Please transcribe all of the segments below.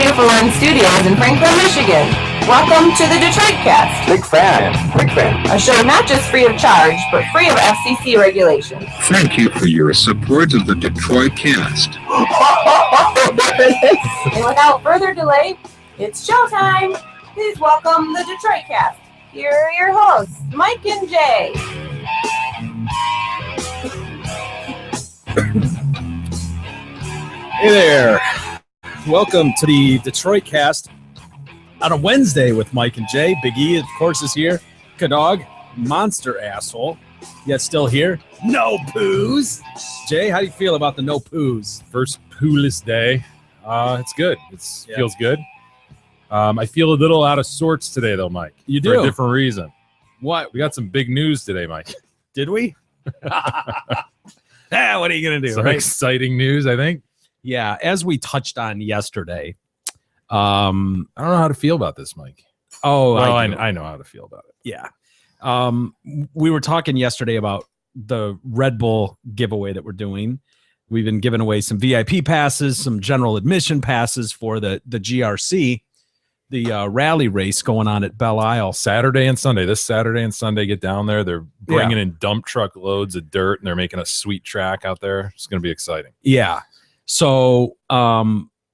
Radio for One Studios in Franklin, Michigan. Welcome to the Detroit Cast. Big fan. A show not just free of charge, but free of FCC regulations. Thank you for your support of the Detroit Cast. And without further delay, it's showtime. Please welcome the Detroit Cast. Here are your hosts, Mike and Jay. Hey there. Welcome to the Detroit Cast on a Wednesday with Mike and Jay. Big E, of course, is here. Kadog, monster asshole, yet still here. No poos. Jay, how do you feel about the no poos? First poo-less day. It's good. Feels good. I feel a little out of sorts today, though, Mike. You For do? a different reason. What? We got some big news today, Mike. Did we? What are you going to do? Some Right? exciting news, I think. Yeah, as we touched on yesterday. I don't know how to feel about this, Mike. Oh, Well, I do. I know how to feel about it. Yeah. We were talking yesterday about the Red Bull giveaway that we're doing. We've been giving away some VIP passes, some general admission passes for the GRC, the rally race going on at Belle Isle. Saturday and Sunday. This Saturday and Sunday, get down there. They're bringing in dump truck loads of dirt, and they're making a sweet track out there. It's going to be exciting. Yeah. So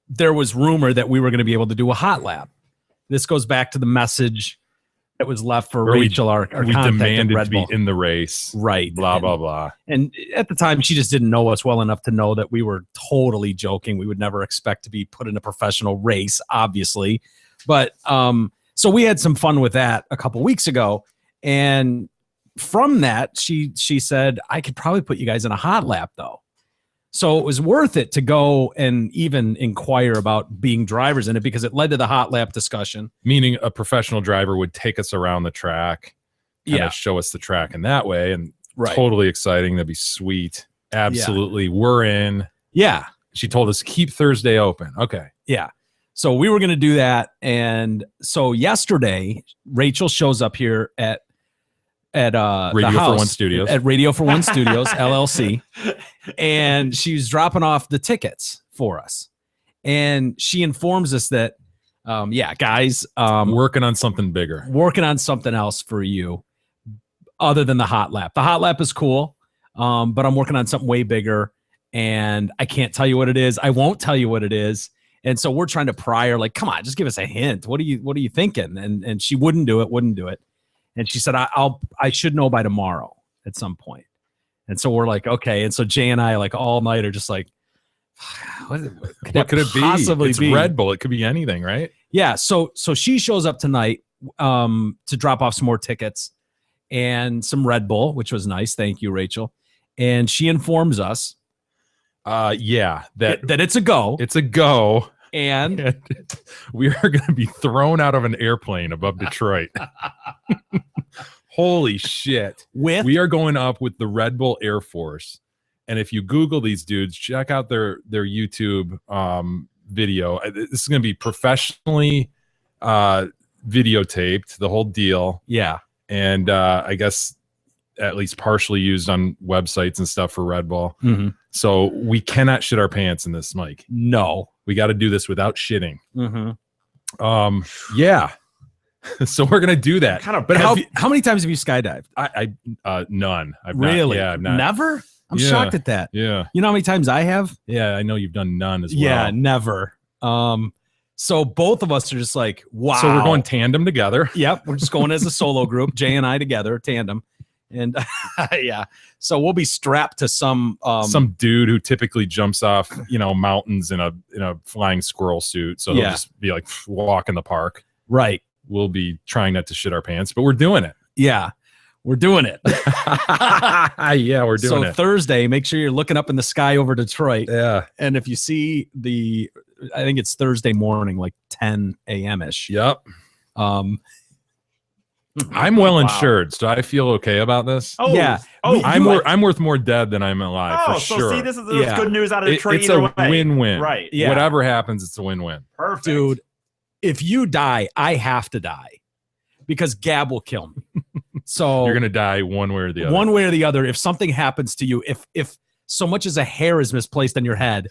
there was rumor that we were going to be able to do a hot lap. This goes back to the message that was left for Where we- Rachel, our We contact at demanded Red to Bull. be in the race. Right. Blah, blah, blah. And at the time, she just didn't know us well enough to know that we were totally joking. We would never expect to be put in a professional race, obviously. But so we had some fun with that a couple weeks ago. And from that, she said, I could probably put you guys in a hot lap, though. So it was worth it to go and even inquire about being drivers in it because it led to the hot lap discussion. Meaning a professional driver would take us around the track, show us the track in that way, and totally exciting. That'd be sweet. Absolutely. We're in. Yeah. She told us keep Thursday open. Okay. Yeah. So we were going to do that. And so yesterday, Rachel shows up here at the Radio house, for One Studios. At Radio for One Studios, LLC. And she's dropping off the tickets for us. And she informs us that, guys, working on something bigger. Working on something else for you other than the hot lap. The hot lap is cool, but I'm working on something way bigger. And I can't tell you what it is. I won't tell you what it is. And so we're trying to pry her, like, come on, just give us a hint. What are you thinking? And she wouldn't do it. And she said, I should know by tomorrow at some point. And so we're like, okay. And so Jay and I, like, all night are just like, what could it be? Possibly It's be Red Bull. It could be anything, right? Yeah. So she shows up tonight to drop off some more tickets and some Red Bull, which was nice. Thank you, Rachel. And she informs us, that it's a go. It's a go. And we are going to be thrown out of an airplane above Detroit. Holy shit. We are going up with the Red Bull Air Force. And if you Google these dudes, check out their YouTube video. This is going to be professionally videotaped, the whole deal. Yeah. And I guess at least partially used on websites and stuff for Red Bull. Mm-hmm. So we cannot shit our pants in this, Mike. No. We got to do this without shitting. Mm-hmm. Yeah. So we're gonna do that. But how many times have you skydived? I none. I've really? I've not. Never? I'm shocked at that. Yeah. You know how many times I have? Yeah, I know you've done none as well. Yeah, never. So both of us are just like, wow. So we're going tandem together. Yep, we're just going as a solo group, Jay and I together, tandem. And yeah, so we'll be strapped to some dude who typically jumps off, mountains in a flying squirrel suit. So he'll just be like walk in the park. Right. We'll be trying not to shit our pants, but we're doing it. Yeah, we're doing it. Yeah, we're doing it. So Thursday, make sure you're looking up in the sky over Detroit. Yeah. And if you see I think it's Thursday morning, like 10 a.m.-ish. Yep. I'm well insured, so I feel okay about this. Oh, yeah. I'm worth more dead than I'm alive, for sure. See, this is good news out of Detroit. It's a win-win. Right. Yeah. Whatever happens, it's a win-win. Perfect. Dude, if you die, I have to die because Gab will kill me. So you're gonna die one way or the other. One way or the other. If something happens to you, if so much as a hair is misplaced on your head,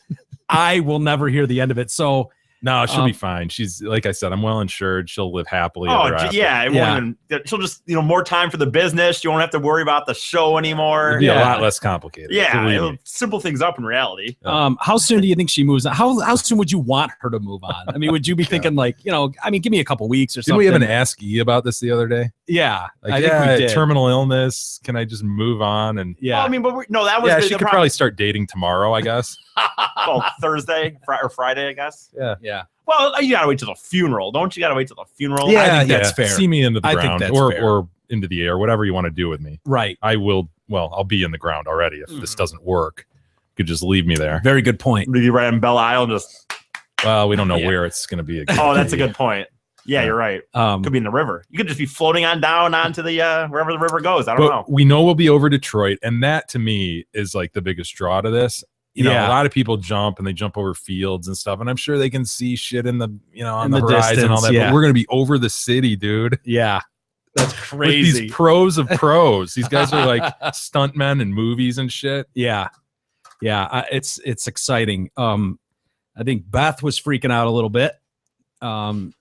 I will never hear the end of it. So No, she'll be fine. She's like I said, I'm well insured. She'll live happily. ever after. Yeah. It won't even, she'll just more time for the business. You won't have to worry about the show anymore. It'll be a lot less complicated. Yeah, it'll simple things up in reality. How soon do you think she moves on? How soon would you want her to move on? I mean, would you be thinking like, give me a couple weeks or something? Didn't we have an Ask E about this the other day? Yeah, like, I think we did. Terminal illness. Can I just move on? And well, I mean, but that was she could probably start dating tomorrow, I guess. Well, Thursday or Friday, I guess. Yeah. Well, you gotta wait till the funeral, don't you? Gotta wait till the funeral. Yeah, I think that's fair. See me into the ground, think that's fair. or into the air, whatever you want to do with me. Right. I will. Well, I'll be in the ground already if this doesn't work. You could just leave me there. Very good point. Leave you right on Belle Isle, and just. Well, we don't know where it's going to be. Oh, that's a good point. Yeah, you're right. Could be in the river. You could just be floating on down onto the wherever the river goes. I don't know. We know we'll be over Detroit, and that to me is like the biggest draw to this. You know, a lot of people jump and they jump over fields and stuff, and I'm sure they can see shit in the on the horizon and all that. But we're gonna be over the city, dude. Yeah, that's crazy. With these pros of pros. These guys are like stuntmen in movies and shit. Yeah, it's exciting. I think Beth was freaking out a little bit.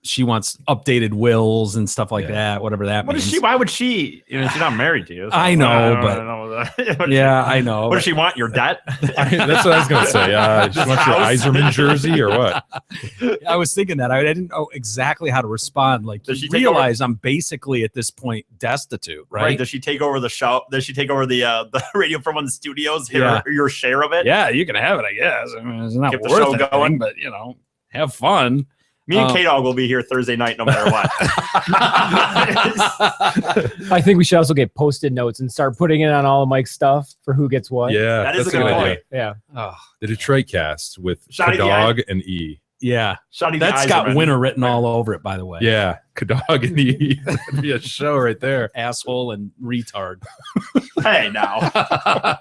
She wants updated wills and stuff like that, whatever that means. Is she? Why would she? She's not married to you. So I know, I know. What does she want? Your debt? That's what I was gonna say. She wants your Iserman jersey or what? I was thinking that. I didn't know exactly how to respond. Like, does she realize I'm basically at this point destitute, right? Does she take over the show? Does she take over the radio from one of the studios? Your share of it? Yeah, you can have it. I guess. I mean, it's not Keep worth the show anything, going, but have fun. Me and K-Dog will be here Thursday night no matter what. I think we should also get Post-it notes and start putting it on all of Mike's stuff for who gets what. Yeah, that is a good point. Yeah. The Detroit Cast with K-Dog and E. Yeah. That's got winner written all over it, by the way. Yeah. K-Dog and E. That'd be a show right there. Asshole and retard. Hey, now.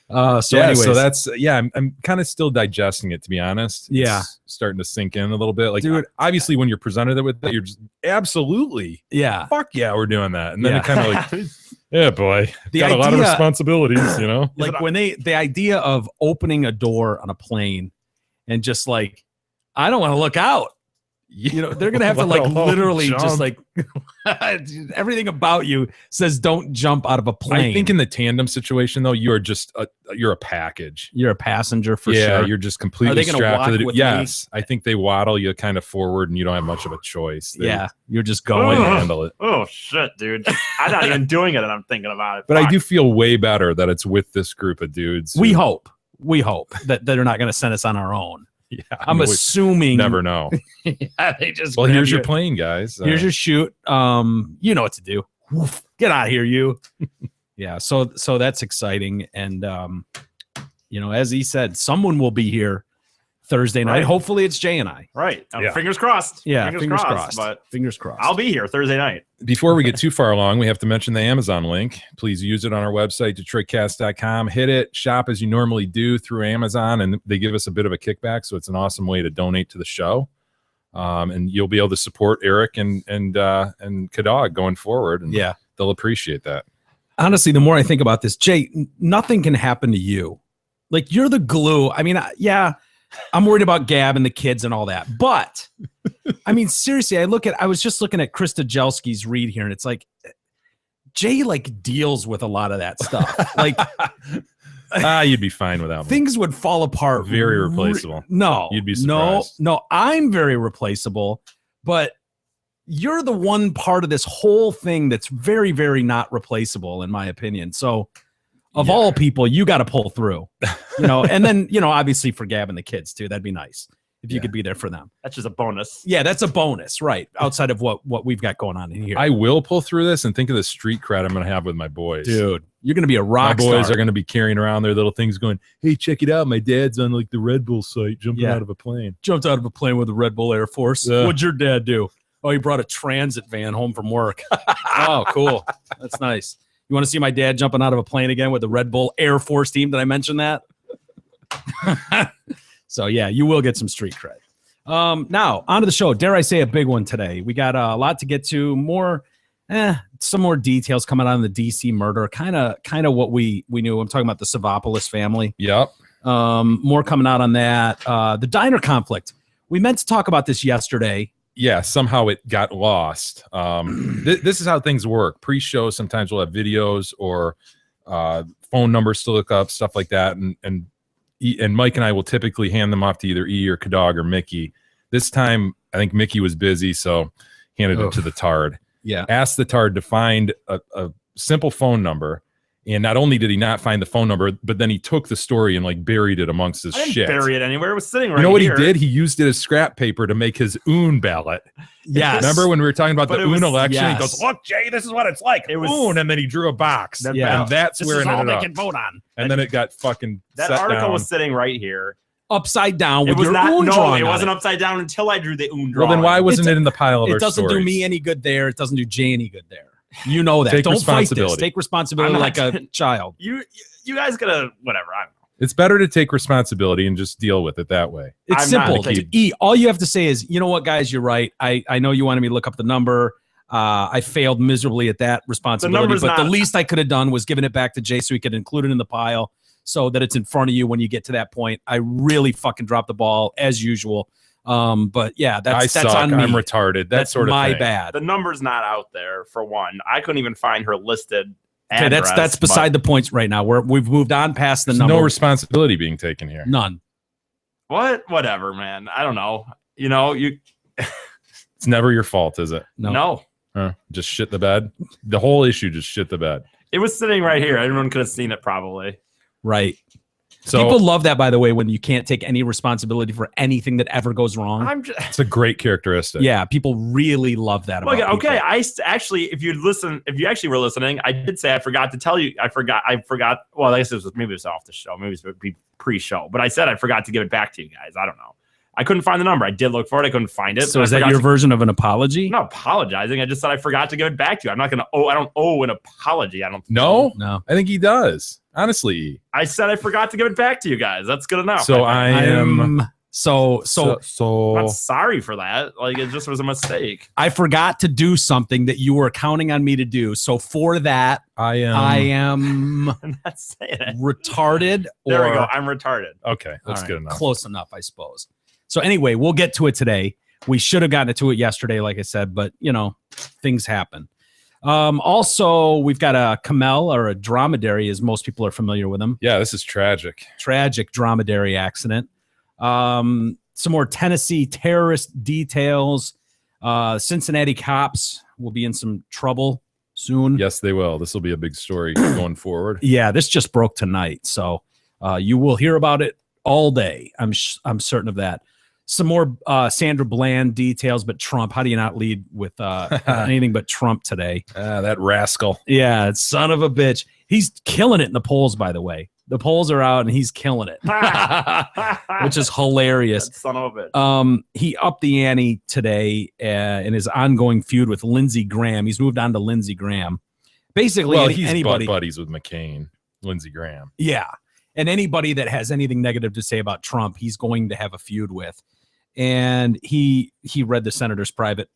Anyways. So that's I'm kind of still digesting it, to be honest. Yeah, it's starting to sink in a little bit. Like, dude, obviously when you're presented with that, you're just absolutely fuck yeah, we're doing that. And then it kind of like yeah, boy, got a lot of responsibilities, like when the idea of opening a door on a plane and just like, I don't want to look out. They're gonna have to like literally just like everything about you says don't jump out of a plane. I think in the tandem situation though, you are just you're a package. You're a passenger for sure. Yeah, you're just completely strapped to the. Yes, me? I think they waddle you kind of forward, and you don't have much of a choice. You're just going to handle it. Oh shit, dude! I'm not even doing it, and I'm thinking about it. But I do feel way better that it's with this group of dudes. We hope that they're not going to send us on our own. Yeah, I'm assuming. Never know. They just. Well, here's your plane, guys. Here's your chute. You know what to do. Get out of here, you. Yeah. So that's exciting, and as he said, someone will be here Thursday night. Right. Hopefully, it's Jay and I. Right. Fingers crossed. Yeah. Fingers crossed. But fingers crossed. I'll be here Thursday night. Before we get too far along, we have to mention the Amazon link. Please use it on our website, DetroitCast.com. Hit it, shop as you normally do through Amazon, and they give us a bit of a kickback, so it's an awesome way to donate to the show. And you'll be able to support Eric and K-Dog going forward, and they'll appreciate that. Honestly, the more I think about this, Jay, nothing can happen to you. Like, you're the glue. I mean, I'm worried about Gab and the kids and all that. But, I mean, seriously, I was just looking at Krista Jelski's read here, and it's like, Jay, like, deals with a lot of that stuff. Like, you'd be fine without me. Things would fall apart. Very replaceable. No. You'd be surprised. No, I'm very replaceable, but you're the one part of this whole thing that's very, very not replaceable, in my opinion. So, of all people, you got to pull through, and then, obviously for Gab and the kids too, that'd be nice if you could be there for them. That's just a bonus. Yeah, that's a bonus, right? Outside of what we've got going on in here. I will pull through this, and think of the street cred I'm going to have with my boys. Dude, you're going to be a rock star. My boys are going to be carrying around their little things going, hey, check it out. My dad's on like the Red Bull site jumping out of a plane. Jumped out of a plane with the Red Bull Air Force. What'd your dad do? Oh, he brought a transit van home from work. Oh, cool. That's nice. You want to see my dad jumping out of a plane again with the Red Bull Air Force team? Did I mention that? So, yeah, you will get some street cred. Now, on to the show. Dare I say a big one today. We got a lot to get to. Some more details coming out on the DC murder. Kind of what we knew. I'm talking about the Savopoulos family. Yep. More coming out on that. The diner conflict. We meant to talk about this yesterday. Yeah, somehow it got lost. This is how things work. Pre-show, sometimes we'll have videos or phone numbers to look up, stuff like that. And Mike and I will typically hand them off to either E or Kadog or Mickey. This time, I think Mickey was busy, so handed it to the Tard. Yeah. Asked the Tard to find a simple phone number. And not only did he not find the phone number, but then he took the story and like buried it amongst his shit. Bury it anywhere. It was sitting right You know what here. he did? He used it as scrap paper to make his oon ballot. Yes. Remember when we were talking about the oon election? yes. He goes, "Look, Jay, this is what it's like." It was- oon, and then he drew a box. That Yeah. And that's This where is it all ended they up. can vote on. And then it got fucking That set article down. was sitting right here. Upside down with It was your not. own No, drawing it on wasn't upside down until I drew the oon Well, drawing. then why wasn't it in the pile of our It doesn't do stories? me any good there. It doesn't do Jay any good there. You know that. Take Don't fight this. responsibility. Take responsibility I'm like not- a child. You guys gotta whatever. I don't know. It's better to take responsibility and just deal with it that way. It's I'm not simple. gonna To eat. All you have to say is, you know what, guys, you're right. I know you wanted me to look up the number. I failed miserably at that responsibility. number's But the not- least I could have done was given it back to Jay so he could include it in the pile so that it's in front of you when you get to that point. I really fucking dropped the ball as usual. But yeah, that's I suck. on me. I'm retarded. That That's sort of my thing. bad. The number's not out there for one. I couldn't even find her listed. Okay, that's beside the points right now. We've moved on past the There's number. no responsibility being taken here. None. Whatever, man. I don't know. You know, It's never your fault, is it? no. Huh? Just shit the bed. The whole issue just shit the bed. It was sitting right here. Everyone could have seen it probably. Right. So People love that, by the way, when you can't take any responsibility for anything that ever goes wrong. I'm just it's a great characteristic. Yeah, people really love that. About well, okay. people. Actually, if you actually were listening, I did say I forgot to tell you. I forgot. Well, I guess maybe it was off the show. Maybe it was pre-show. But I said I forgot to give it back to you guys. I don't know. I couldn't find the number. I did look for it. I couldn't find it. So I is that forgot your to- version of an apology? I'm not apologizing. I just said I forgot to give it back to you. I'm not gonna. I don't owe an apology. I don't. No, No. I think he does. Honestly. I said I forgot to give it back to you guys. That's good enough. So I am. I'm so I'm not sorry for that. Like it just was a mistake. I forgot to do something that you were counting on me to do. So for that, I am. I am I'm not saying it. retarded. There we or- go. I'm retarded. Okay, All that's right, good enough. Close enough, I suppose. So anyway, we'll get to it today. We should have gotten to it yesterday, like I said, but you know, things happen. Also, we've got a camel or a dromedary, as most people are familiar with them. Yeah, this is tragic. Tragic dromedary accident. Some more Tennessee terrorist details. Cincinnati cops will be in some trouble soon. Yes, they will. This will be a big story going forward. Yeah, this just broke tonight, so you will hear about it all day. I'm certain of that. Some more Sandra Bland details, but Trump. How do you not lead with anything but Trump today? That rascal. Yeah, son of a bitch. He's killing it in the polls, by the way. The polls are out and he's killing it, which is hilarious. That son of a bitch. He upped the ante today in his ongoing feud with Lindsey Graham. He's moved on to Lindsey Graham. Basically, Well, he's anybody. buddies with McCain, Lindsey Graham. Yeah. And anybody that has anything negative to say about Trump, he's going to have a feud with. And he read the senator's private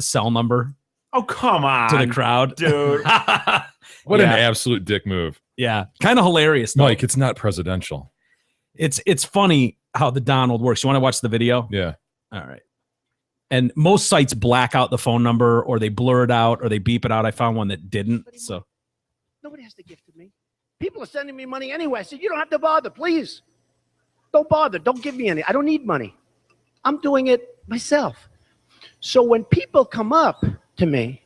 cell number Oh, come on. to the crowd. Dude. What an Yeah. absolute dick move. Yeah. Kind of hilarious. Though. Mike, it's not presidential. It's funny how the Donald works. You want to watch the video? Yeah. All right. And most sites black out the phone number or they blur it out or they beep it out. I found one that didn't. So Nobody has to gift to me. People are sending me money anyway. I said, you don't have to bother, please. Don't bother. Don't give me any. I don't need money. I'm doing it myself. So when people come up to me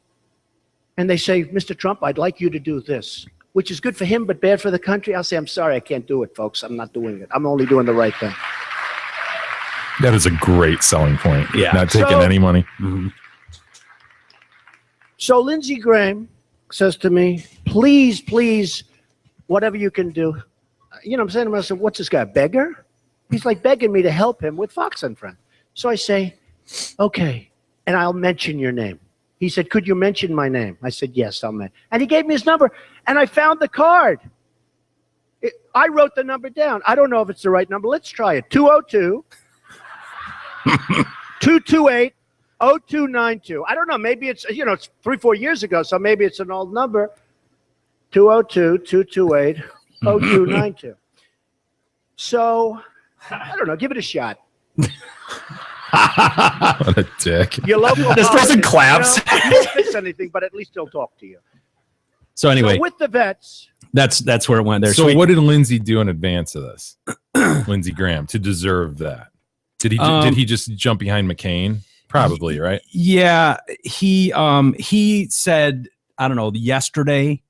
and they say, Mr. Trump, I'd like you to do this, which is good for him but bad for the country, I'll say, I'm sorry, I can't do it, folks. I'm not doing it. I'm only doing the right thing. That is a great selling point. Yeah. Not taking So- any money. So Lindsey Graham says to me, please, please, whatever you can do. You know, I'm saying to myself, what's this guy, a beggar? He's like begging me to help him with Fox and Friends. So I say, okay, and I'll mention your name. He said, could you mention my name? I said, yes, I'll mention. And he gave me his number, and I found the card. I wrote the number down. I don't know if it's the right number. Let's try it. 202 228 0292. I don't know. Maybe it's, you know, it's 3-4 years ago, so maybe it's an old number. 202 228 0292. So, I don't know. Give it a shot. What a dick. Your local This person claps. You won't fix anything, but at least they'll talk to you. So anyway, So with the vets, that's where it went there. So what did Lindsey do in advance of this? Lindsey Graham to deserve that? Did he just jump behind McCain? Probably, right? Yeah, he said, I don't know, yesterday,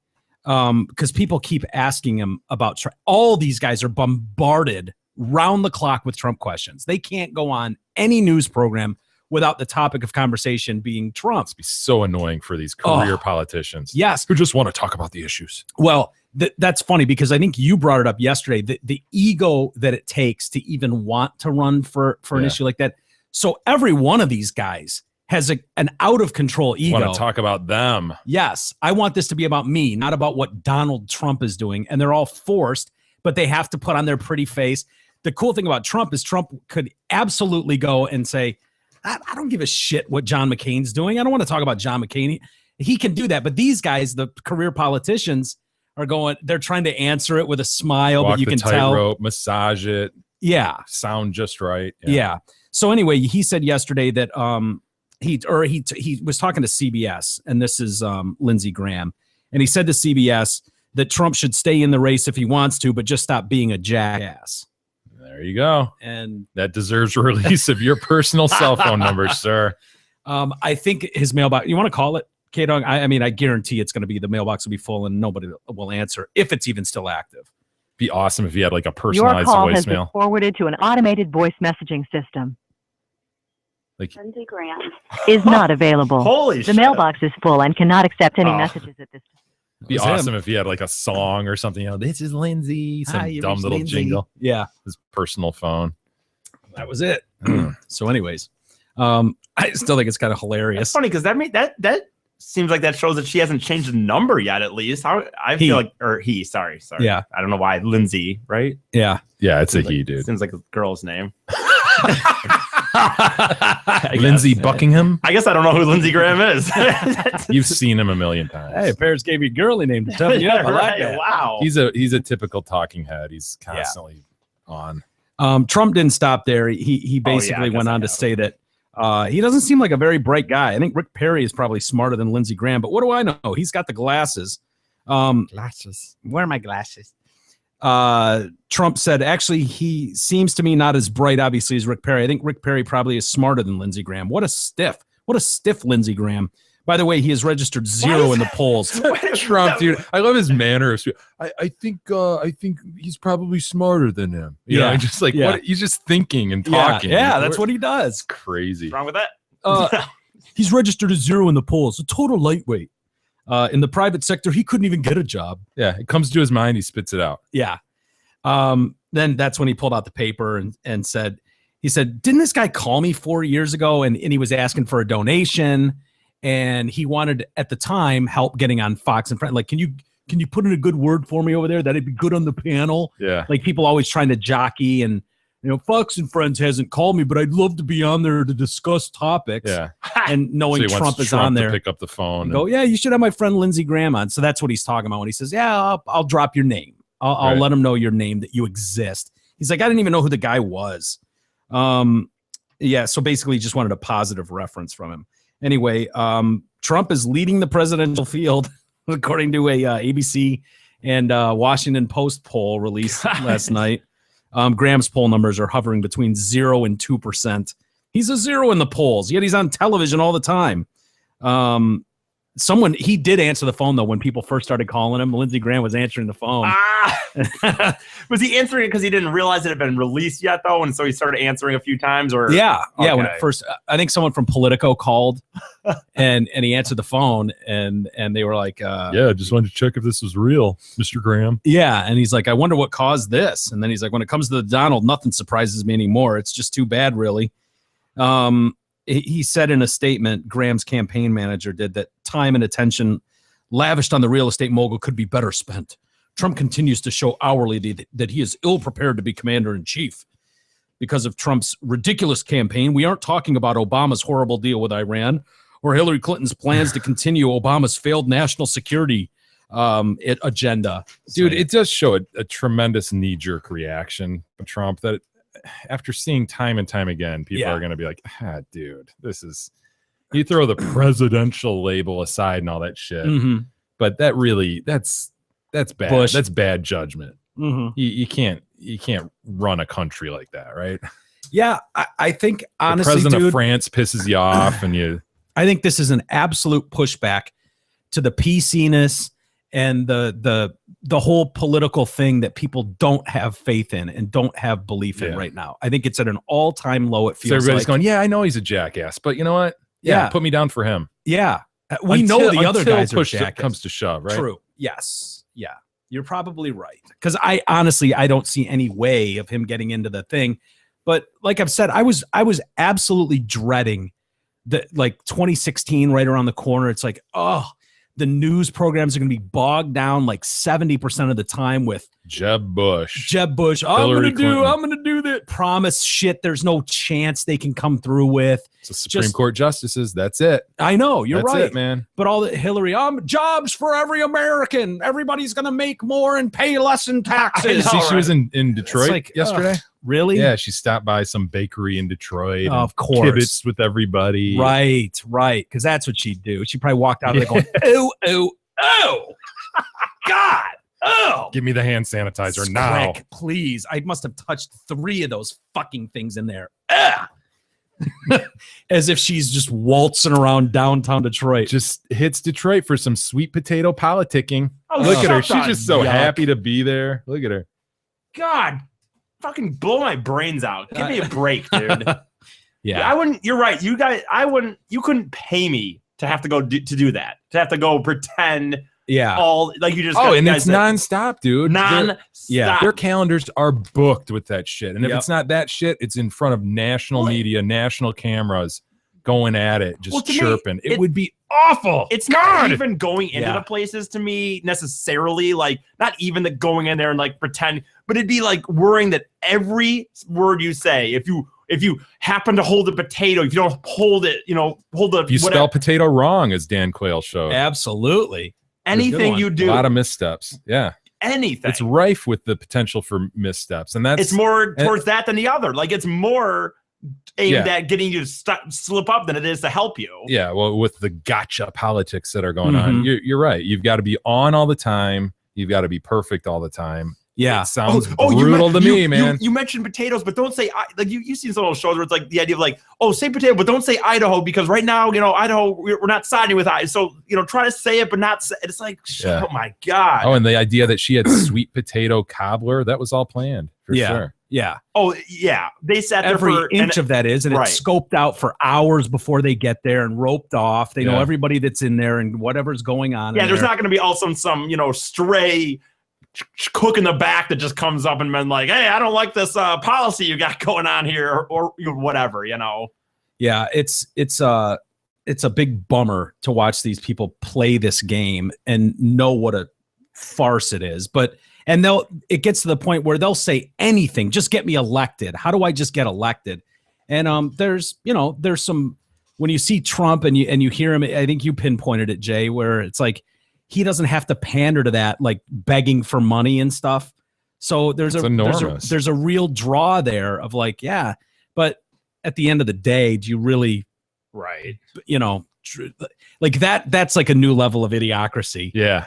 because people keep asking him about Trump. All these guys are bombarded round the clock with Trump questions. They can't go on any news program without the topic of conversation being Trump. It'd be so annoying for these career politicians. Yes. Who just want to talk about the issues. Well, that's funny because I think you brought it up yesterday, the ego that it takes to even want to run for an issue like that. So every one of these guys has an out of control ego. Want to talk about them. Yes, I want this to be about me, not about what Donald Trump is doing. And they're all forced, but they have to put on their pretty face. The cool thing about Trump is Trump could absolutely go and say, I don't give a shit what John McCain's doing. I don't want to talk about John McCain. He can do that. But these guys, the career politicians, are going, they're trying to answer it with a smile, Walk but you the can tell. tightrope, massage it. Yeah. Sound just right. Yeah. So anyway, he said yesterday that he was talking to CBS, and this is Lindsey Graham, and he said to CBS that Trump should stay in the race if he wants to, but just stop being a jackass. There you go. And that deserves release of your personal cell phone number, sir. I think his mailbox, you want to call it, K-Dog? I mean, I guarantee it's going to be, the mailbox will be full and nobody will answer if it's even still active. Be awesome if you had like a Your personalized call has been voicemail. forwarded to an automated voice messaging system. Like Lindsey Graham. Is not available. Holy The shit. mailbox is full and cannot accept any Oh. messages at this time. be was him. awesome if he had like a song or something. You know, this is Lindsey. Some Hi, dumb it's little Lindsey. jingle. Yeah, His personal phone. that was it. So anyways, I still think it's kind of It's hilarious. funny because that seems like that shows that she hasn't changed the number yet. At least I He. feel like, or he. Sorry. Yeah. I don't know why. Lindsay, right? Yeah. Yeah, it's a Seems like, he, dude. Seems like a girl's name. I Lindsey guess. Buckingham. I guess I don't know who Lindsey Graham is. You've seen him a million times. Hey, parents gave you a girly name to toughen you up. I like Right, that. Wow. He's a typical talking head. He's constantly on. Trump didn't stop there. He basically I guess went I on to have. say that he doesn't seem like a very bright guy. I think Rick Perry is probably smarter than Lindsey Graham, but what do I know? He's got the glasses. Glasses. Where are my glasses? Trump said, actually, he seems to me not as bright, obviously, as Rick Perry. I think Rick Perry probably is smarter than Lindsey Graham. What a stiff Lindsey Graham. By the way, he has registered 0 in the polls. Trump, dude. I love his manner. I think he's probably smarter than him. You know, just like what he's just thinking and talking. Yeah, that's what he does. Crazy. What's wrong with that? He's registered a 0 in the polls, a total lightweight. In the private sector, he couldn't even get a job. Yeah, it comes to his mind, he spits it out. Yeah. Then that's when he pulled out the paper and said, didn't this guy call me 4 years ago? And he was asking for a donation, and he wanted at the time help getting on Fox and Friends. Like, can you put in a good word for me over there? That'd be good on the panel. Yeah. Like people always trying to jockey, and Fox and Friends hasn't called me, but I'd love to be on there to discuss topics. Yeah. And knowing So he wants Trump is on to there, pick up the phone. and go, yeah, you should have my friend Lindsey Graham on. So that's what he's talking about when he says, yeah, I'll drop your name. I'll Right. let him know your name, that you exist. He's like, I didn't even know who the guy was. Yeah, so basically just wanted a positive reference from him. Anyway, Trump is leading the presidential field, according to a ABC and Washington Post poll released last night. Graham's poll numbers are hovering between 0 and 2%. He's a 0 in the polls, yet he's on television all the time. He did answer the phone, though, when people first started calling him. Lindsey Graham was answering the phone. Was he answering it because he didn't realize it had been released yet, though, and so he started answering a few times? Or Yeah. When Okay. it first, I think someone from Politico called, and he answered the phone, and they were like, Yeah, just wanted to check if this was real, Mr. Graham. yeah. And he's like, I wonder what caused this. And then he's like, when it comes to the Donald, nothing surprises me anymore. It's just too bad, really. He said in a statement, Graham's campaign manager did, that time and attention lavished on the real estate mogul could be better spent. Trump continues to show hourly that he is ill prepared to be commander in chief. Because of Trump's ridiculous campaign, we aren't talking about Obama's horrible deal with Iran or Hillary Clinton's plans to continue Obama's failed national security agenda. Dude, it does show a tremendous knee-jerk reaction from Trump that after seeing time and time again, people Yeah. are going to be like, dude, this is, you throw the presidential label aside and all that shit. Mhm. But that really, that's bad. Bush. That's bad judgment. Mhm. You can't run a country like that, right? Yeah, I think honestly, the president dude, of France pisses you off, and you. I think this is an absolute pushback to the PC-ness and the whole political thing that people don't have faith in and don't have belief in Yeah. right now. I think it's at an all-time low. It So feels everybody's like. going, yeah, I know he's a jackass, but you know what? Yeah, Yeah. put me down for him. Yeah, we know the other Until guys are push jackasses. comes to shove, right? True. Yes. Yeah. You're probably right. Because I honestly don't see any way of him getting into the thing. But like I've said, I was absolutely dreading the 2016 right around the corner. It's like, the news programs are going to be bogged down like 70% of the time with Jeb Bush. I'm Hillary Clinton. going to do that. Promise shit. There's no chance they can come through with. It's the Supreme Court justices. That's it. I know you're That's right, it, man. But all the Hillary, jobs for every American. Everybody's going to make more and pay less in taxes. See, she was in Detroit like, yesterday. Really? Yeah, she stopped by some bakery in Detroit. Oh, and of course. Kibitzed with everybody. Right. Because that's what she'd do. She probably walked out of there going, oh, God, oh. Give me the hand sanitizer now. Quick, please. I must have touched 3 of those fucking things in there. As if she's just waltzing around downtown Detroit. Just hits Detroit for some sweet potato politicking. Oh, Look at her. shut She's just so yuck. happy to be there. Look at her. God, fucking blow my brains out. Give me a break, dude. Yeah. I wouldn't. You're right. You guys, I wouldn't. You couldn't pay me to have to go to do that. To have to go pretend Yeah. all like you just. Oh, and guys it's said. nonstop, dude. Non-stop. Their calendars are booked with that shit. And if Yep. it's not that shit, it's in front of national media, national cameras going at it, just Well, to me, chirping. It it- would be awful. It's not even going into Yeah. the places to me necessarily, like not even the going in there and like pretend, but it'd be like worrying that every word you say, if you happen to hold a potato, if you don't hold it, hold the If you spell potato wrong, as Dan Quayle showed. Absolutely. anything you A do, lot of missteps. Yeah. anything. It's rife with the potential for missteps. And that's It's more towards that than the other. Like it's more aimed Yeah. at getting you to slip up than it is to help you. yeah, well, with the gotcha politics that are going on. Mhm. You're right. You've got to be on all the time. You've got to be perfect all the time. Yeah. It sounds you brutal men- to you- me, man. You mentioned potatoes, but don't say like you've seen some of those shows where it's like the idea of like, oh, say potato, but don't say Idaho because right now, Idaho, we're not siding with Idaho. So, try to say it, but not say it's like, Yeah. oh my God. Oh, and the idea that she had sweet potato cobbler, that was all planned for Yeah. sure. Yeah. Oh, yeah. They sat there Every for inch of that is, and right. it's scoped out for hours before they get there and roped off. They know Yeah. everybody that's in there and whatever's going on. Yeah, in there's there. not going to be also some stray cook in the back that just comes up and been like, hey, I don't like this policy you got going on here or whatever, Yeah, it's a big bummer to watch these people play this game and know what a farce it is. And it gets to the point where they'll say anything, just get me elected. How do I just get elected? And there's some, when you see Trump and you hear him, I think you pinpointed it, Jay, where it's like he doesn't have to pander to that, like begging for money and stuff. So there's enormous. a real draw there of like, yeah, but at the end of the day, do you really, right? Like that's like a new level of idiocracy. Yeah.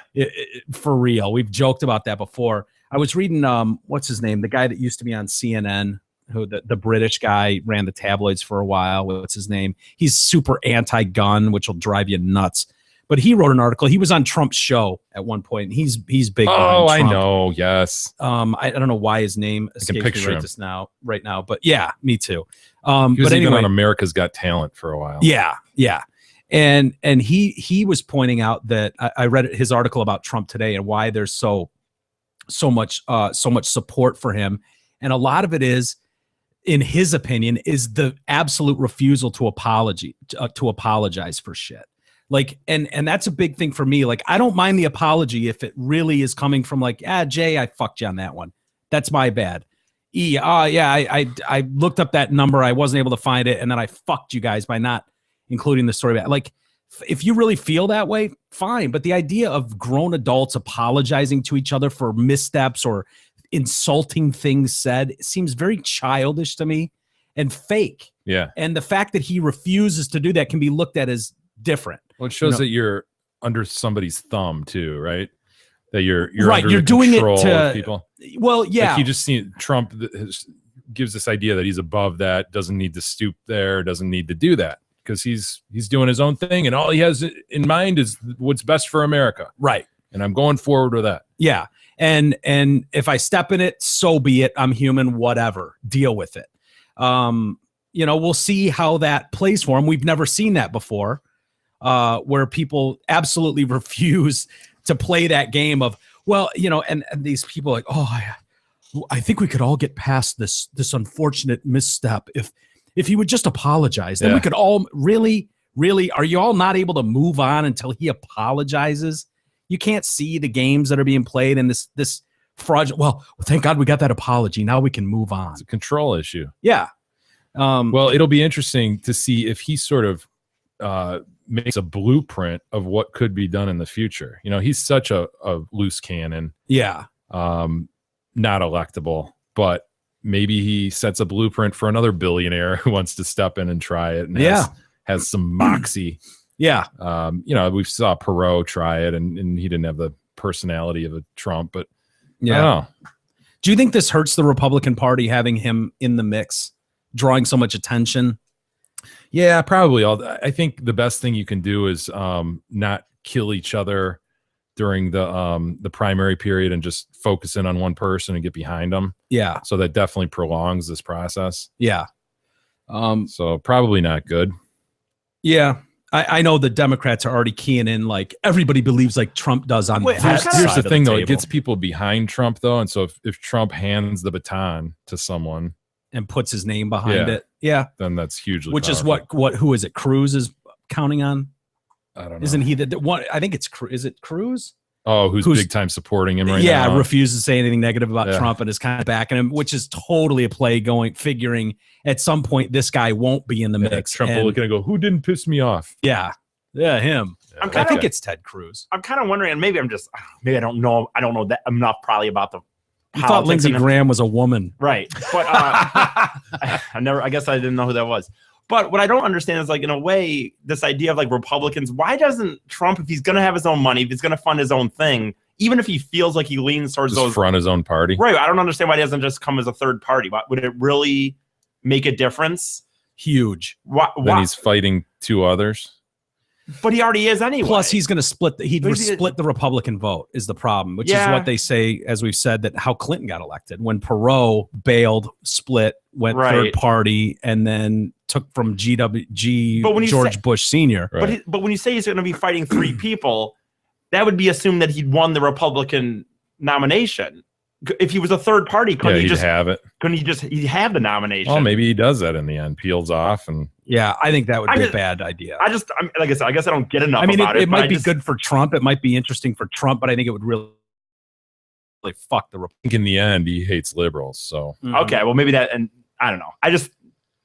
For real. We've joked about that before. I was reading, what's his name? The guy that used to be on CNN, who the British guy ran the tabloids for a while. What's his name? He's super anti-gun, which will drive you nuts. But he wrote an article. He was on Trump's show at one point. And he's big. Oh, on I Trump. know. Yes. I don't know why his name escapes picture me him. right now. But yeah, me too. He was But even anyway, on America's Got Talent for a while. yeah. And he was pointing out that I read his article about Trump today and why there's so much support for him, and a lot of it is, in his opinion, is the absolute refusal to apologize for shit. Like, and that's a big thing for me. Like, I don't mind the apology if it really is coming from like, Jay, I fucked you on that one. That's my bad. I looked up that number. I wasn't able to find it. And then I fucked you guys by not including the story. Like, if you really feel that way, fine. But the idea of grown adults apologizing to each other for missteps or insulting things said. It seems very childish to me and fake. Yeah. And the fact that he refuses to do that can be looked at as different. Well, it shows You know- that you're under somebody's thumb too, right? That you're Right, under you're the doing it control to- of people. Well, yeah. Like you just see Trump gives this idea that he's above that, doesn't need to stoop there, doesn't need to do that because he's doing his own thing, and all he has in mind is what's best for America. Right. And I'm going forward with that. Yeah. And if I step in it, so be it. I'm human, whatever. Deal with it. We'll see how that plays for him. We've never seen that before, where people absolutely refuse to play that game of, well, and these people are like, oh, I think we could all get past this unfortunate misstep if he would just apologize. Then we could all really, are you all not able to move on until he apologizes? You can't see the games that are being played and this fraudulent. Well, thank God we got that apology. Now we can move on. It's a control issue. Yeah. Well, it'll be interesting to see if he sort of makes a blueprint of what could be done in the future. He's such a loose cannon. Yeah. Not electable, but maybe he sets a blueprint for another billionaire who wants to step in and try it and has some moxie. Yeah. We saw Perot try it and he didn't have the personality of a Trump, but I don't know. Do you think this hurts the Republican Party having him in the mix, drawing so much attention? Yeah, probably. I think the best thing you can do is not kill each other during the primary period and just focus in on one person and get behind them. Yeah. So that definitely prolongs this process. Yeah. So probably not good. Yeah. I know the Democrats are already keying in like everybody believes like Trump does on Wait, that here's Here's side the of thing, though. It table. gets people behind Trump, though. And so if Trump hands the baton to someone, and puts his name behind Yeah. it. Yeah. then that's hugely Which is powerful. who is it? Cruz is counting on? I don't know. Isn't he the one? I think it's is it Cruz? Oh, who's who's- big time supporting him right Yeah, now? refuses to say anything negative about Yeah. Trump and is kind of backing him, which is totally a play figuring at some point this guy won't be in the Yeah, mix. Trump will And- look at it and go, "Who didn't piss me off?" Yeah, him. I'm I kind think of it's Ted Cruz. I'm kind of wondering, and maybe maybe I don't know that enough probably about the You thought politics Lindsey and- Graham was a woman. right, but I guess I didn't know who that was. But what I don't understand is, like, in a way, this idea of like Republicans, why doesn't Trump, if he's going to have his own money, if he's going to fund his own thing, even if he feels like he leans towards Just those, front his own party. right? I don't understand why he doesn't just come as a third party. Why, would it really make a difference? Huge. Why? Then he's fighting two others. But he already is anyway. Plus, he's going to split. He'd But he- split the Republican vote is the problem, which is Yeah. what they say, as we've said, that how Clinton got elected when Perot bailed, split, went Right. third party, and then took from But when you George say- Bush Senior. Right. But when you say he's going to be fighting three people, that would be assumed that he'd won the Republican nomination. If he was a third party, Yeah, couldn't he'd he just have it. he'd have the nomination? Well, maybe he does that in the end. Peels off and Yeah, I think that would I be just- a bad idea. Like I said, I guess I don't get enough I mean, about it but I might be just- good for Trump. It might be interesting for Trump, but I think it would really fuck the I think in the end he hates liberals. So Okay, well maybe that, and I don't know.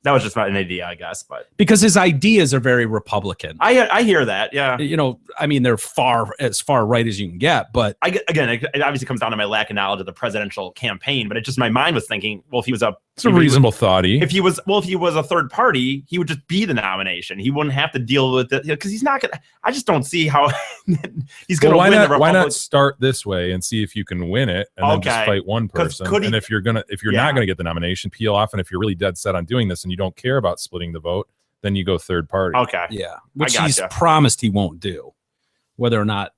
That was just an idea, I guess. But because his ideas are very Republican. I hear that. Yeah. I mean, they're as far right as you can get, but Again, it obviously comes down to my lack of knowledge of the presidential campaign, but it just, my mind was thinking, well, if he was it's a reasonable thoughty. if he was a third party, he would just be the nomination. He wouldn't have to deal with it because he's not gonna. I just don't see how he's gonna Well, win the why Republican. not start this way and see if you can win it, and then just Okay. fight one 'Cause person. could he- And if you're Yeah. not gonna get the nomination, peel off. And if you're really dead set on doing this, and you don't care about splitting the vote, then you go third party. Okay. yeah, which I he's gotcha. promised he won't do, whether or not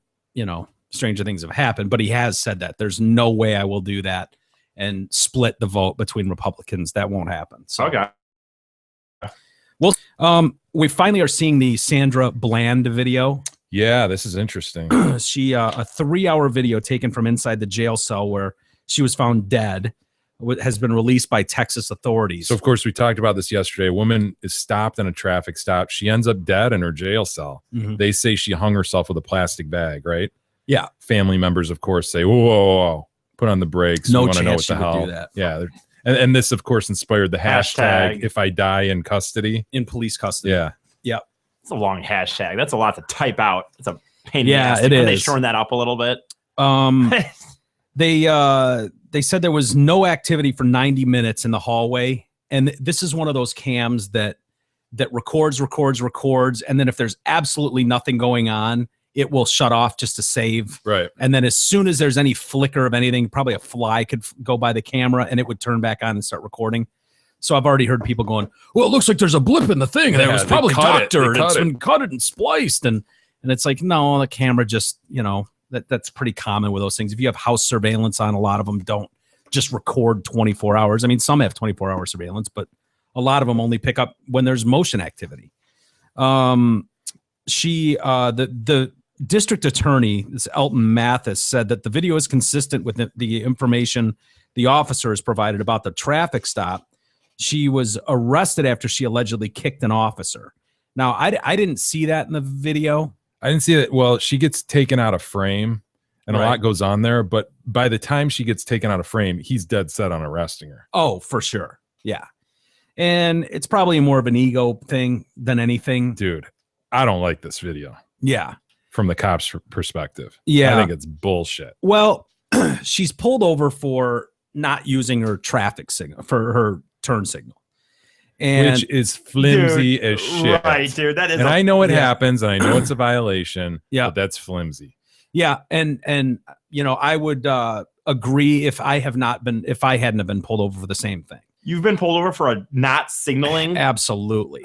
stranger things have happened. But he has said that there's no way I will do that and split the vote between Republicans. That won't happen. So Okay. we finally are seeing the Sandra Bland video. Yeah, this is interesting. She a 3-hour video taken from inside the jail cell where she was found dead has been released by Texas authorities. So of course we talked about this yesterday. A woman is stopped in a traffic stop. She ends up dead in her jail cell. Mhm. They say she hung herself with a plastic bag, right? Yeah. Family members, of course, say, whoa, whoa, whoa. Put on the brakes. No We wanna know chance what the she would hell. do that. Yeah. And this, of course, inspired the hashtag, Hashtag. if I die in custody. in police custody. Yeah. It's a long hashtag. That's a lot to type out. It's a pain. in the Yeah, ass. it Couldn't They is. shorten that up a little bit. They said there was no activity for 90 minutes in the hallway, and this is one of those cams that records, and then if there's absolutely nothing going on, it will shut off just to save. Right. And then as soon as there's any flicker of anything, probably a fly could go by the camera and it would turn back on and start recording. So I've already heard people going, well, it looks like there's a blip in the thing, and it was probably doctored. It's been cut and spliced, and it's like, no, the camera just, that's pretty common with those things. If you have house surveillance on, a lot of them don't just record 24 hours. I mean, some have 24-hour surveillance, but a lot of them only pick up when there's motion activity. The district attorney, this Elton Mathis, said that the video is consistent with the information the officer has provided about the traffic stop. She was arrested after she allegedly kicked an officer. Now, I didn't see that in the video. I didn't see it. Well, she gets taken out of frame, and a lot goes on there. But by the time she gets taken out of frame, he's dead set on arresting her. Oh, for sure. Yeah. And it's probably more of an ego thing than anything. Dude, I don't like this video. Yeah. From the cops' perspective. Yeah. I think it's bullshit. Well, she's pulled over for not using her traffic signal, for her turn signal. And which is flimsy as shit. Right, dude. That is, and I know it happens, and I know it's a violation. Yeah, but that's flimsy. Yeah, and I would agree if I hadn't have been pulled over for the same thing. You've been pulled over for a not signaling? Absolutely.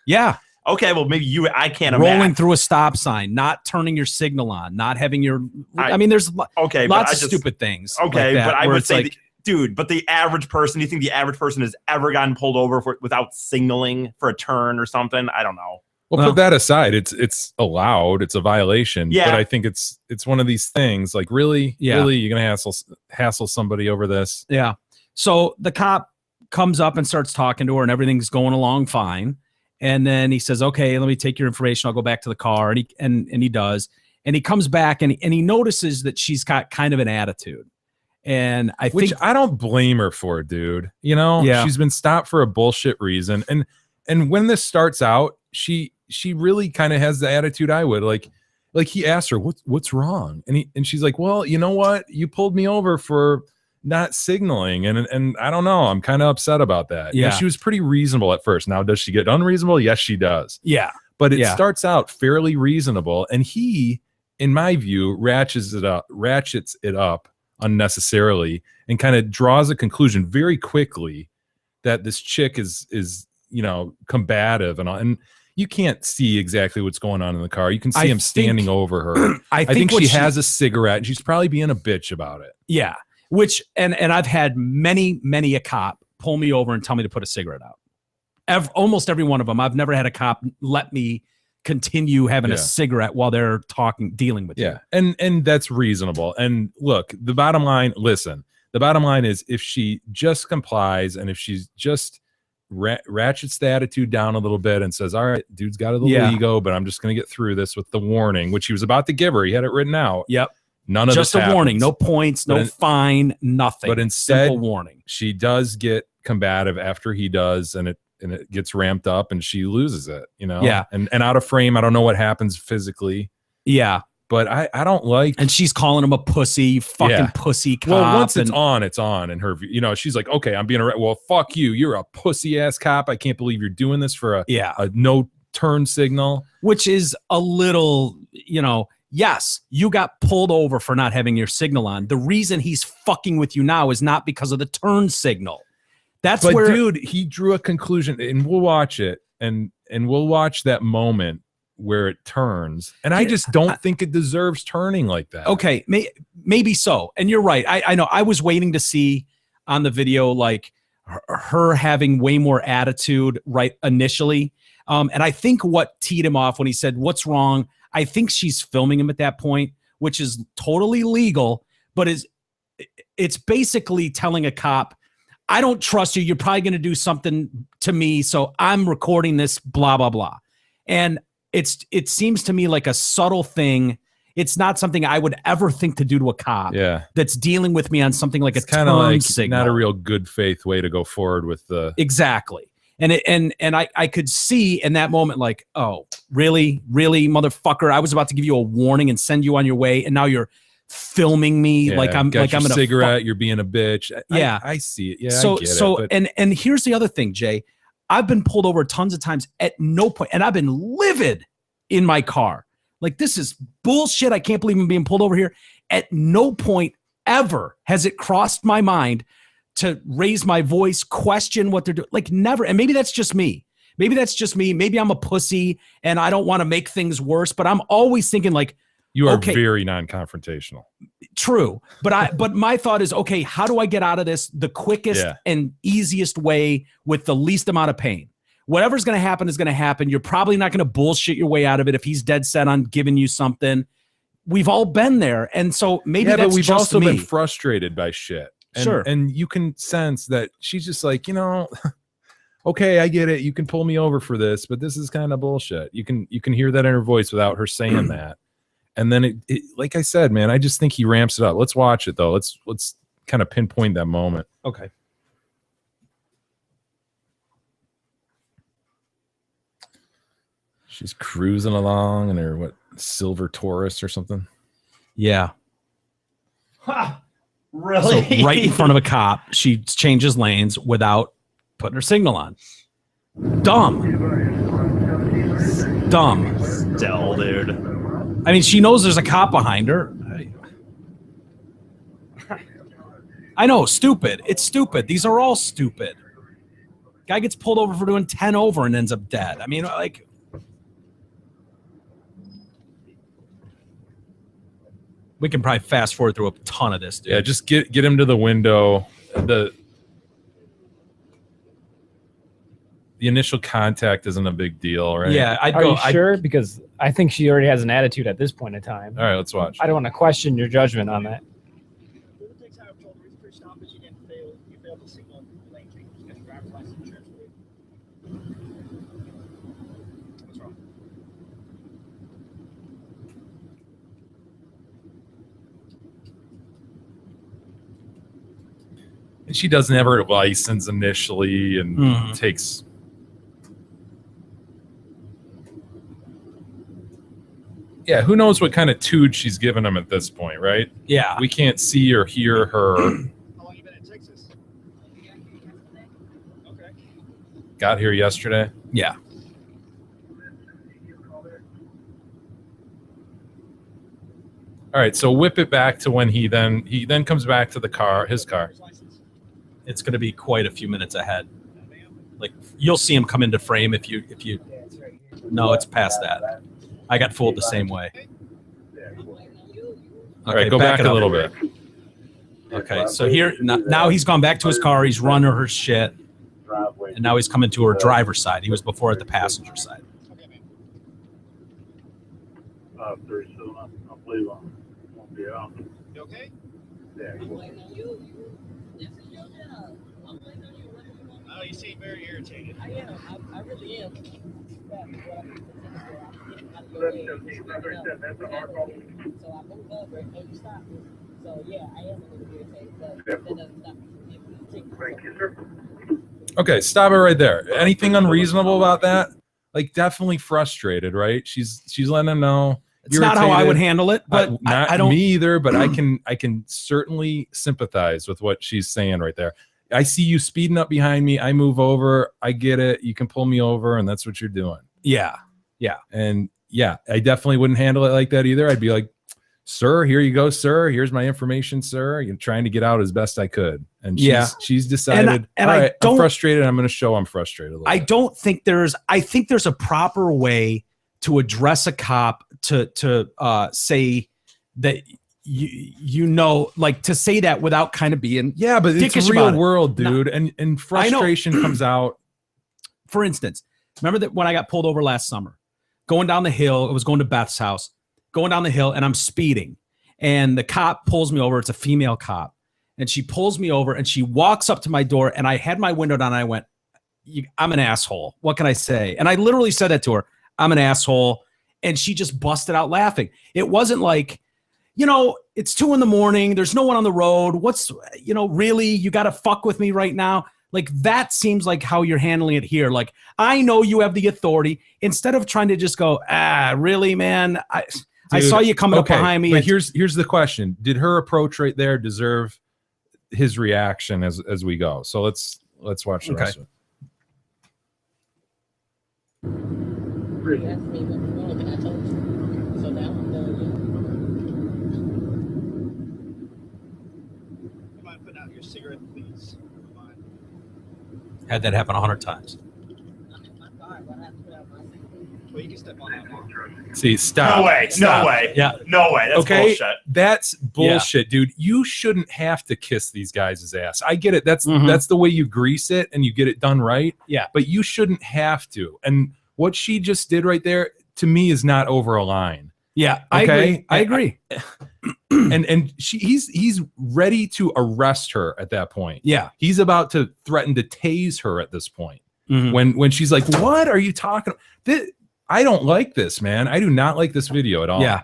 Yeah. Okay, well, maybe I can't rolling imagine. Through a stop sign, not turning your signal on, not having your. I mean, there's lots of stupid things. Okay, like that, but I would say. Like, dude, but the average person, do you think the average person has ever gotten pulled over without signaling for a turn or something? I don't know. Well, put that aside. It's allowed. It's a violation. Yeah. But I think it's one of these things. Like, really, really, you're gonna hassle somebody over this? Yeah. So the cop comes up and starts talking to her, and everything's going along fine. And then he says, "Okay, let me take your information. I'll go back to the car." And he does. And he comes back and he notices that she's got kind of an attitude. And Which I don't blame her for, dude. She's been stopped for a bullshit reason. And when this starts out, she really kind of has the attitude I would like he asked her, what's wrong? And she's like, well, you know what? You pulled me over for not signaling. And I don't know. I'm kind of upset about that. Yeah. She was pretty reasonable at first. Now, does she get unreasonable? Yes, she does. Yeah. But it starts out fairly reasonable. And he, in my view, ratchets it up unnecessarily and kind of draws a conclusion very quickly that this chick is combative and you can't see exactly what's going on in the car. You can see him standing over her. I think she has a cigarette and she's probably being a bitch about it. Yeah. Which and I've had many a cop pull me over and tell me to put a cigarette out. Almost every one of them. I've never had a cop let me continue having a cigarette while they're dealing with you. And that's reasonable. And look, the bottom line is if she just complies and if she's just ratchets the attitude down a little bit and says, all right, dude's got a little ego, but I'm just going to get through this with the warning, which he was about to give her. He had it written out. Yep. None of just this a warning, happens. no points, no fine, nothing. But instead, simple warning. She does get combative after he does, and it gets ramped up and she loses it, Yeah. And out of frame, I don't know what happens physically. Yeah. But I don't like. And she's calling him a pussy, fucking pussy cop. Well, once it's on, it's on. And her, she's like, okay, I'm being well, fuck you. You're a pussy ass cop. I can't believe you're doing this for a no turn signal. Which is a little, yes, you got pulled over for not having your signal on. The reason he's fucking with you now is not because of the turn signal. But dude, he drew a conclusion, and we'll watch it, and we'll watch that moment where it turns, and I just don't think it deserves turning like that. Okay, maybe so, and you're right. I know. I was waiting to see on the video like her having way more attitude right initially, and I think what teed him off when he said, "What's wrong?" I think she's filming him at that point, which is totally legal, but it's basically telling a cop, I don't trust you. You're probably going to do something to me. So I'm recording this, blah, blah, blah. And it seems to me like a subtle thing. It's not something I would ever think to do to a cop that's dealing with me on something like it's a kind of like signal. Not a real good faith way to go forward with the. Exactly. And I could see in that moment, like, oh, really, motherfucker, I was about to give you a warning and send you on your way. And now you're filming me like I'm got like your I'm gonna cigarette. You're being a bitch. Yeah. I see it. Yeah, so I get so it. But and here's the other thing, Jay. I've been pulled over tons of times at no point, and I've been livid in my car. Like, this is bullshit. I can't believe I'm being pulled over here. At no point ever has it crossed my mind to raise my voice, question what they're doing. Like, never. And maybe that's just me. Maybe I'm a pussy and I don't want to make things worse, but I'm always thinking like, you are okay, very non-confrontational. true. But my thought is, okay, how do I get out of this the quickest and easiest way with the least amount of pain? Whatever's going to happen is going to happen. You're probably not going to bullshit your way out of it if he's dead set on giving you something. We've all been there. And so maybe that's but we've just also me. been frustrated by shit. And, Sure. And you can sense that she's just like, okay, I get it. You can pull me over for this, but this is kind of bullshit. You can hear that in her voice without her saying that. And then it, like I said, man, I just think he ramps it up. Let's watch it though. Let's kind of pinpoint that moment. Okay. She's cruising along in her silver Taurus or something. Yeah. Ha! Really? So right in front of a cop, she changes lanes without putting her signal on. Dumb. Still, dude. I mean, she knows there's a cop behind her. I know, stupid. It's stupid. These are all stupid. Guy gets pulled over for doing 10 over and ends up dead. I mean, like... We can probably fast forward through a ton of this, dude. Yeah, just get him to the window. The initial contact isn't a big deal, right? Yeah, Are you sure? Because I think she already has an attitude at this point in time. All right, let's watch. I don't want to question your judgment on that. And she doesn't have her license initially and takes... Yeah, who knows what kind of tood she's giving him at this point, right? Yeah. We can't see or hear her. How long you been in Texas? Okay. Got here yesterday. Yeah. All right, so whip it back to when he then comes back to the car, his car. It's going to be quite a few minutes ahead. Like, you'll see him come into frame if you. No, it's past that. I got fooled the same way. All right, go back a little bit. Okay, so here now he's gone back to his car. He's run her shit, and now he's coming to her driver's side. He was before at the passenger side. You okay? Oh, you seem very irritated. I am. I really am. So I moved over and you stopped me. So yeah, I am a little irritated, but that doesn't stop me from taking. Okay, stop it right there. Anything unreasonable about that? Like, definitely frustrated, right? She's letting him know. It's not how I would handle it, but not I don't. Me either, but I can certainly sympathize with what she's saying right there. I see you speeding up behind me. I move over. I get it. You can pull me over, and that's what you're doing. Yeah. And yeah, I definitely wouldn't handle it like that either. I'd be like, sir, here you go, sir. Here's my information, sir. I'm trying to get out as best I could. And she's decided, and all right, I'm don't, frustrated. I'm going to show I'm frustrated a little bit. don't think I think there's a proper way to address a cop to say that like to say that without kind of being but it's real world, dude. And frustration comes out. For instance, remember that when I got pulled over last summer, going down the hill, I was going to Beth's house, going down the hill, and I'm speeding. And the cop pulls me over. It's a female cop. And she pulls me over, and she walks up to my door, and I had my window down, and I went, I'm an asshole. What can I say? And I literally said that to her. I'm an asshole. And she just busted out laughing. It wasn't like, it's 2 a.m. There's no one on the road. Really? You got to fuck with me right now? Like, that seems like how you're handling it here. Like, I know you have the authority. Instead of trying to just go, really, man, I Dude, saw you coming up okay, behind me. But here's the question: did her approach right there deserve his reaction as we go? So let's watch the rest of it. You asked me what was wrong, and I told you. So now I'm telling you. You mind putting out your cigarette, please? Mind. Had that happen 100 times. I'm in my car, but I have to put out my cigarette. Well, you can step on that now. See, stop. No way. Stop. No way. Yeah. No way. That's Okay, bullshit. that's bullshit, dude. You shouldn't have to kiss these guys' ass. I get it. That's the way you grease it and you get it done right. Yeah. But you shouldn't have to. And what she just did right there, to me, is not over a line. Yeah, Okay? I agree. And he's ready to arrest her at that point. Yeah. He's about to threaten to tase her at this point. Mhm. When she's like, "What are you talking?" I don't like this, man. I do not like this video at all. Yeah.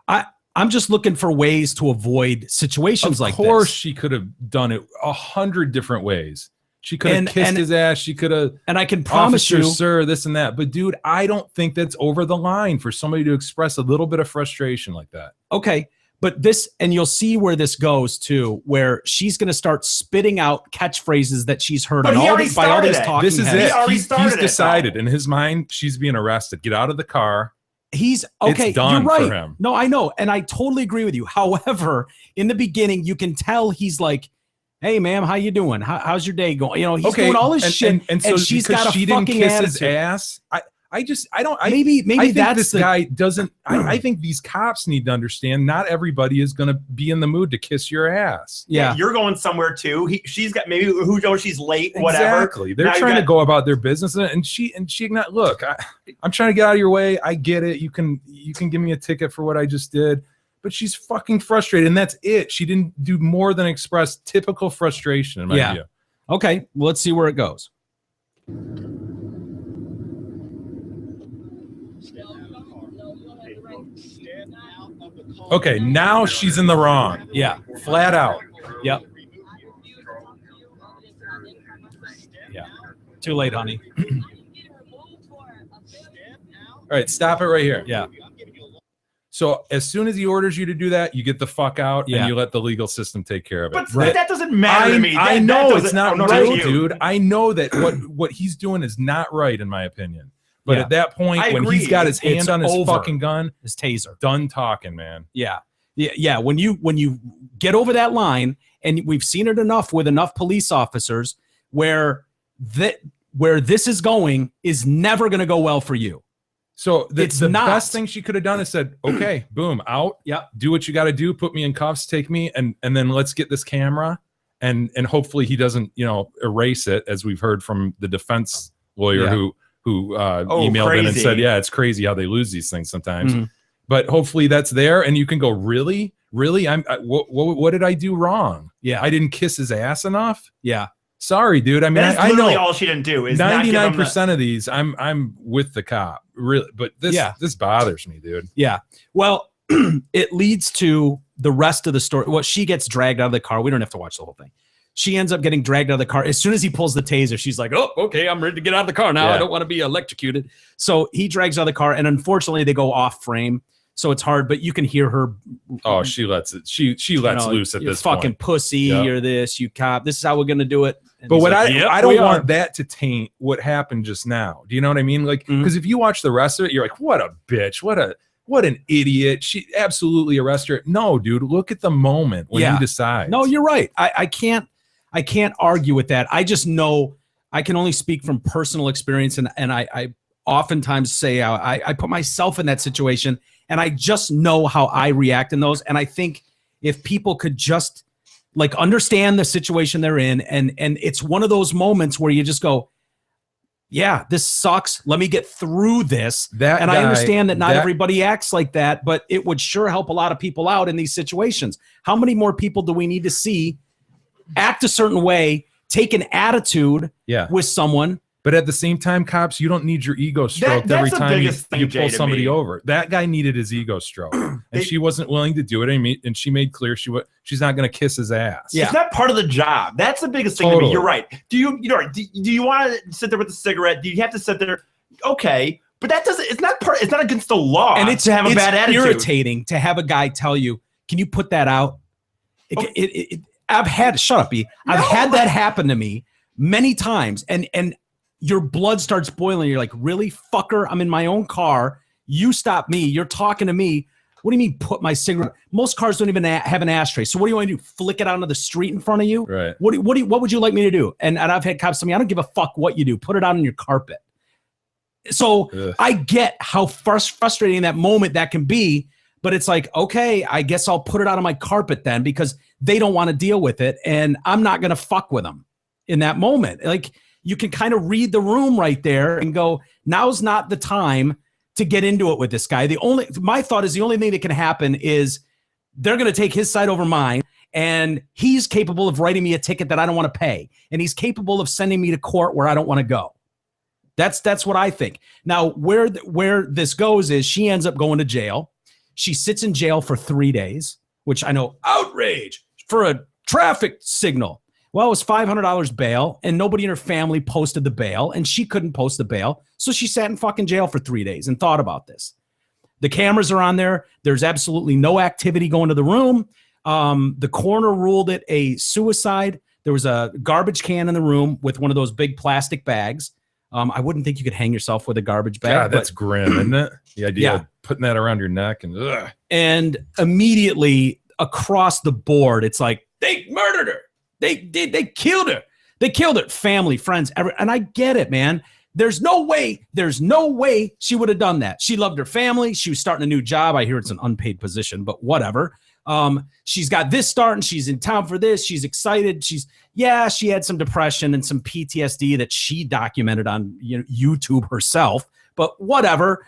I'm just looking for ways to avoid situations like this. Of course, she could have done it 100 different ways. She could have kissed his ass. She could have. And I can promise Officer, you, sir, this and that. But dude, I don't think that's over the line for somebody to express a little bit of frustration like that. okay, but this, and you'll see where this goes too, where she's going to start spitting out catchphrase that she's heard But on he all already these, by all these started it. talking This is heads. it. already He's started it, decided in his mind she's being arrested. Get out of the car. He's okay. It's done you're right. for him. No, I know, and I totally agree with you. However, in the beginning, you can tell he's like, "Hey, ma'am, how you doing? How's your day going?" You know, he's doing all this shit, and so she's because got a she didn't fucking kiss attitude. his ass. Maybe I think that's this guy doesn't. I think these cops need to understand. Not everybody is going to be in the mood to kiss your ass. Yeah, You're going somewhere too. She's got maybe who knows she's late, whatever. Exactly. They're Now you trying to got- go about their business, and she not look. I'm trying to get out of your way. I get it. You can give me a ticket for what I just did, but she's fucking frustrated, and that's it. She didn't do more than express typical frustration in my view. Okay, well, let's see where it goes. Okay, now she's in the wrong. Yeah, flat out. Yep. Yeah. Too late, honey. All right, stop it right here. Yeah. So as soon as he orders you to do that, you get the fuck out Yeah. and you let the legal system take care of it. But that doesn't matter to me. I That know doesn't- it's not oh, no, right, to you. dude. I know that what he's doing is not right in my opinion. But Yeah. at that point, I when agree. he's got his hand It's on his over. fucking gun, His taser. done talking, man. Yeah. Yeah. When you get over that line, and we've seen it enough with enough police officers where this is going is never going to go well for you. So the It's not. best thing she could have done is said, okay, boom, out. Yep. Do what you got to do. Put me in cuffs, take me, and then let's get this camera. And hopefully he doesn't, erase it, as we've heard from the defense lawyer Yeah. who emailed in and crazy. said, yeah, it's crazy how they lose these things sometimes. Mhm. But hopefully that's there, and you can go, really? What did I do wrong? Yeah. I didn't kiss his ass enough? Yeah. Sorry, dude. I mean, That's I literally know all she didn't do is not give him 99% of these I'm with the cop, really, but this bothers me, dude. Yeah. Well, it leads to the rest of the story. Well, she gets dragged out of the car. We don't have to watch the whole thing. She ends up getting dragged out of the car. As soon as he pulls the taser, she's like, "Oh, okay, I'm ready to get out of the car now. Yeah. I don't want to be electrocuted." So he drags her out of the car, and unfortunately, they go off frame. So it's hard, but you can hear her. Oh, she lets it. She lets loose at "You this fucking point. pussy, Yeah. you're this, you cop. This is how we're gonna do it." And But he's what like, "Yep, I we don't are." want that to taint what happened just now. Do you know what I mean? Like, Mhm. because if you watch the rest of it, you're like, what a bitch, what an idiot. She absolutely arrested her. No, dude, look at the moment when Yeah. you decide. No, you're right. I can't argue with that. I just know I can only speak from personal experience, and I oftentimes say I put myself in that situation, and I just know how I react in those. And I think if people could just like understand the situation they're in, and it's one of those moments where you just go, yeah, this sucks. Let me get through this. That And I guy- understand that not that- everybody acts like that, but it would sure help a lot of people out in these situations. How many more people do we need to see act a certain way, take an attitude Yeah. with someone? But at the same time, cops, you don't need your ego stroked that's every the time biggest thing, you Jay, pull to somebody me. over. That guy needed his ego stroked, and They- she wasn't willing to do it. And she made clear she's not going to kiss his ass. Yeah. It's not part of the job. That's the biggest thing to Totally. me. You're right. Do you want to sit there with a cigarette? Do you have to sit there? Okay, But that doesn't. It's not against the law. And it's to have a bad attitude. irritating to have a guy tell you, "Can you put that out?" I've had shut up, B. I've had that happen to me many times, and your blood starts boiling. You're like, "Really, fucker? I'm in my own car. You stop me. You're talking to me. What do you mean put my cigarette?" Most cars don't even have an ashtray. So what do you want to do? Flick it out onto the street in front of you? Right. What would you like me to do? And I've had cops tell me, "I don't give a fuck what you do. Put it out on your carpet." So Ugh. I get how frustrating that moment that can be, but it's like, okay, I guess I'll put it out on my carpet then, because they don't want to deal with it, and I'm not going to fuck with them in that moment. Like, you can kind of read the room right there and go, now's not the time to get into it with this guy. My thought is the only thing that can happen is they're going to take his side over mine, and he's capable of writing me a ticket that I don't want to pay, and he's capable of sending me to court where I don't want to go. That's what I think. Now, where this goes is she ends up going to jail. She sits in jail for 3 days, which I know, outrage for a traffic signal. Well, it was $500 bail, and nobody in her family posted the bail, and she couldn't post the bail. So she sat in fucking jail for 3 days and thought about this. The cameras are on there. There's absolutely no activity going to the room. The coroner ruled it a suicide. There was a garbage can in the room with one of those big plastic bags. I wouldn't think you could hang yourself with a garbage bag. God, that's grim, isn't it? The idea Yeah. of putting that around your neck and ugh. And immediately across the board, it's like, they murdered her. They killed her. They killed her. Family, friends, and I get it, man. There's no way she would have done that. She loved her family. She was starting a new job. I hear it's an unpaid position, but whatever. She's got this starting. She's in town for this. She's excited. She had some depression and some PTSD that she documented on YouTube herself, but whatever.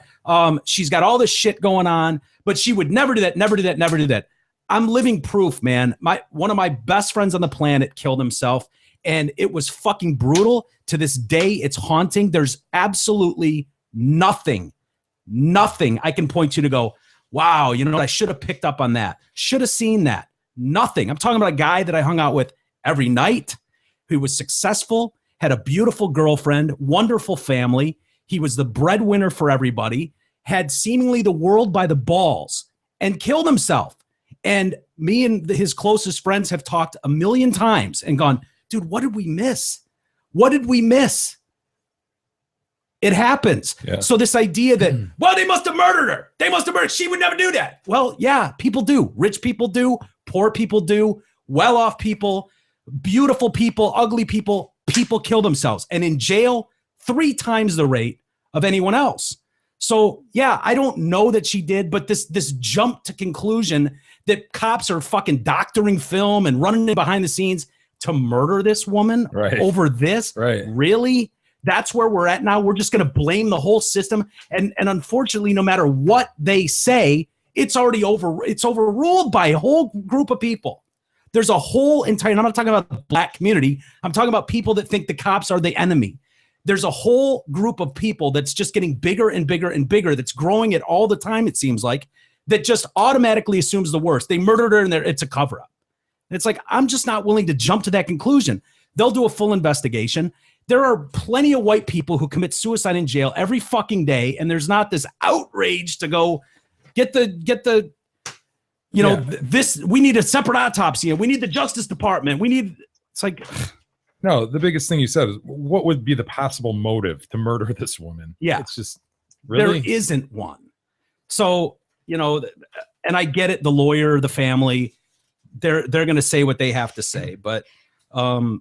She's got all this shit going on, but she would never do that, never do that, never do that. I'm living proof, man. One of my best friends on the planet killed himself, and it was fucking brutal. To this day, it's haunting. There's absolutely nothing I can point to go, wow, I should have picked up on that. Should have seen that. Nothing. I'm talking about a guy that I hung out with every night, who was successful, had a beautiful girlfriend, wonderful family. He was the breadwinner for everybody, had seemingly the world by the balls, and killed himself. And me and his closest friends have talked a million times and gone, dude, what did we miss? What did we miss? It happens. Yeah. So this idea that, well, they must have murdered her. They must have murdered her. She would never do that. Well, yeah, people do. Rich people do. Poor people do. Well-off people, beautiful people, ugly people. People kill themselves. And in jail, 3 times the rate of anyone else. So, yeah, I don't know that she did, but this jump to conclusion that cops are fucking doctoring film and running it behind the scenes to murder this woman over this? Right. Really? That's where we're at now. We're just going to blame the whole system. And unfortunately, no matter what they say, it's already overruled by a whole group of people. There's a whole entire, and I'm not talking about the black community. I'm talking about people that think the cops are the enemy. There's a whole group of people that's just getting bigger and bigger and bigger, that's growing it all the time, it seems like, that just automatically assumes the worst. They murdered her and it's a cover-up. And it's like, I'm just not willing to jump to that conclusion. They'll do a full investigation. There are plenty of white people who commit suicide in jail every fucking day, and there's not this outrage to go get the this, we need a separate autopsy. We need the Justice Department. It's like, no, the biggest thing you said is, what would be the possible motive to murder this woman? Yeah. It's just, really? There isn't one. So, and I get it, the lawyer, the family, they're going to say what they have to say, but I'm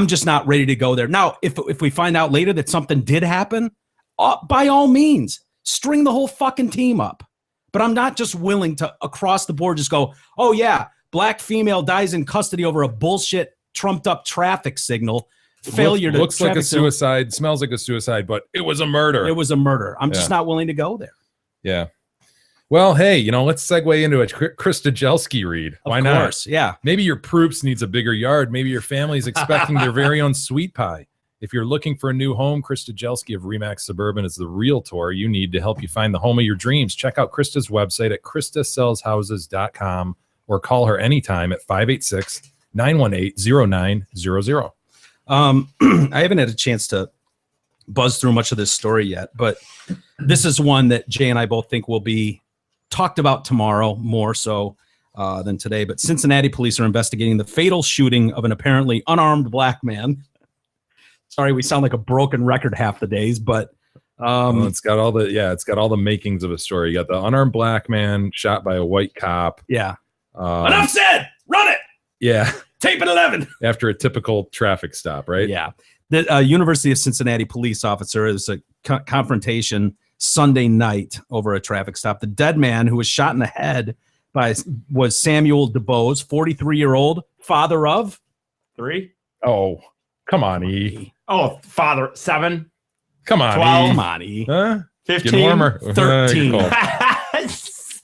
just not ready to go there. Now, if we find out later that something did happen, by all means, string the whole fucking team up. But I'm not just willing to, across the board, just go, oh yeah, black female dies in custody over a bullshit trumped up traffic signal. Failure to looks like a suicide, smells like a suicide, but it was a murder. It was a murder. I'm just not willing to go there. Yeah. Well, hey, let's segue into a Chris Stahelski read. Why not? Of course, yeah. Maybe your Proops needs a bigger yard. Maybe your family's expecting their very own sweet pie. If you're looking for a new home, Chris Stahelski of Remax Suburban is the realtor you need to help you find the home of your dreams. Check out Krista's website at kristasellshouses.com or call her anytime at 586-918-0900. I haven't had a chance to buzzed through much of this story yet, but this is one that Jay and I both think will be talked about tomorrow more so than today. But Cincinnati police are investigating the fatal shooting of an apparently unarmed black man. Sorry, we sound like a broken record half the days, but it's got all the makings of a story. You got the unarmed black man shot by a white cop. Yeah. Enough said. Run it. Yeah. Tape at 11. After a typical traffic stop, right? Yeah. The University of Cincinnati police officer is a confrontation Sunday night over a traffic stop. The dead man who was shot in the head was Samuel DuBose, 43-year-old, father of 3. Oh, come on, E. Oh, father 7. Come on, 12. E. Come on, E. Huh? 15. Get warmer. 13. Cool.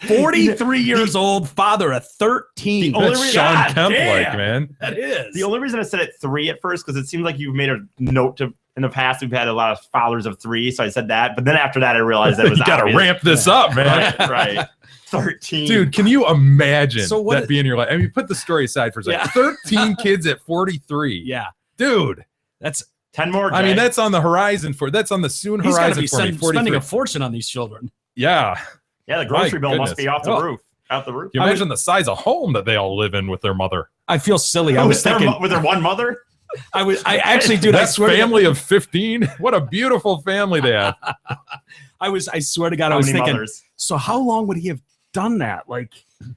43 years old, father of 13. The only That's reason- Sean God Kemp damn. like, man. That is. The only reason I said it 3 at first because it seems like you've made a note to. In the past, we've had a lot of fathers of 3, so I said that. But then after that, I realized that it was You got to obvious. ramp this up, man. right. 13. Dude, can you imagine So what that is- being your life? I mean, put the story aside for a second. Yeah. 13 kids at 43. Yeah. Dude. That's 10 more. I mean, Jay. that's on the horizon that's on the soon he's got to horizon be for me. 43. spending a fortune on these children. Yeah. Yeah, the grocery My bill must goodness. be off the Oh. roof. Out the roof. Can you imagine the size of home that they all live in with their mother? I feel silly. I was thinking with their one mother. I actually, dude, I That swear family of 15. What a beautiful family they have. I swear to God, I How was many thinking, mothers? so how long would he have done that? Like,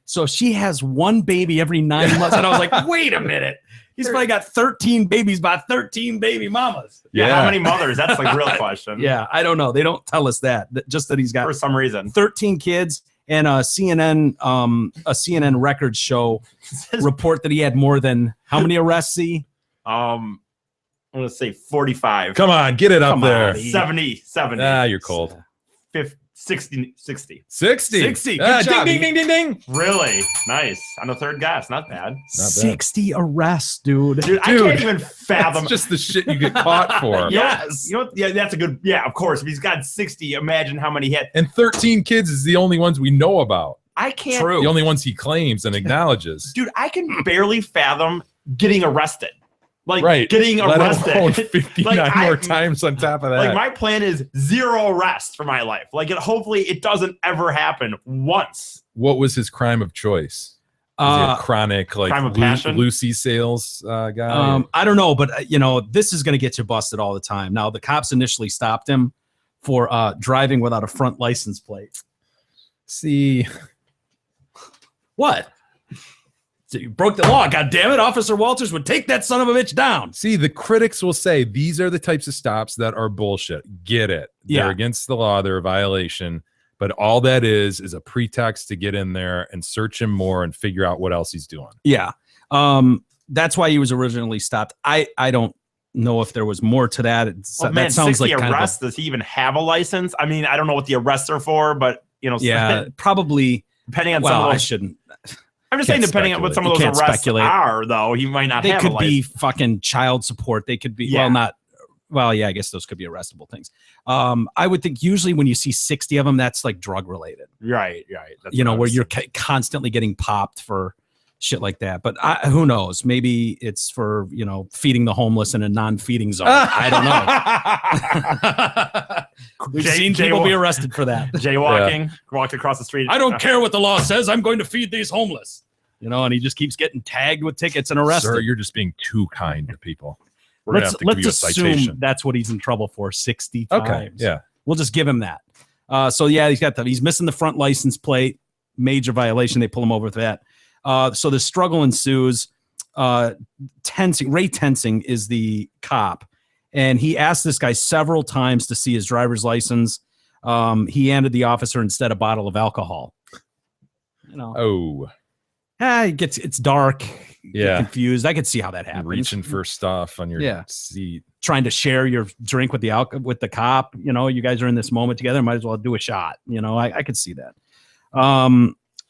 so she has one baby every 9 months. And I was like, wait a minute. He's probably got 13 babies by 13 baby mamas. Yeah. How many mothers? That's the real question. Yeah, I don't know. They don't tell us that. Just that he's got For some reason. 13 kids. And a CNN records show report that he had more than how many arrests? I'm gonna say 45. Come on, get it up Come there. on, E. 70. Ah, you're cold. 50, 60. 60. 60. Good Ah, job, ding, ding, ding, ding, ding. Really? Nice. On the third guess. Not bad. Not bad. 60 arrests, dude. Dude, I Dude, can't even fathom. That's just the shit you get caught for. Yes. You know what? Yeah, that's a good. Yeah, of course. If he's got 60, imagine how many hit. And 13 kids is the only ones we know about. I can't. True. The only ones he claims and acknowledges. Dude, I can barely fathom getting arrested. Like Right. getting Let arrested. alone 59 Like, more times on top of that. Like my plan is 0 arrest for my life. Like hopefully it doesn't ever happen once. What was his crime of choice? Was he a chronic like crime of passion? Lucy sales guy? I don't know, but this is going to get you busted all the time. Now, the cops initially stopped him for driving without a front license plate. See, what? So you broke the law. God damn it. Officer Walters would take that son of a bitch down. See, the critics will say these are the types of stops that are bullshit. Get it. Yeah. They're against the law. They're a violation. But all that is a pretext to get in there and search him more and figure out what else he's doing. Yeah. That's why he was originally stopped. I don't know if there was more to that. Well, man, that sounds 60 like kind arrests. Does he even have a license? I mean, I don't know what the arrests are for, but yeah, probably. depending on Well, some of I those. shouldn't. I'm just saying, Can't depending on what some of You those can't arrests speculate. are, though, he might not They have could a be license. fucking child support. They could be Yeah. I guess those could be arrestable things. I would think usually when you see 60 of them, that's like drug related. Right. That's You know, what I where was you're constantly getting popped for shit like that. But who knows? Maybe it's for feeding the homeless in a non-feeding zone. I don't know. We've seen people be arrested for that. jaywalking, walked across the street. I don't care what the law says. I'm going to feed these homeless. And he just keeps getting tagged with tickets and arrested. Sir, you're just being too kind to people. We're going to have to give Let's you a assume citation. that's what he's in trouble for 60 times. Okay, yeah. We'll just give him that. So yeah, he's missing the front license plate, major violation. They pull him over for that. So the struggle ensues. Ray Tensing is the cop, and he asked this guy several times to see his driver's license. He handed the officer instead a bottle of alcohol. Oh, it's dark. Yeah. Get confused. I could see how that happens. reaching for stuff on your Yeah. seat. Trying to share your drink with the cop. You guys are in this moment together. Might as well do a shot. I could see that.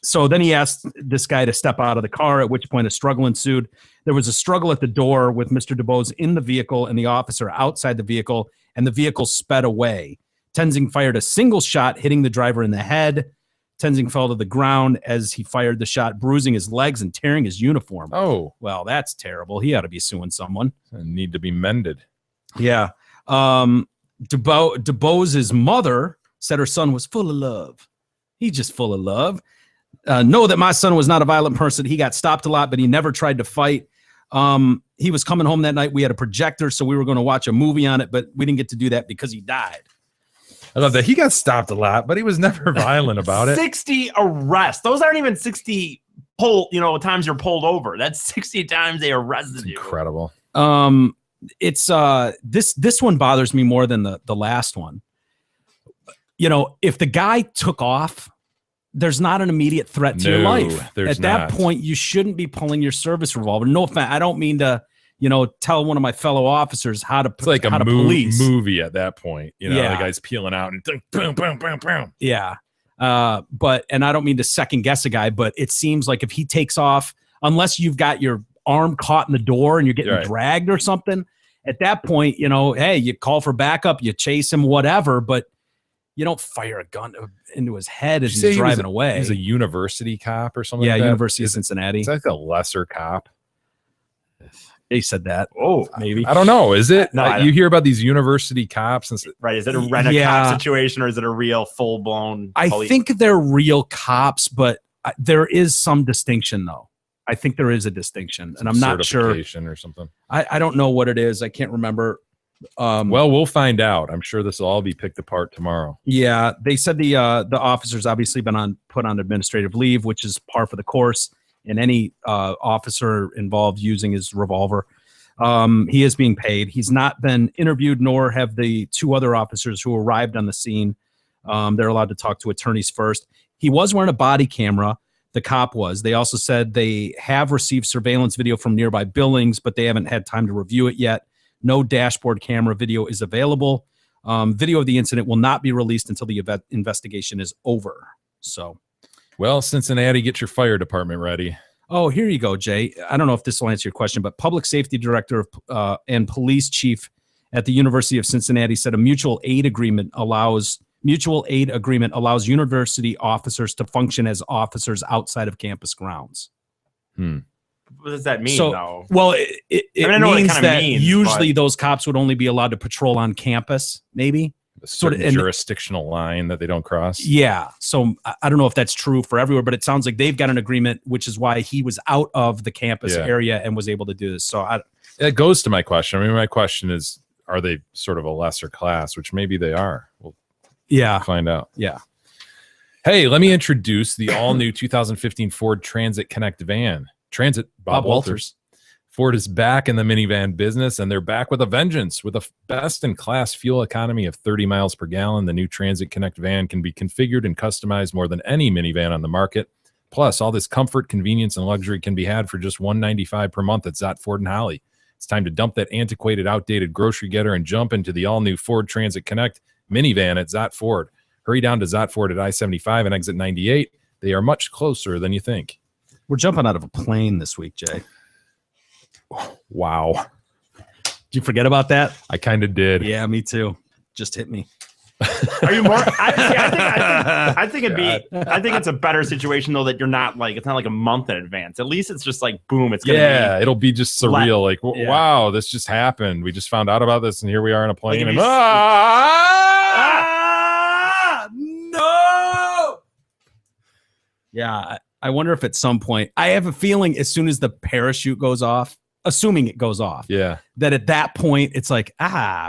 So then he asked this guy to step out of the car, at which point a struggle ensued. There was a struggle at the door with Mr. DuBose in the vehicle and the officer outside the vehicle, and the vehicle sped away. Tensing fired a single shot, hitting the driver in the head. Tensing fell to the ground as he fired the shot, bruising his legs and tearing his uniform. Oh, Well, that's terrible. He ought to be suing someone. need to be mended. Yeah. DeBose's mother said her son was full of love. He's just full of love. Know that my son was not a violent person. He got stopped a lot, but he never tried to fight. He was coming home that night. We had a projector, so we were going to watch a movie on it, but we didn't get to do that because he died. I love that. He got stopped a lot, but he was never violent about it. 60 arrests. Those aren't even 60 times you're pulled over. That's 60 times they arrested you. Incredible. It's this one bothers me more than the last one. If the guy took off, there's not an immediate threat to your life. At that point, you shouldn't be pulling your service revolver. No offense. I don't mean to, tell one of my fellow officers how to. It's like how a to police. movie at that point. The guy's peeling out and boom, boom, boom, boom. Yeah. And I don't mean to second guess a guy, but it seems like if he takes off, unless you've got your arm caught in the door and you're getting dragged or something, at that point, hey, you call for backup, you chase him, whatever, but you don't fire a gun into his head as he's driving away. He's a university cop or something. Yeah, like that. University of Cincinnati. It's like a lesser cop. They said that. Oh, maybe. I don't know. Is it? No, you hear about these university cops. Right. Is it a rent-a-cop situation or is it a real full-blown I think they're real cops, but there is some distinction, though. I think there is a distinction, and I'm not sure. Or something. I don't know what it is. I can't remember. Well, we'll find out. I'm sure this will all be picked apart tomorrow. Yeah, they said the officer's obviously been put on administrative leave, which is par for the course. And any officer involved using his revolver, he is being paid. He's not been interviewed, nor have the two other officers who arrived on the scene. They're allowed to talk to attorneys first. He was wearing a body camera. The cop was. They also said they have received surveillance video from nearby buildings, but they haven't had time to review it yet. No dashboard camera video is available. Video of the incident will not be released until the investigation is over. So, well, Cincinnati, get your fire department ready. Oh, here you go, Jay. I don't know if this will answer your question, but public safety director and police chief at the University of Cincinnati said a mutual aid agreement allows university officers to function as officers outside of campus grounds. What does that mean, though? Well, it means that usually but those cops would only be allowed to patrol on campus, maybe. A certain jurisdictional line that they don't cross. Yeah. So I don't know if that's true for everywhere, but it sounds like they've got an agreement, which is why he was out of the campus area and was able to do this. So it goes to my question. I mean, my question is, are they sort of a lesser class, which maybe they are? We'll find out. Yeah. Hey, let me introduce the all-new 2015 Ford Transit Connect van. Transit, Bob Walters. Ford is back in the minivan business, and they're back with a vengeance. With a best-in-class fuel economy of 30 miles per gallon, the new Transit Connect van can be configured and customized more than any minivan on the market. Plus, all this comfort, convenience, and luxury can be had for just $195 per month at Zott Ford in Holly. It's time to dump that antiquated, outdated grocery getter and jump into the all-new Ford Transit Connect minivan at Zott Ford. Hurry down to Zott Ford at I-75 and exit 98. They are much closer than you think. We're jumping out of a plane this week, Jay. Wow. Did you forget about that? I kind of did. Yeah, me too. Just hit me. Are you more? I think it'd be. I think it's a better situation though that you're not like it's not like a month in advance. At least it's just like boom. It's gonna it'll be just surreal. Like wow, this just happened. We just found out about this, and here we are in a plane. Like no. Yeah, I wonder if at some point I have a feeling as soon as the parachute goes off. Assuming it goes off, that at that point it's like,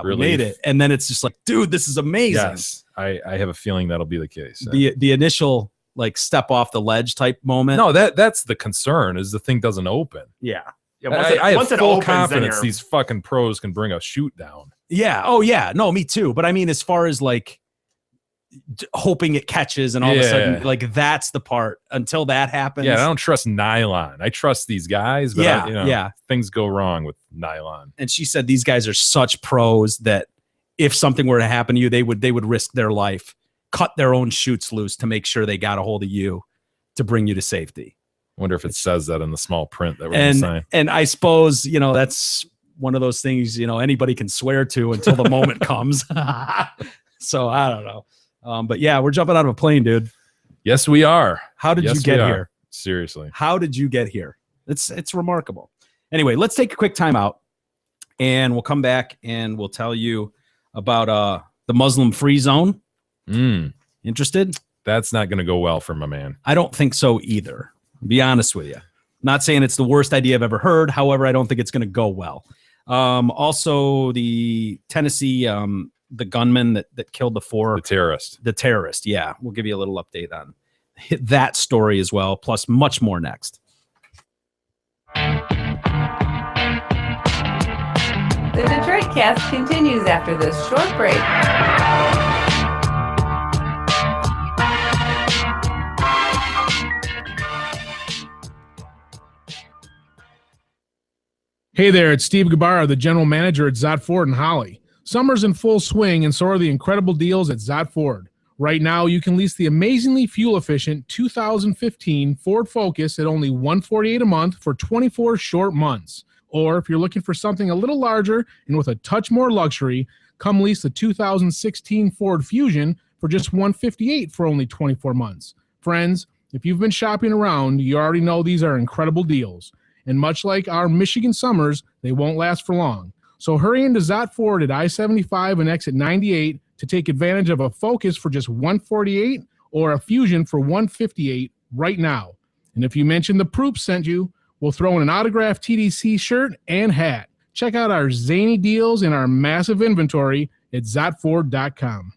we made it, and then it's just like, dude, this is amazing. Yes, I have a feeling that'll be the case. The initial like step off the ledge type moment. No, that's the concern is the thing doesn't open. Yeah. I have full confidence these fucking pros can bring a chute down. Yeah. Oh yeah. No, me too. But I mean, as far as like hoping it catches and all of a sudden like that's the part until that happens. Yeah, I don't trust nylon. I trust these guys, but things go wrong with nylon. And she said these guys are such pros that if something were to happen to you, they would risk their life, cut their own chutes loose to make sure they got a hold of you to bring you to safety. I wonder if it says that in the small print that we're going to sign. And I suppose, that's one of those things, anybody can swear to until the moment comes. So I don't know. But yeah, we're jumping out of a plane, dude. Yes, we are. How did you get here? Seriously. How did you get here? It's remarkable. Anyway, let's take a quick time out and we'll come back and we'll tell you about the Muslim free zone. Mm, Interested? that's not going to go well for my man. I don't think so either. Be honest with you. Not saying it's the worst idea I've ever heard. However, I don't think it's going to go well. Also, the Tennessee, the gunman that killed The terrorist. the terrorist. Yeah, we'll give you a little update on that story as well, plus much more next. The Detroit Cast continues after this short break. Hey there, it's Steve Gabarra, the general manager at Zott Ford in Holly. Summer's in full swing, and so are the incredible deals at Zott Ford. Right now, you can lease the amazingly fuel-efficient 2015 Ford Focus at only $148 a month for 24 short months. Or if you're looking for something a little larger and with a touch more luxury, come lease the 2016 Ford Fusion for just $158 for only 24 months. Friends, if you've been shopping around, you already know these are incredible deals. And much like our Michigan summers, they won't last for long. So hurry into Zott Ford at I-75 and exit 98 to take advantage of a Focus for just $148 or a Fusion for $158 right now. And if you mention the Proop sent you, we'll throw in an autographed TDC shirt and hat. Check out our zany deals and our massive inventory at ZottFord.com.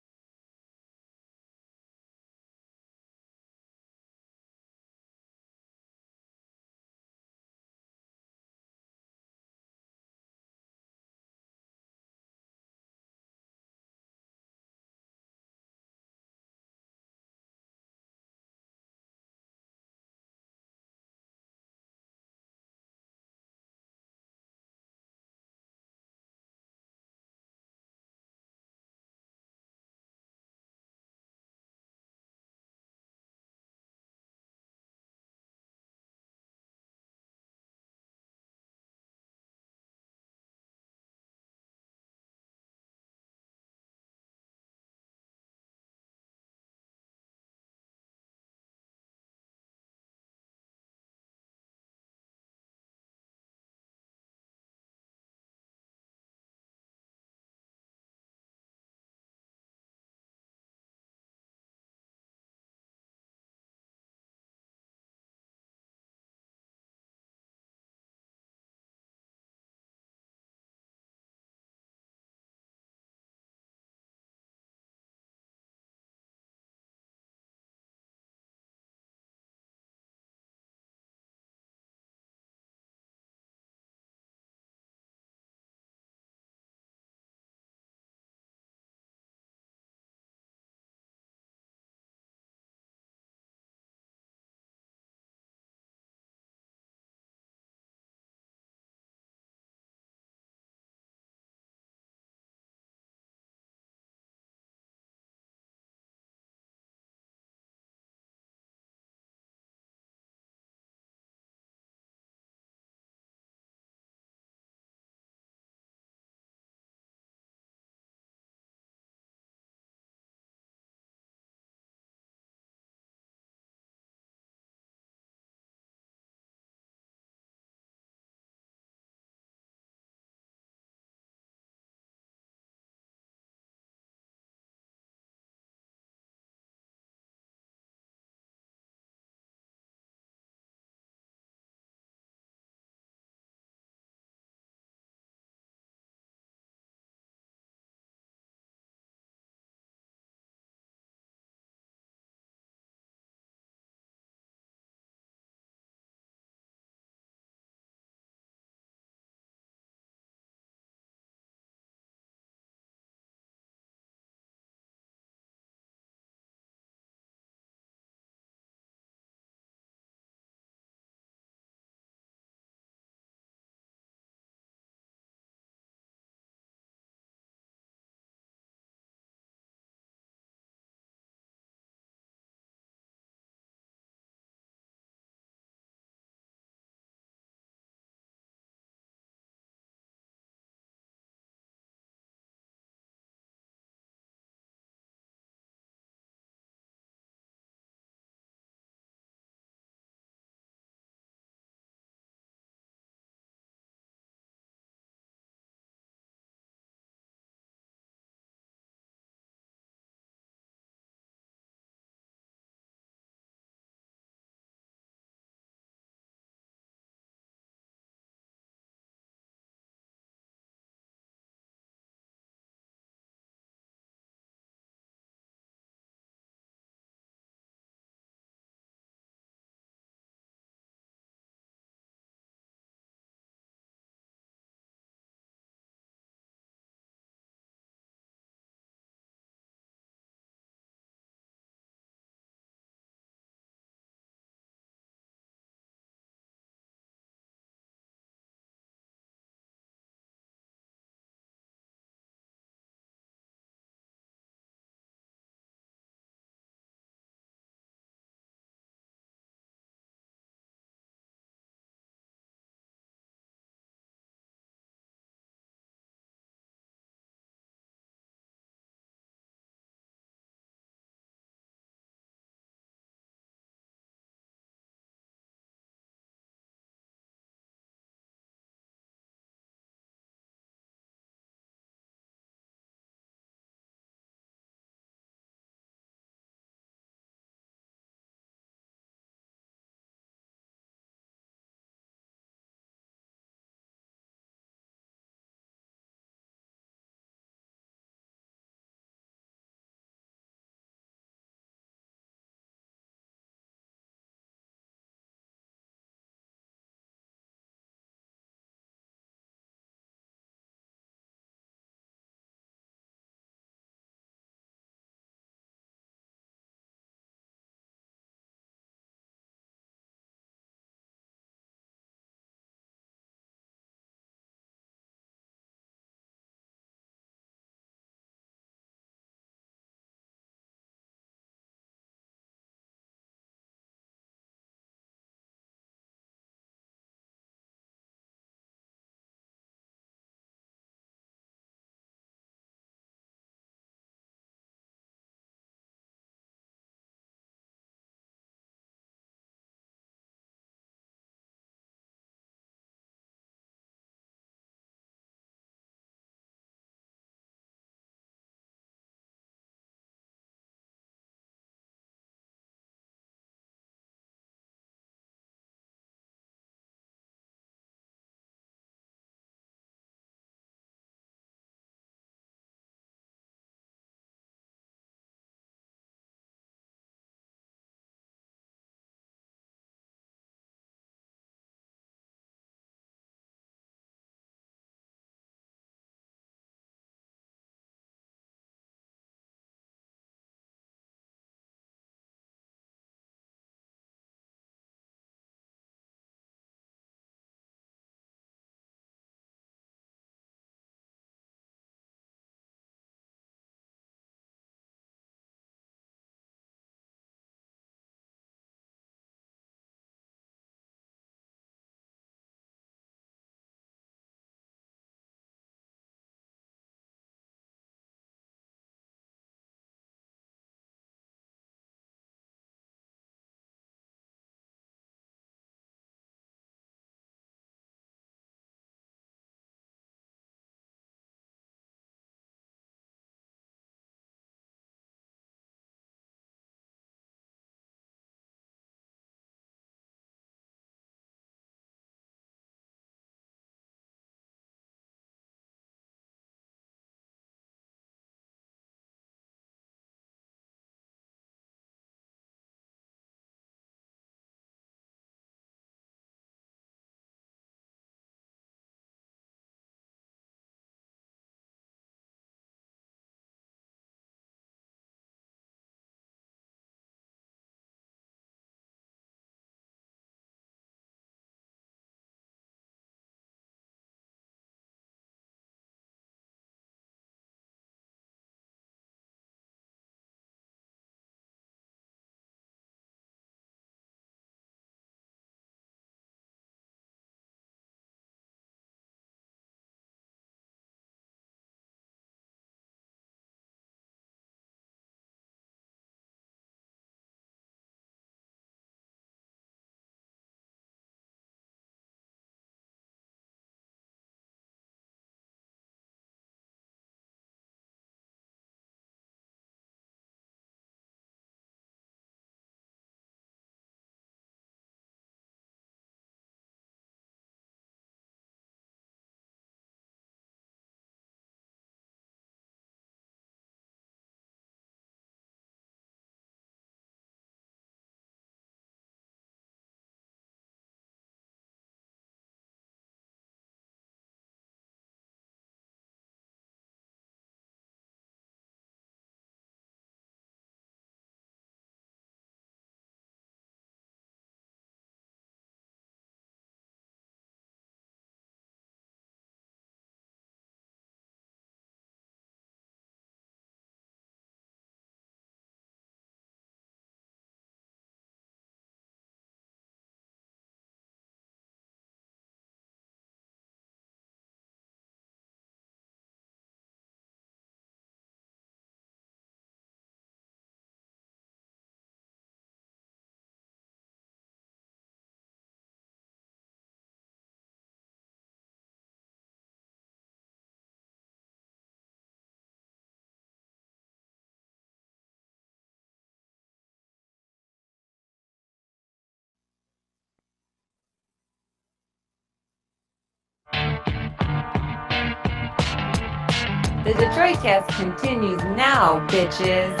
The Detroit Cast continues now, bitches.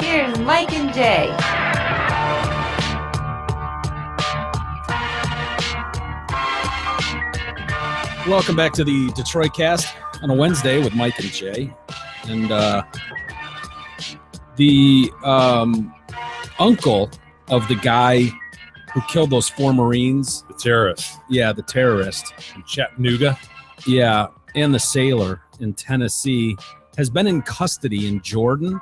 Here's Mike and Jay. Welcome back to the Detroit Cast on a Wednesday with Mike and Jay. And the uncle of the guy who killed those 4 Marines. The terrorist. Yeah, the terrorist. In Chattanooga. Yeah, and the sailor in Tennessee has been in custody in Jordan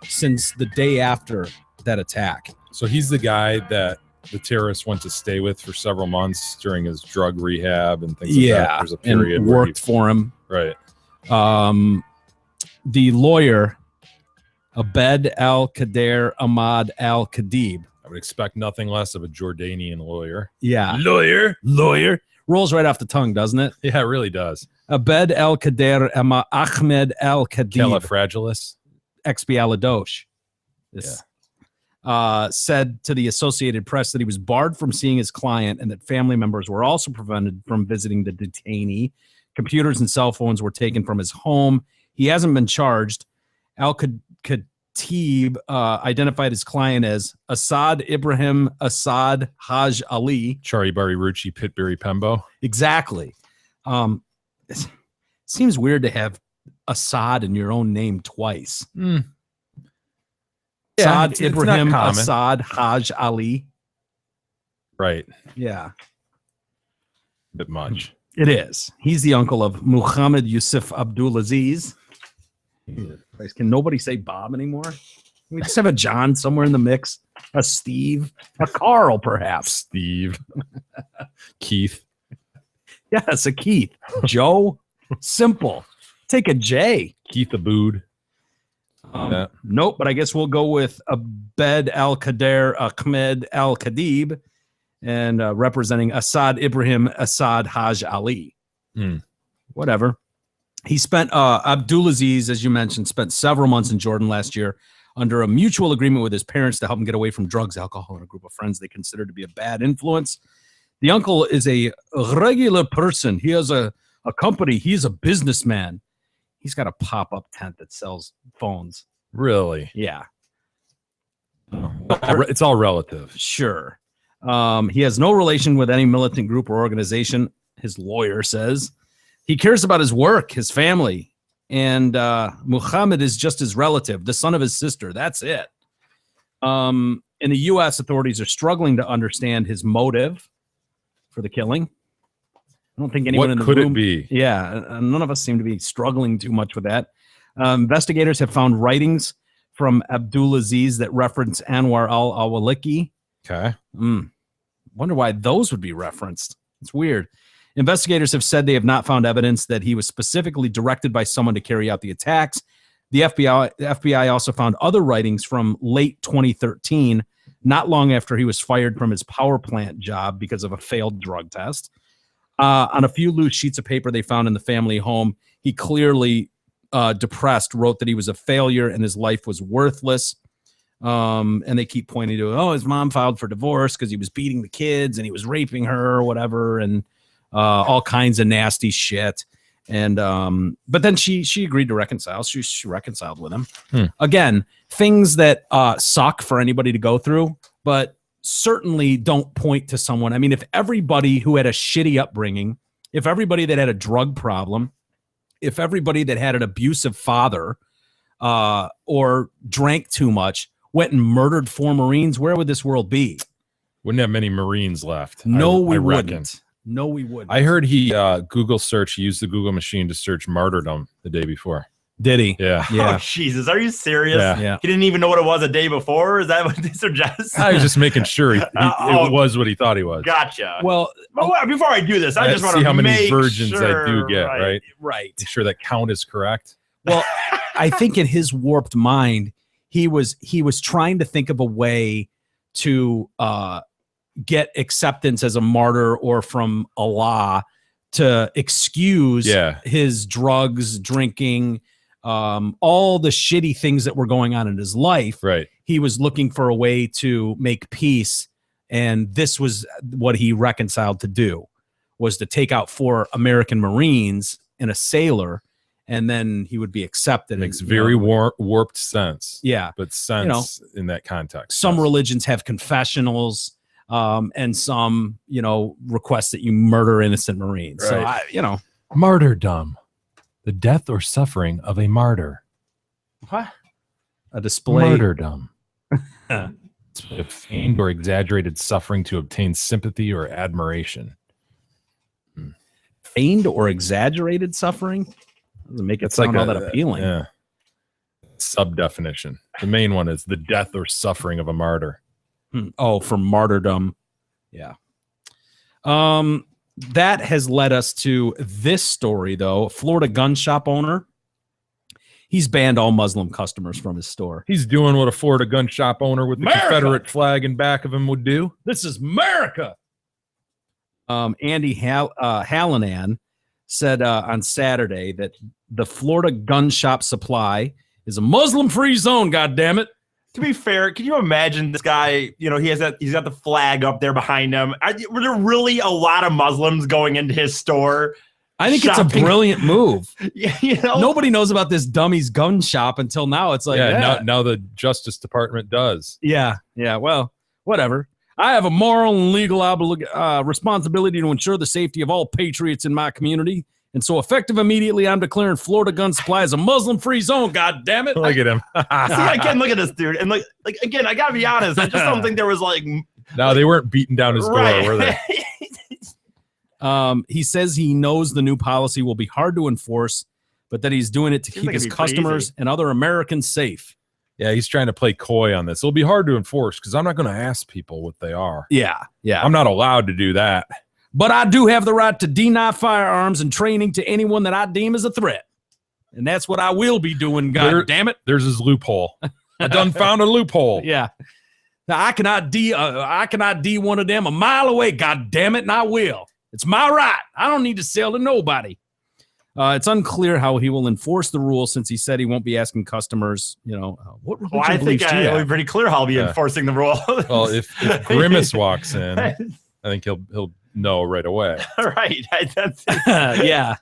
since the day after that attack. So he's the guy that the terrorist went to stay with for several months during his drug rehab and things like that. There's a period and where worked for him. Right. The lawyer, Abed al-Kader Ahmad al-Khadib. I would expect nothing less of a Jordanian lawyer. Yeah. Lawyer. Rolls right off the tongue, doesn't it? Yeah, it really does. Abed al-Kader Ahmed al-Khadib. Califragilis. Expialadosh. Said to the Associated Press that he was barred from seeing his client and that family members were also prevented from visiting the detainee. Computers and cell phones were taken from his home. He hasn't been charged. Al-Khatib identified his client as Assad Ibrahim Assad Haj Ali. Chari Bari Ruchi Pitbury Pembo. Exactly. It seems weird to have Assad in your own name twice. Yeah, Assad Ibrahim Assad Haj Ali. Right. Yeah. A bit much. It is. He's the uncle of Muhammad Yusuf Abdulaziz. Can nobody say Bob anymore? Can we just have a John somewhere in the mix? A Steve? A Carl, perhaps? Steve. Keith. Yes, a Keith. Joe? Simple. Take a J. Keith Abood. Yeah. Nope, but I guess we'll go with Abed al-Kader Ahmed al-Khadib and representing Assad Ibrahim Assad Haj Ali. Whatever. He spent, Abdulaziz, as you mentioned, spent several months in Jordan last year under a mutual agreement with his parents to help him get away from drugs, alcohol, and a group of friends they considered to be a bad influence. The uncle is a regular person. He has a company. He's a businessman. He's got a pop-up tent that sells phones. Really? Yeah. It's all relative. Sure. He has no relation with any militant group or organization, his lawyer says. He cares about his work, his family, and Muhammad is just his relative, the son of his sister. That's it. In the U.S., authorities are struggling to understand his motive for the killing. I don't think anyone in the room. What could it be? Yeah, none of us seem to be struggling too much with that. Investigators have found writings from Abdulaziz that reference Anwar al-Awlaki. Okay. Wonder why those would be referenced. It's weird. Investigators have said they have not found evidence that he was specifically directed by someone to carry out the attacks. The FBI also found other writings from late 2013, not long after he was fired from his power plant job because of a failed drug test. On a few loose sheets of paper they found in the family home, he clearly, depressed, wrote that he was a failure and his life was worthless. And they keep pointing to, his mom filed for divorce because he was beating the kids and he was raping her or whatever, and all kinds of nasty shit. And but then she agreed to reconcile. She reconciled with him. Again, things that suck for anybody to go through, but certainly don't point to someone. I mean, if everybody who had a shitty upbringing, if everybody that had a drug problem, if everybody that had an abusive father or drank too much went and murdered 4 Marines, where would this world be? Wouldn't have many Marines left. No, we reckon. wouldn't. No, we wouldn't. I heard he Google search. He used the Google machine to search martyrdom the day before. Did he? Yeah. Oh, Jesus. Are you serious? Yeah. He didn't even know what it was a day before? Is that what they suggest? I was just making sure it was what he thought he was. Gotcha. Well, before I do this, I just want see to how many make virgins sure, I do get, right? Right. Make sure that count is correct. Well, I think in his warped mind, he was trying to think of a way to get acceptance as a martyr or from Allah to excuse his drugs, drinking, all the shitty things that were going on in his life. Right. He was looking for a way to make peace, and this was what he reconciled to do, was to take out 4 American Marines and a sailor and then he would be accepted. Makes and, very warped sense. Yeah. But sense in that context. Some religions have confessionals, and some, request that you murder innocent Marines. Right. So, Martyrdom, the death or suffering of a martyr. What? A display. Martyrdom. Feigned or exaggerated suffering to obtain sympathy or admiration. Feigned or exaggerated suffering? Doesn't make it sound all that appealing. Yeah. Sub definition. The main one is the death or suffering of a martyr. Oh, for martyrdom. Yeah. That has led us to this story, though. Florida gun shop owner. He's banned all Muslim customers from his store. He's doing what a Florida gun shop owner with the America! Confederate flag in back of him would do. This is America. Andy Hallinan said on Saturday that the Florida gun shop supply is a Muslim-free zone. God damn it! To be fair, can you imagine this guy? He's got the flag up there behind him. Were there really a lot of Muslims going into his store? I think shopping? it's a brilliant move. Yeah, Nobody knows about this dummy's gun shop until now. It's like, now the Justice Department does. Yeah. Well, whatever. I have a moral and legal responsibility to ensure the safety of all patriots in my community. And so effective immediately, I'm declaring Florida gun supply as a Muslim-free zone. God damn it. Look at him. See, I can't look at this dude. And like again, I got to be honest. I just don't think there was No, they weren't beating down his door, were they? He says he knows the new policy will be hard to enforce, but that he's doing it to keep his customers and other Americans safe. Yeah, he's trying to play coy on this. It'll be hard to enforce because I'm not going to ask people what they are. Yeah. I'm not allowed to do that. But I do have the right to deny firearms and training to anyone that I deem as a threat. And that's what I will be doing, God damn it. There's his loophole. I done found a loophole. Yeah. Now, I cannot D one of them a mile away, God damn it, and I will. It's my right. I don't need to sell to nobody. It's unclear how he will enforce the rule since he said he won't be asking customers, what religion I think it'll be pretty clear how I'll be enforcing the rule. Well, if Grimace walks in, I think he'll know right away. Right. Yeah.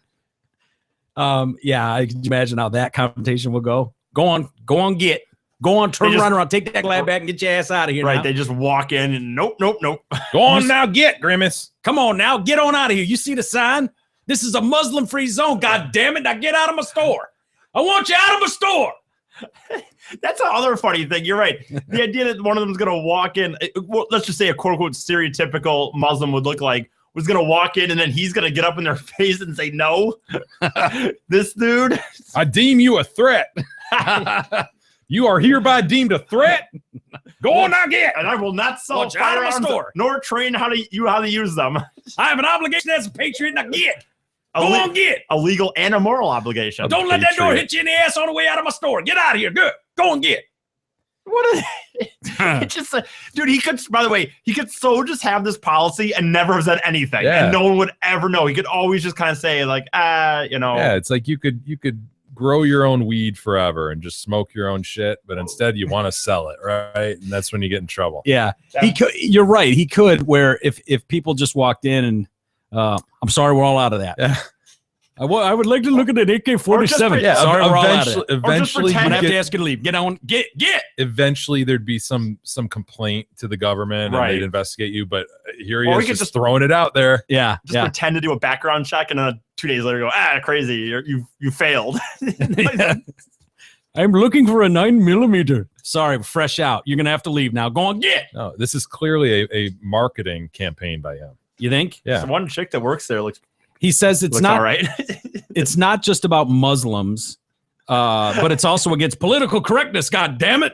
I can imagine how that confrontation will go. Go on, turn around, take that glad back and get your ass out of here. Right. Now. They just walk in and nope. Go on now, get Grimace. Come on now, get on out of here. You see the sign? This is a Muslim-free zone. God damn it. Now get out of my store. I want you out of my store. That's another funny thing. You're right. The idea that one of them is going to walk in, let's just say a quote-unquote stereotypical Muslim would look like, was going to walk in and then he's going to get up in their face and say, no, this dude. I deem you a threat. You are hereby deemed a threat. Go on now, get. And I will not sell firearms nor train how to use them. I have an obligation as a patriot. Now get. Go on, get. A legal and a moral obligation. Don't let that door hit you in the ass on the way out of my store. Get out of here. Good. Go and get. What is it's just dude, he could, by the way, he could so just have this policy and never have said anything. Yeah. And no one would ever know. He could always just kind of say, like, Yeah, it's like you could grow your own weed forever and just smoke your own shit, but instead you want to sell it, right? And that's when you get in trouble. Yeah. He could, you're right. He could, where if people just walked in and I'm sorry, we're all out of that. Yeah. I would like to look at an AK-47. Yeah, sorry, we're all out of it. Eventually, I'm gonna have to ask you to leave. Get on, get. Eventually, there'd be some complaint to the government, Right. and they'd investigate you. But here he Or is, he could just throwing it out there. Yeah, just pretend to do a background check and then 2 days later go, crazy, you failed. I'm looking for a 9mm. Sorry, fresh out. You're gonna have to leave now. Go on, get. No, this is clearly a marketing campaign by him. You think? Yeah. So one chick that works there looks. He says it's not all right. It's not just about Muslims, but it's also against political correctness. God damn it!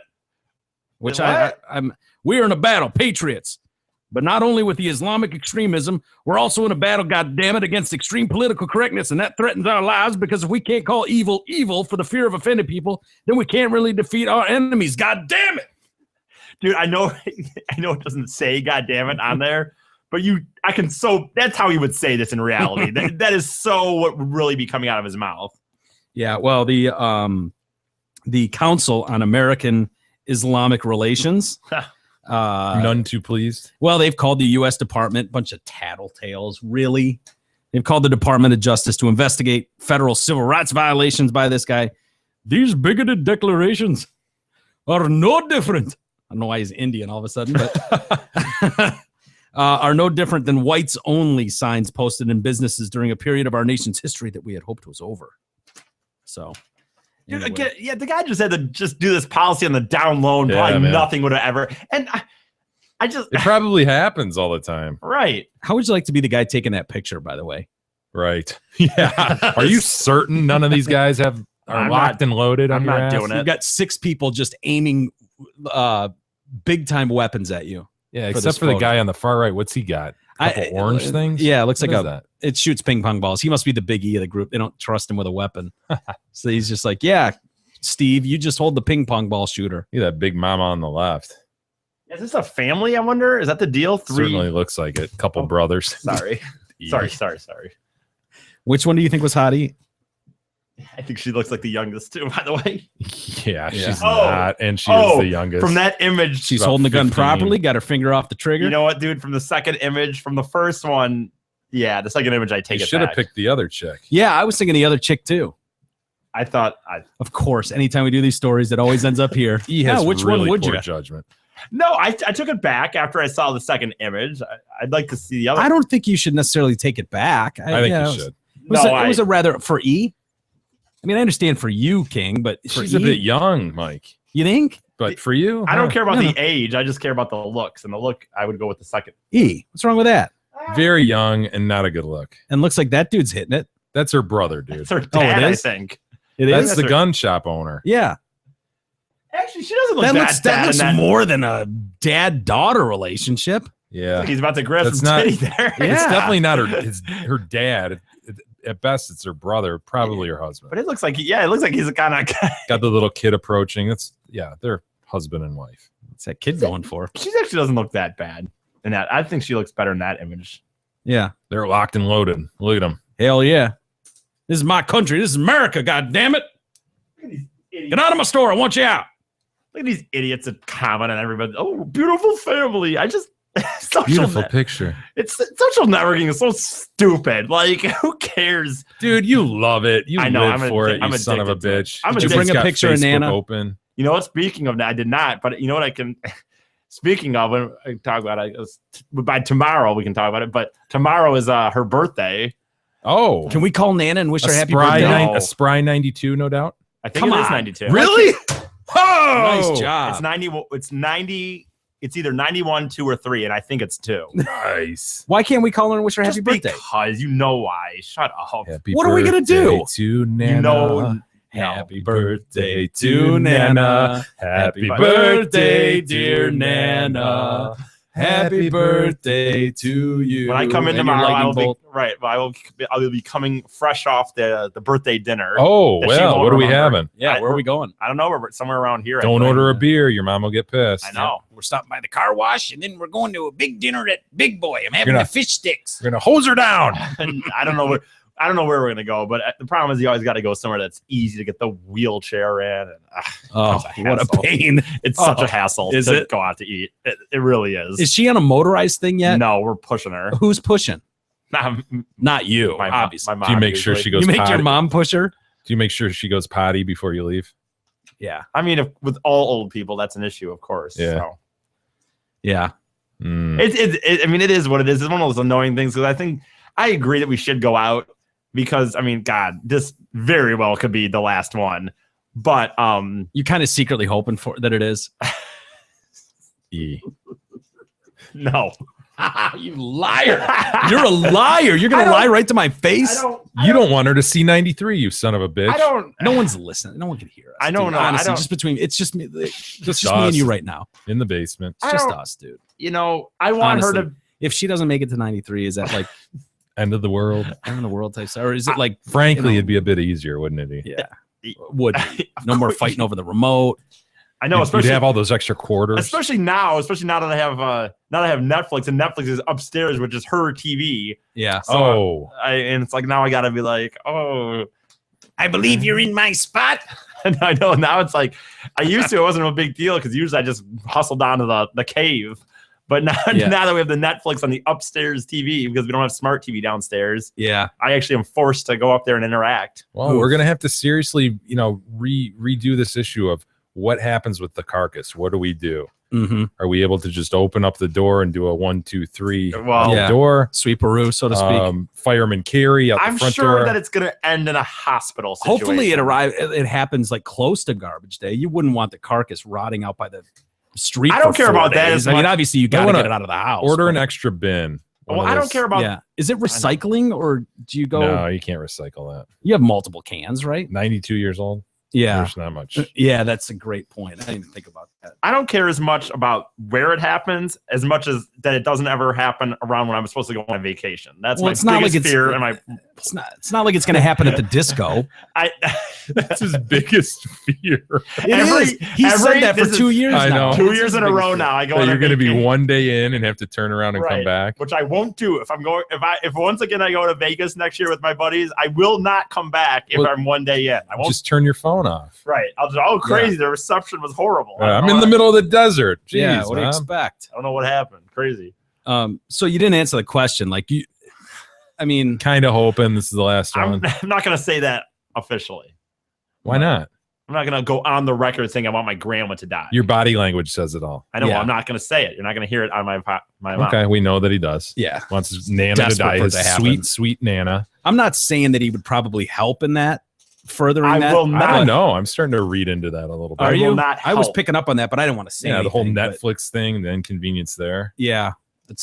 Which we're in a battle, patriots. But not only with the Islamic extremism, we're also in a battle, God damn it, against extreme political correctness, and that threatens our lives. Because if we can't call evil evil for the fear of offending people, then we can't really defeat our enemies. God damn it, dude! I know it doesn't say "God damn it" on there. But that's how he would say this in reality. that is so what would really be coming out of his mouth. Yeah, well, the Council on American Islamic Relations, none too pleased. Well, they've called the U.S. Department a bunch of tattletales. Really, They've called the Department of Justice to investigate federal civil rights violations by this guy. These bigoted declarations are no different. I don't know why he's Indian all of a sudden, but are no different than whites only signs posted in businesses during a period of our nation's history that we had hoped was over. So, anyway. Yeah, the guy just had to just do this policy on the down low and probably man. nothing would have ever. And I just It probably happens all the time. right. How would you like to be the guy taking that picture, by the way? Right. Yeah. Are you certain none of these guys are I'm locked not- and loaded? I'm on your not ass? doing it. You've got 6 people just aiming big time weapons at you. Yeah, for except this for the photo. guy on the far right. What's he got? Couple orange things? Yeah, it looks What like is that? it shoots ping pong balls. He must be the big E of the group. They don't trust him with a weapon. So he's just like, yeah, Steve, you just hold the ping pong ball shooter. Look at that big mama on the left. Is this a family? I wonder. Is that the deal? 3. Certainly looks like it. Couple brothers. Sorry. sorry. Which one do you think was hottie? I think she looks like the youngest too. By the way. Yeah, she's Oh. not, and she is the youngest. From that image, She's about holding the gun 15. properly, got her finger off the trigger. you know what, dude? From the second image, from the first one, yeah, the second image, I you take it should have back. picked the other chick. Yeah, I was thinking the other chick too. I thought Of course, anytime we do these stories, it always ends up here. He has which really one would poor you? judgment. no, I took it back after I saw the second image. I'd like to see the other. I don't think you should necessarily take it back. I think yeah, you it should. was No, it was a rather for E. I mean, I understand for you, King, but for She's E, a bit young, Mike. You think? But for you, I don't care about No, the no. age. I just care about the looks. And the look, I would go with the second. E. What's wrong with that? very young and not a good look. And looks like that dude's hitting it. That's her brother, dude. It's her Oh, it dad, I is? think. It That's is. the her- gun shop owner. Yeah. Actually, she doesn't look That that looks bad. that looks in that. more than a dad-daughter relationship. Yeah, He's about to grab That's some not- titty there. Yeah. it's definitely not her dad. At best, it's her brother, probably her husband. But it looks like, it looks like he's a kind of guy. Got the little kid approaching. They're husband and wife. What's that kid going for? She actually doesn't look that bad in that. I think she looks better in that image. Yeah. They're locked and loaded. Look at them. Hell yeah. This is my country. This is America, god damn it. Look at these idiots. Get out of my store. I want you out. Look at these idiots that comment on everybody. Oh, beautiful family. I just Beautiful picture. It's social networking is so stupid. Like, who cares? Dude, you love it. You I know, live I'm for addi- it, you I'm son of a addicted to it. bitch. I'm Did you addicted. bring It's a got picture of Facebook Nana? open. You know what? Speaking of that, I did not. But you know what? I can. Speaking of, when I talk about it, by tomorrow we can talk about it. But tomorrow is her birthday. Oh, Can we call Nana and wish her happy spry birthday? No. a spry 92, no doubt. I think Come it is on. 92. Really? Oh, Nice job. It's 90. It's 90. It's either 91, 2, or 3, and I think it's 2. Nice. Why can't we call her and wish her happy Just birthday? because you know why. Shut up. Happy What are we gonna do? birthday to Nana. You know. Happy birthday to Nana. Happy birthday, dear Nana. Happy birthday to you. When I come in And your tomorrow, I will lightning be right. I will be coming fresh off the birthday dinner. Oh, that she well, won't what are we remember. having? Yeah, where are we going? I don't know. We're somewhere around here. I Don't think. order a beer. Your mom will get pissed. I know. We're stopping by the car wash, and then we're going to a big dinner at Big Boy. I'm having gonna- the fish sticks. We're going to hose her down. And I don't know where. I don't know where we're gonna go, but the problem is you always got to go somewhere that's easy to get the wheelchair in. And, Oh, it's a what a hassle. pain. It's such Oh, a hassle is to it? go out to eat. It really is. Is she on a motorized thing yet? No, we're pushing her. Who's pushing? Not Not you, my obviously. My mom Do you make sure usually. she goes You make potty? your mom push her? Do you make sure she goes potty before you leave? Yeah. I mean, with all old people, that's an issue, of course. Yeah. So. Yeah. Mm. I mean, it is what it is. It's one of those annoying things because I think I agree that we should go out because I mean, God, this very well could be the last one. But You kind of secretly hoping for that it is. E. no, You liar. You're a liar. You're going to lie right to my face? You don't want her to see 93, you son of a bitch. I don't. No one's listening. No one can hear us. I don't dude. know. I Honestly, don't- just between it's just me. It's just me us. and you right now. In the basement. It's I just don't- us, dude. You know, I want her to. Honestly. If she doesn't make it to 93, is that like End of the world. end of the world type stuff? Or is it like Frankly, you know- it'd be a bit easier, wouldn't it? E? yeah, would be. No more fighting over the remote. I know, You'd especially have all those extra quarters. especially now that I have Netflix and Netflix is upstairs, which is her TV. Yeah. Oh, And it's like now I gotta be like, oh, I believe you're in my spot. and I know now it's like I used to. It wasn't a big deal because usually I just hustled down to the cave, But now, Yeah. now that we have the Netflix on the upstairs TV because we don't have smart TV downstairs, Yeah. I actually am forced to go up there and interact. Well, we're gonna have to seriously, redo this issue of what happens with the carcass. What do we do? Mm-hmm. Are we able to just open up the door and do a 1, 2, 3 Well, Yeah. door? Sweeparoo, so to speak. Fireman carry out I'm the front sure door. that it's going to end in a hospital situation. Hopefully it happens like close to garbage day. You wouldn't want the carcass rotting out by the street. I don't for care 4 about that days. as I mean, much. obviously you I got to wanna get it out of the house. Order but- an extra bin. Well, I don't care about. Yeah. Is it recycling or do you go? No, you can't recycle that. You have multiple cans, right? 92 years old. Yeah. There's not much. Yeah, that's a great point. I didn't even think about that. I don't care as much about where it happens as much as that it doesn't ever happen around when I'm supposed to go on vacation. That's Well, my it's not biggest like it's- fear. And my It's not like it's going to happen at the disco. That's his biggest fear. He said that for 2 years I now. know. 2 years in a row now. I go That on a you're going to be vacation. one day in and have to turn around and come Right. back. Which I won't do if I'm going. If once again I go to Vegas next year with my buddies, I will not come back if Well, I'm one day in. I won't. Just turn your phone off. Right. I'll just. Oh, crazy! The reception was horrible. I'm in the middle of the desert. Jeez, Yeah, what do you man. expect? I don't know what happened. Crazy. So you didn't answer the question. Like you, I mean, Kind of hoping this is the last I'm one. not going to say that officially. Why not? I'm not going to go on the record saying I want my grandma to die. Your body language says it all. I know. Yeah. I'm not going to say it. You're not going to hear it on my mouth. Okay, we know that he does. yeah, Wants his Nana Desperate to die. for it His to happen. sweet, sweet Nana. I'm not saying that he would probably help in that. Furthering I that, will not. I don't know. I'm starting to read into that a little bit. Are I will you? not I was help. picking up on that, but I didn't want to say. Yeah, the whole anything, but Netflix thing, the inconvenience there. Yeah,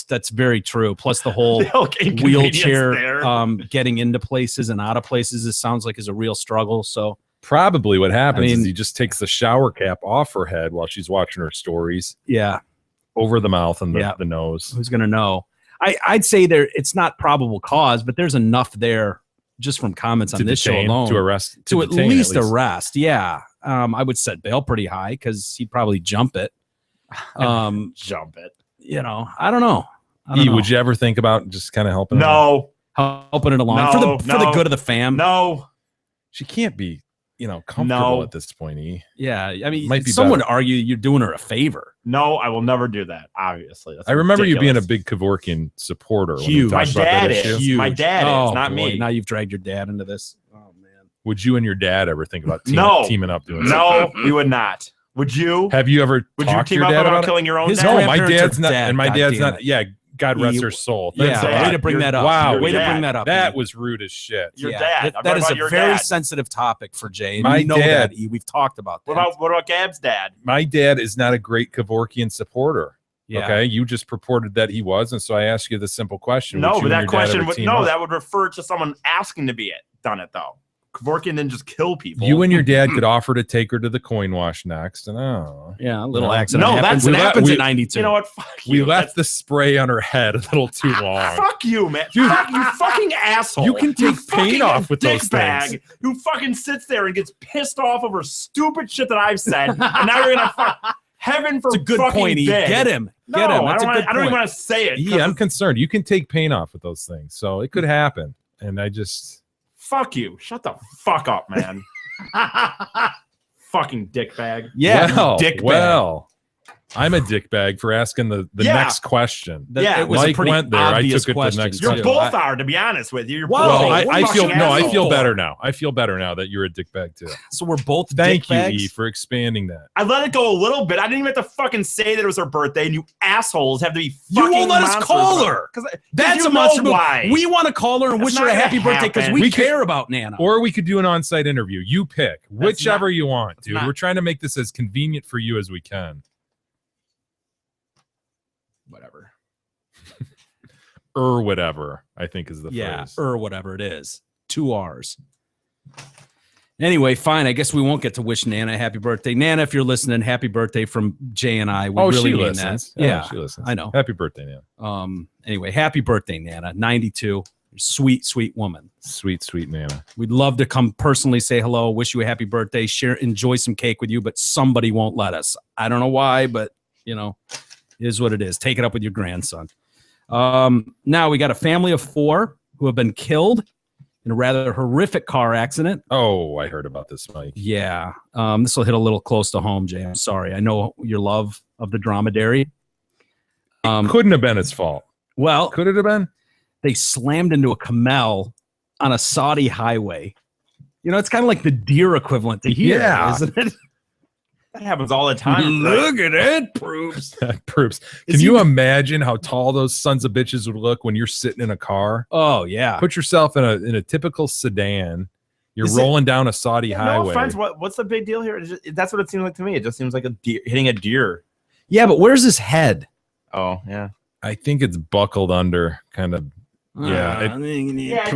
that's very true. Plus the whole The whole inconvenience wheelchair there. getting into places and out of places. It sounds like is a real struggle. So Probably what happens I mean- is he just takes the shower cap off her head while she's watching her stories yeah, over the mouth and Yeah. the nose. who's gonna know? I'd say it's not probable cause, but there's enough there just from comments on To this detain, show alone to arrest, to at detain least arrest. Yeah, I would set bail pretty high because he'd probably jump it. Jump it. I don't know. Would you ever think about just kind of helping? her? No. Helping it along for the No. good of the fam. No. She can't be, comfortable No. at this point. Yeah, I mean, Might be some would better. argue you're doing her a favor. No, I will never do that. Obviously, that's I remember you being a ridiculous. big Kevorkian supporter. when we Huge. talked My about that dad issue. is. My dad Oh, is, not boy, me. Now you've dragged your dad into this. Oh man. Would you and your dad ever think about No. teaming up doing No, we would not. Would you? Have you ever Would you talked to team your up dad about about it? killing your own His dad? No, my grandparents dad's are not, dead, and my dad's goddamn not. it. Yeah, God rest her soul. Thanks Yeah, a way lot. to bring that up. Wow, way to dad. bring that up. That E. was rude as shit. Your Yeah, dad. that- I'm that talking is about a your very dad. sensitive topic for Jay. And My you know dad- that, E. We've talked about that. What about Gab's dad? My dad is not a great Kevorkian supporter. Yeah. Okay, you just purported that he was, and so I asked you the simple question. No, Would you but and that your dad question ever would team no. up? That would refer to someone asking to be done it though. Kevorkian didn't just kill people. You and your dad could offer to take her to the coin wash next, and Yeah, a little No. accident. No, happens. that's- It happens we- at 92. You know what? Fuck we you. left the spray on her head a little too long. Fuck you, man. Dude. Fuck you, fucking asshole. You can take fucking paint off with those dickbag things. Who fucking sits there and gets pissed off over stupid shit that I've said, and now you're gonna fuck. Heaven for It's a good fucking point. E. big. Get him. No, Get him. That's a good I don't even point. want to say it. Yeah, I'm concerned. You can take paint off with those things, so it could happen. And I just Fuck you. Shut the fuck up, man. Fucking dickbag. Yeah, well, dick bag. well, I'm a dickbag for asking the Yeah. next question. Yeah, it was a Mike pretty went there. I obvious took it to the question, next You question. both are, to be honest with you. You're Whoa, both Well, a I feel fucking no, I feel asshole. better now. I feel better now that you're a dickbag too. So we're both Thank you, dickbags? E, for expanding that. I let it go a little bit. I didn't even have to fucking say that it was her birthday, and you assholes have to be You fucking won't let us monsters call about her. it. 'Cause That's you a monster know move. why. We want to call her and That's wish her a not happy gonna birthday because happen. we We could- care about Nana. Or we could do an on-site interview. You pick whichever you want, dude. not- We're trying to make this as convenient for you as we can. Whatever. Or whatever, I think is the Yeah, phrase. or whatever it is. 2 R's. Anyway, fine. I guess we won't get to wish Nana a happy birthday. Nana, if you're listening, happy birthday from Jay and I. We Oh, really she mean listens. that. Yeah, she listens. I know. Happy birthday, Nana. Anyway, happy birthday, Nana. 92. Sweet, sweet woman. Sweet, sweet Nana. We'd love to come personally say hello, wish you a happy birthday, share, enjoy some cake with you, but somebody won't let us. I don't know why, but it is what it is. Take it up with your grandson. Now we got a family of 4 who have been killed in a rather horrific car accident. Oh, I heard about this, Mike. Yeah. This will hit a little close to home, Jay. I'm sorry. I know your love of the dromedary. Couldn't have been its fault. Well, Could it have been? they slammed into a camel on a Saudi highway. You know, it's kind of like the deer equivalent to here, Yeah. isn't it? That happens all the time. Look at it, proofs. Proofs. Can Is you he- imagine how tall those sons of bitches would look when you're sitting in a car? Oh yeah. Put yourself in a typical sedan. You're Is it- rolling down a Saudi No highway. offense. What's the big deal here? That's what it seems like to me. It just seems like a deer hitting a deer. Yeah, but where's his head? Oh yeah. I think it's buckled under, kind of. Yeah,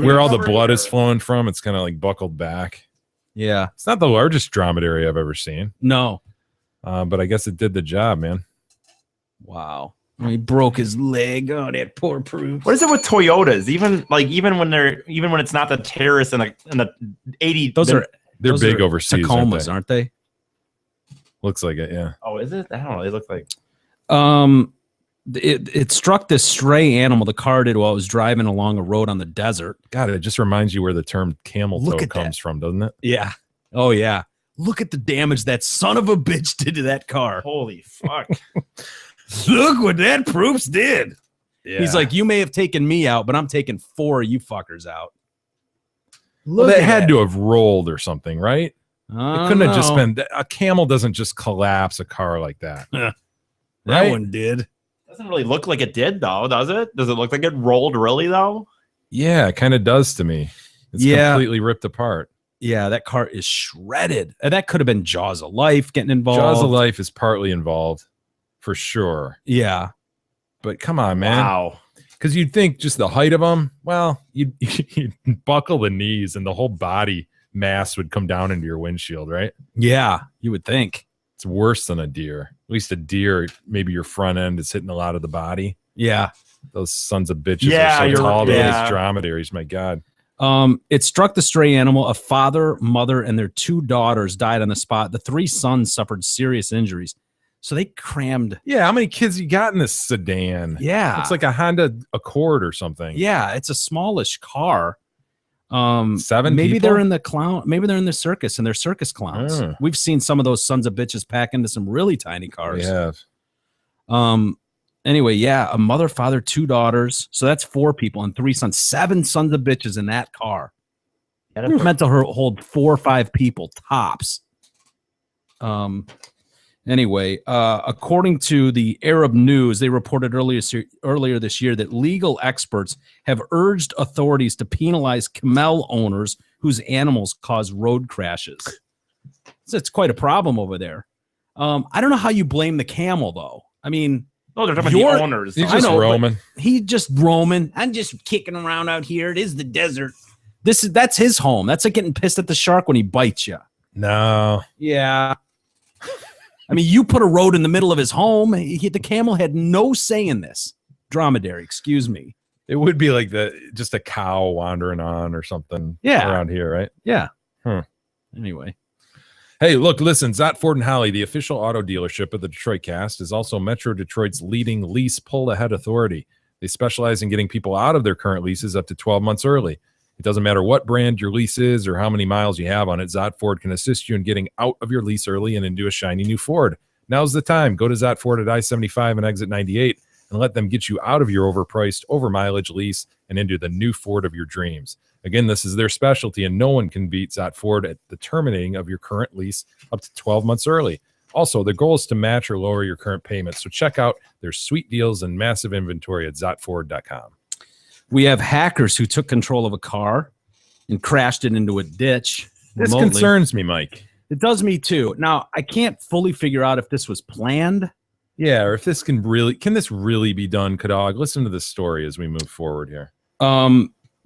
where all the blood is flowing from, it's kind of like buckled back. Yeah. It's not the largest dromedary I've ever seen, No. but I guess it did the job, man. Wow. He broke his leg. Oh, that poor proof. What is it with Toyotas? Even when it's not the terrorists and the 80. Those They're big overseas. Tacomas, aren't they? Looks like it, yeah. Oh, is it? I don't know. They look like. It struck this stray animal. The car did while it was driving along a road on the desert. God, it just reminds you where the term camel Look toe at comes from, doesn't it? Yeah. Oh yeah. Look at the damage that son of a bitch did to that car. Holy fuck! Look what that proofs did. Yeah. He's like, you may have taken me out, but I'm taking 4 of you fuckers out. well, Look they at had that. to have rolled or something, right? I It couldn't have don't just know. been a camel. Doesn't just collapse a car like that. That Right? one did. Doesn't really look like it did though, does it? Does it look like it rolled really though? Yeah, it kind of does to me. It's Yeah. completely ripped apart. Yeah, that car is shredded. And that could have been Jaws of Life getting involved. Jaws of Life is partly involved, for sure. Yeah. But come on, man. Wow. Because you'd think just the height of them, well, you'd buckle the knees and the whole body mass would come down into your windshield, right? Yeah, you would think. It's worse than a deer. At least a deer, maybe your front end is hitting a lot of the body. Yeah. Those sons of bitches Yeah, are so you're- tall, yeah. those dromedaries, my God. It struck the stray animal. A father, mother, and their 2 daughters died on the spot. The 3 sons suffered serious injuries. So they crammed. Yeah, how many kids you got in this sedan? Yeah. It's like a Honda Accord or something. Yeah, it's a smallish car. 7 maybe people? they're in the clown. Maybe they're in the circus and they're circus clowns. Mm. We've seen some of those sons of bitches pack into some really tiny cars. We have. Anyway, yeah, a mother, father, 2 daughters. So that's 4 people and 3 sons. 7 sons of bitches in that car. Yeah, It was meant to hold 4 or 5 people tops. Anyway, according to the Arab News, they reported earlier this year that legal experts have urged authorities to penalize camel owners whose animals cause road crashes. So it's quite a problem over there. I don't know how you blame the camel, though. I mean, no, they're talking about the owners. He's I just know, but roaming. He's just roaming. I'm just kicking around out here. It is the desert. That's his home. That's like getting pissed at the shark when he bites you. No. Yeah. I mean, you put a road in the middle of his home. The camel had no say in this. Dromedary, excuse me. It would be like just a cow wandering on or something Yeah. around here, right? Yeah. Anyway. Hey, look, listen, Zott Ford and Holly, the official auto dealership of the Detroit Cast, is also Metro Detroit's leading lease pull-ahead authority. They specialize in getting people out of their current leases up to 12 months early. It doesn't matter what brand your lease is or how many miles you have on it, Zott Ford can assist you in getting out of your lease early and into a shiny new Ford. Now's the time. Go to Zott Ford at I-75 and exit 98 and let them get you out of your overpriced, over-mileage lease and into the new Ford of your dreams. Again, this is their specialty, and no one can beat Zott Ford at the terminating of your current lease up to 12 months early. Also, their goal is to match or lower your current payments, so check out their sweet deals and massive inventory at ZottFord.com. We have hackers who took control of a car and crashed it into a ditch. This remotely. concerns me, Mike. It does me too. Now, I can't fully figure out if this was planned. Yeah, or if this can this really be done, Kadog? Listen to this story as we move forward here.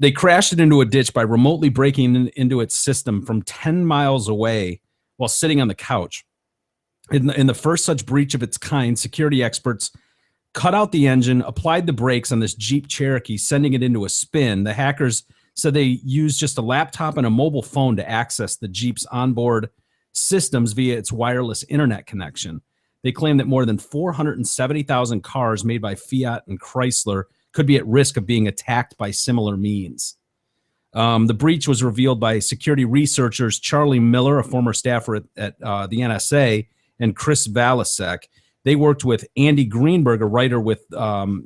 They crashed it into a ditch by remotely breaking into its system from 10 miles away while sitting on the couch. In the first such breach of its kind, security experts cut out the engine, applied the brakes on this Jeep Cherokee, sending it into a spin. The hackers said they used just a laptop and a mobile phone to access the Jeep's onboard systems via its wireless internet connection. They claim that more than 470,000 cars made by Fiat and Chrysler could be at risk of being attacked by similar means. The breach was revealed by security researchers Charlie Miller, a former staffer at the NSA, and Chris Valasek. They worked with Andy Greenberg, a writer with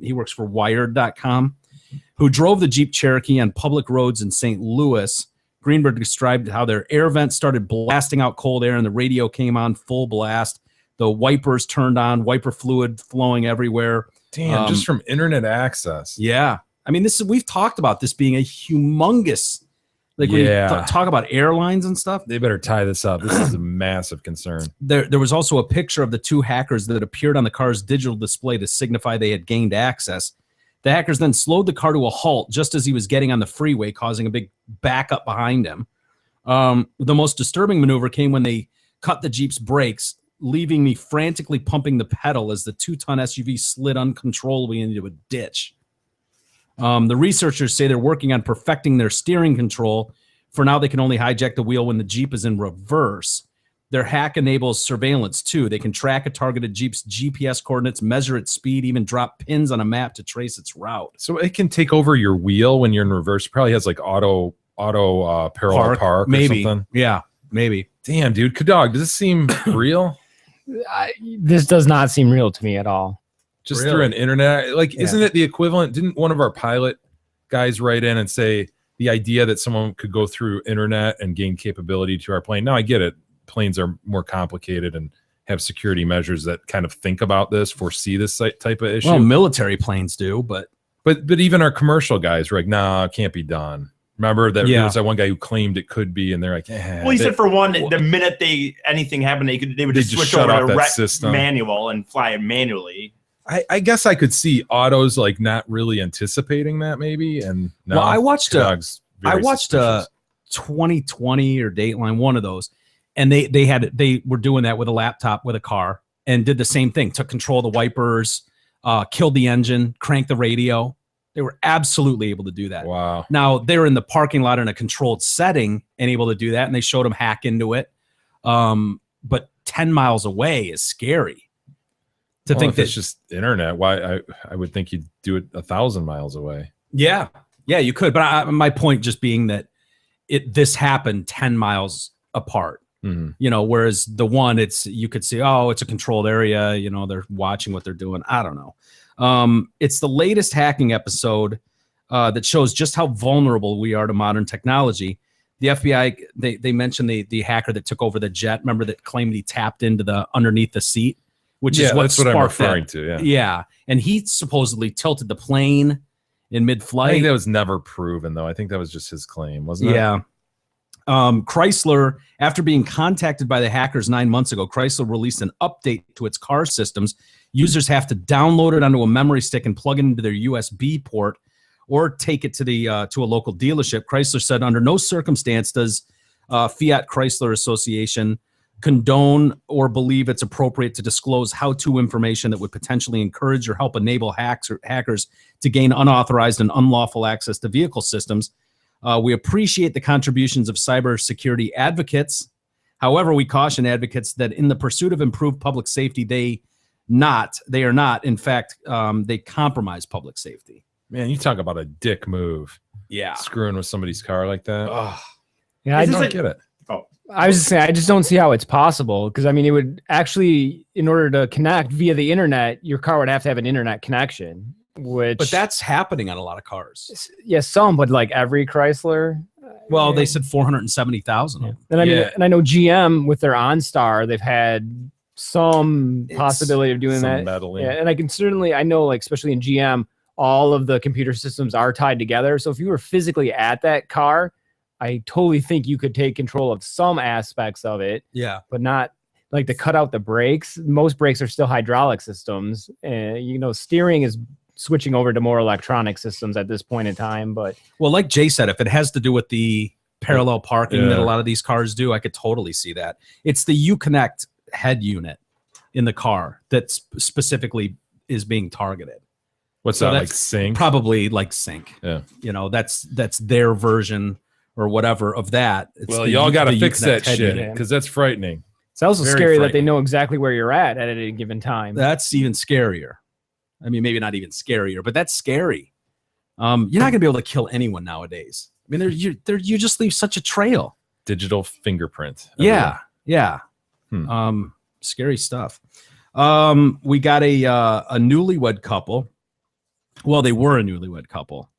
he works for Wired.com, who drove the Jeep Cherokee on public roads in St. Louis. Greenberg described how their air vents started blasting out cold air and the radio came on full blast. The wipers turned on, wiper fluid flowing everywhere. Damn, just from internet access. Yeah. I mean, we've talked about this being a humongous, like when you talk about airlines and stuff. They better tie this up. This is a massive concern. There was also a picture of the two hackers that appeared on the car's digital display to signify they had gained access. The hackers then slowed the car to a halt just as he was getting on the freeway, causing a big backup behind him. The most disturbing maneuver came when they cut the Jeep's brakes, leaving me frantically pumping the pedal as the 2-ton SUV slid uncontrollably into a ditch. The researchers say they're working on perfecting their steering control. For now, they can only hijack the wheel when the Jeep is in reverse. Their hack enables surveillance, too. They can track a targeted Jeep's GPS coordinates, measure its speed, even drop pins on a map to trace its route. So it can take over your wheel when you're in reverse. It probably has like auto parallel park or maybe. something. Yeah, maybe. Damn, dude. Kadog, does this seem real? This does not seem real to me at all. Just through an internet, like, isn't it the equivalent? Didn't one of our pilot guys write in and say the idea that someone could go through internet and gain capability to our plane? Now I get it. Planes are more complicated and have security measures that kind of think about this, foresee this type of issue. Well, military planes do, but even our commercial guys were like, nah, it can't be done. Remember that there was that one guy who claimed it could be, and they're like, well, he said for one, the minute anything happened, they would just switch over to system manual and fly it manually. I guess I could see autos like not really anticipating that maybe. And no, well, I watched a 2020 or Dateline, one of those, and they were doing that with a laptop with a car and did the same thing. Took control of the wipers, killed the engine, cranked the radio. They were absolutely able to do that. Wow. Now they're in the parking lot in a controlled setting and able to do that, and they showed them hack into it. But 10 miles away is scary. To think that it's just internet, why I would think you'd do it 1,000 miles away. Yeah, you could. But my point just being that this happened 10 miles apart. Mm-hmm. You know, whereas the one, you could see, oh, it's a controlled area. You know, they're watching what they're doing. I don't know. It's the latest hacking episode that shows just how vulnerable we are to modern technology. The FBI, they mentioned the hacker that took over the jet. Remember that claimed he tapped into the underneath the seat. Which is that's what I'm referring to. Yeah. And he supposedly tilted the plane in mid-flight. I think that was never proven, though. I think that was just his claim, wasn't it? Yeah. Chrysler, after being contacted by the hackers 9 months ago, Chrysler released an update to its car systems. Users have to download it onto a memory stick and plug it into their USB port or take it to a local dealership. Chrysler said under no circumstance does Fiat Chrysler Association condone or believe it's appropriate to disclose how-to information that would potentially encourage or help enable hackers to gain unauthorized and unlawful access to vehicle systems. We appreciate the contributions of cybersecurity advocates. However, we caution advocates that in the pursuit of improved public safety, they are not. In fact, they compromise public safety. Man, you talk about a dick move. Yeah. Screwing with somebody's car like that. Oh. Yeah, I don't get it. I was just saying, I just don't see how it's possible. Because, I mean, it would actually, in order to connect via the internet, your car would have to have an internet connection. But that's happening on a lot of cars. Yeah, some, but like every Chrysler. Well, they said 470,000. Yeah. And I mean, and I know GM with their OnStar, they've had some possibility of doing that. Meddling. Yeah, and I know, like, especially in GM, all of the computer systems are tied together. So if you were physically at that car, I totally think you could take control of some aspects of it. Yeah. But not like to cut out the brakes. Most brakes are still hydraulic systems. And, steering is switching over to more electronic systems at this point in time. But well, like Jay said, if it has to do with the parallel parking that a lot of these cars do, I could totally see that. It's the Uconnect head unit in the car that specifically is being targeted. What's that, like Sync? Probably like Sync. Yeah. That's their version or whatever of that. Well, y'all got to fix that shit because that's frightening. It's also scary that they know exactly where you're at any given time. That's even scarier. I mean, maybe not even scarier, but that's scary. You're not going to be able to kill anyone nowadays. I mean, you just leave such a trail. Digital fingerprint. Yeah. Scary stuff. We got a newlywed couple. Well, they were a newlywed couple.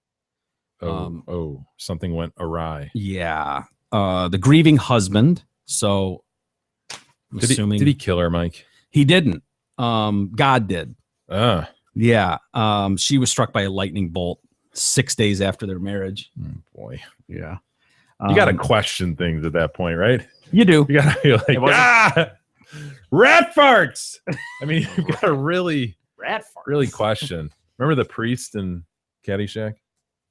Something went awry. Yeah. The grieving husband. So I'm assuming did he kill her, Mike? He didn't. God did. Yeah. She was struck by a lightning bolt 6 days after their marriage. Oh, boy. Yeah. You got to question things at that point, right? You do. You got to be like, rat farts. I mean, you've got to really question. Remember the priest in Caddyshack?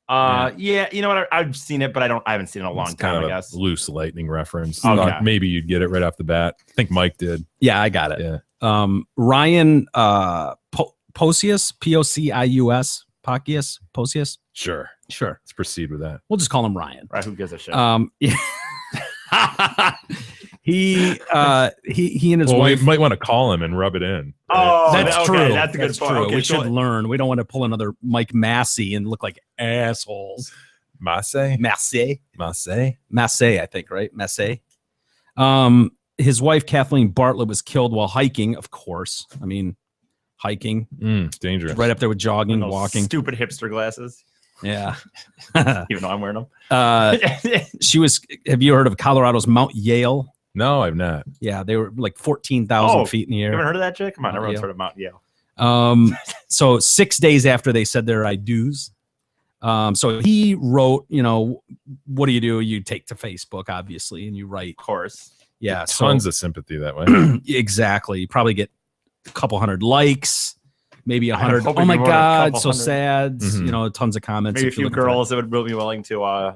Yeah. You know what? I've seen it, but I haven't seen it in a long time. I guess loose lightning reference. Okay. Maybe you'd get it right off the bat. I think Mike did. Yeah, I got it. Yeah. Ryan Pocius, Pocius, Pocius. Sure. Let's proceed with that. We'll just call him Ryan. Right? Who gives a shit? Yeah. He and his wife. We might want to call him and rub it in. Oh, that's true. That's a good point. True. Okay, we so should learn. We don't want to pull another Mike Massey and look like assholes. Massey, I think, right? Massey. His wife Kathleen Bartlett was killed while hiking. Of course, I mean, hiking. Dangerous. Right up there with jogging, those walking. Stupid hipster glasses. Yeah. Even though I'm wearing them. She was. Have you heard of Colorado's Mount Yale? No, I've not. Yeah, they were like 14,000 feet in the air. You haven't heard of that chick? Come on, Mount everyone's Yale. heard of Mount Yale. So 6 days after they said their I do's, so he wrote, what do? You take to Facebook, obviously, and you write. Of course. Yeah. Tons of sympathy that way. Exactly. You probably get a couple hundred likes, maybe 100. hoping Oh my you wrote a God, couple so hundred. sad. Mhm. Tons of comments. Maybe a if you few look at girls that would be willing to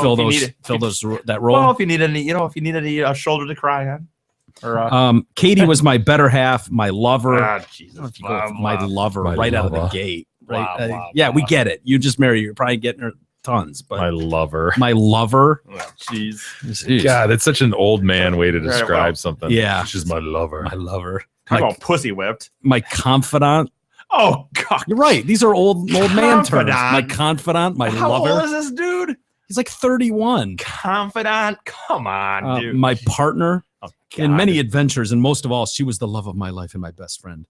fill that role. Well, if you need any shoulder to cry on. Or Katie was my better half, my lover. Jesus. My lover My right out of the lover. gate. Right? Wow, wow, yeah, we wow. get it. You just marry. You're probably getting her tons, but My lover. my lover. Jeez. Jeez. God, that's such an old man way to Right, describe well, something. yeah. She's my lover. My lover. Talk about pussy whipped. My confidant. Oh God. You're right. These are old man terms. Confidant. My confidant. My How lover. old is this dude? He's like 31. Confidant. Come on, dude. My partner Oh, in God. many adventures, and most of all, she was the love of my life and my best friend.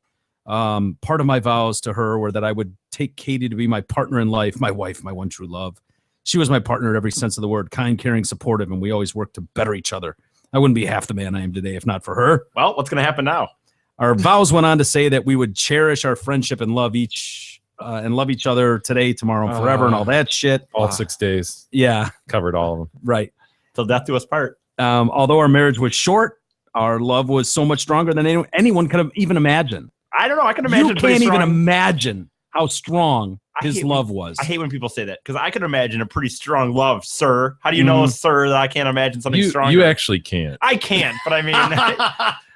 Part of my vows to her were that I would take Katie to be my partner in life, my wife, my one true love. She was my partner in every sense of the word, kind, caring, supportive, and we always worked to better each other. I wouldn't be half the man I am today if not for her. Well, what's going to happen now? Our vows went on to say that we would cherish our friendship and love each other today, tomorrow, and forever, and all that shit. All 6 days. Yeah, Covered all of them. right. Till death do us part. Although our marriage was short, our love was so much stronger than anyone could have even imagined. I don't know. I can imagine. You a pretty can't even strong- imagine how strong I his hate love was. I hate when people say that because I can imagine a pretty strong love, sir. How do you know, sir, that I can't imagine something stronger? You actually can't. I can't, but I mean,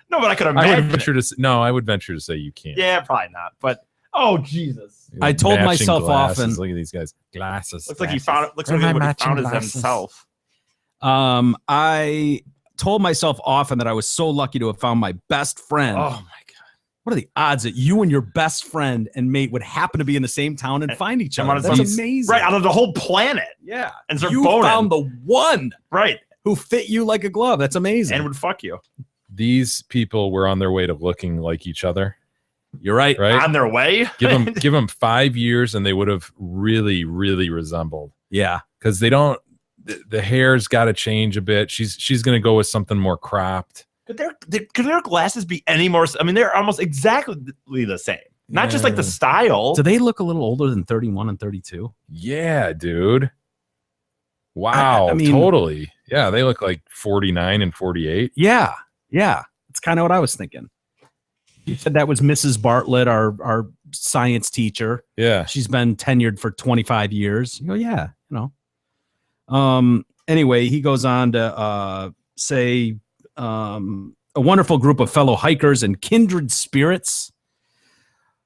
no, but I could I imagine. would venture to say, no, I would venture to say you can't. Yeah, probably not. But oh Jesus, I told Matching myself glasses. often. Look at these guys. Glasses. looks like he glasses. found. Looks Where like are my he matching found his glasses? himself. I told myself often that I was so lucky to have found my best friend. Oh my God. What are the odds that you and your best friend and mate would happen to be in the same town and find each I'm other? on That's some- amazing. Right out of the whole planet, Yeah. and start You boning. found the one right, who fit you like a glove. That's amazing. and would fuck you These people were on their way to looking like each other. You're right. Right? on their way. Give them 5 years and they would have really, really resembled. Yeah. Because they don't. The hair's got to change a bit. She's going to go with something more cropped. Could their glasses be any more? I mean, they're almost exactly the same. Not just like the Yeah. style. Do they look a little older than 31 and 32? Yeah, dude. Wow. I mean- totally. Yeah, they look like 49 and 48. Yeah. Yeah. That's kind of what I was thinking. You said that was Mrs. Bartlett, our science teacher. Yeah. She's been tenured for 25 years. You go, yeah, Anyway, he goes on to say a wonderful group of fellow hikers and kindred spirits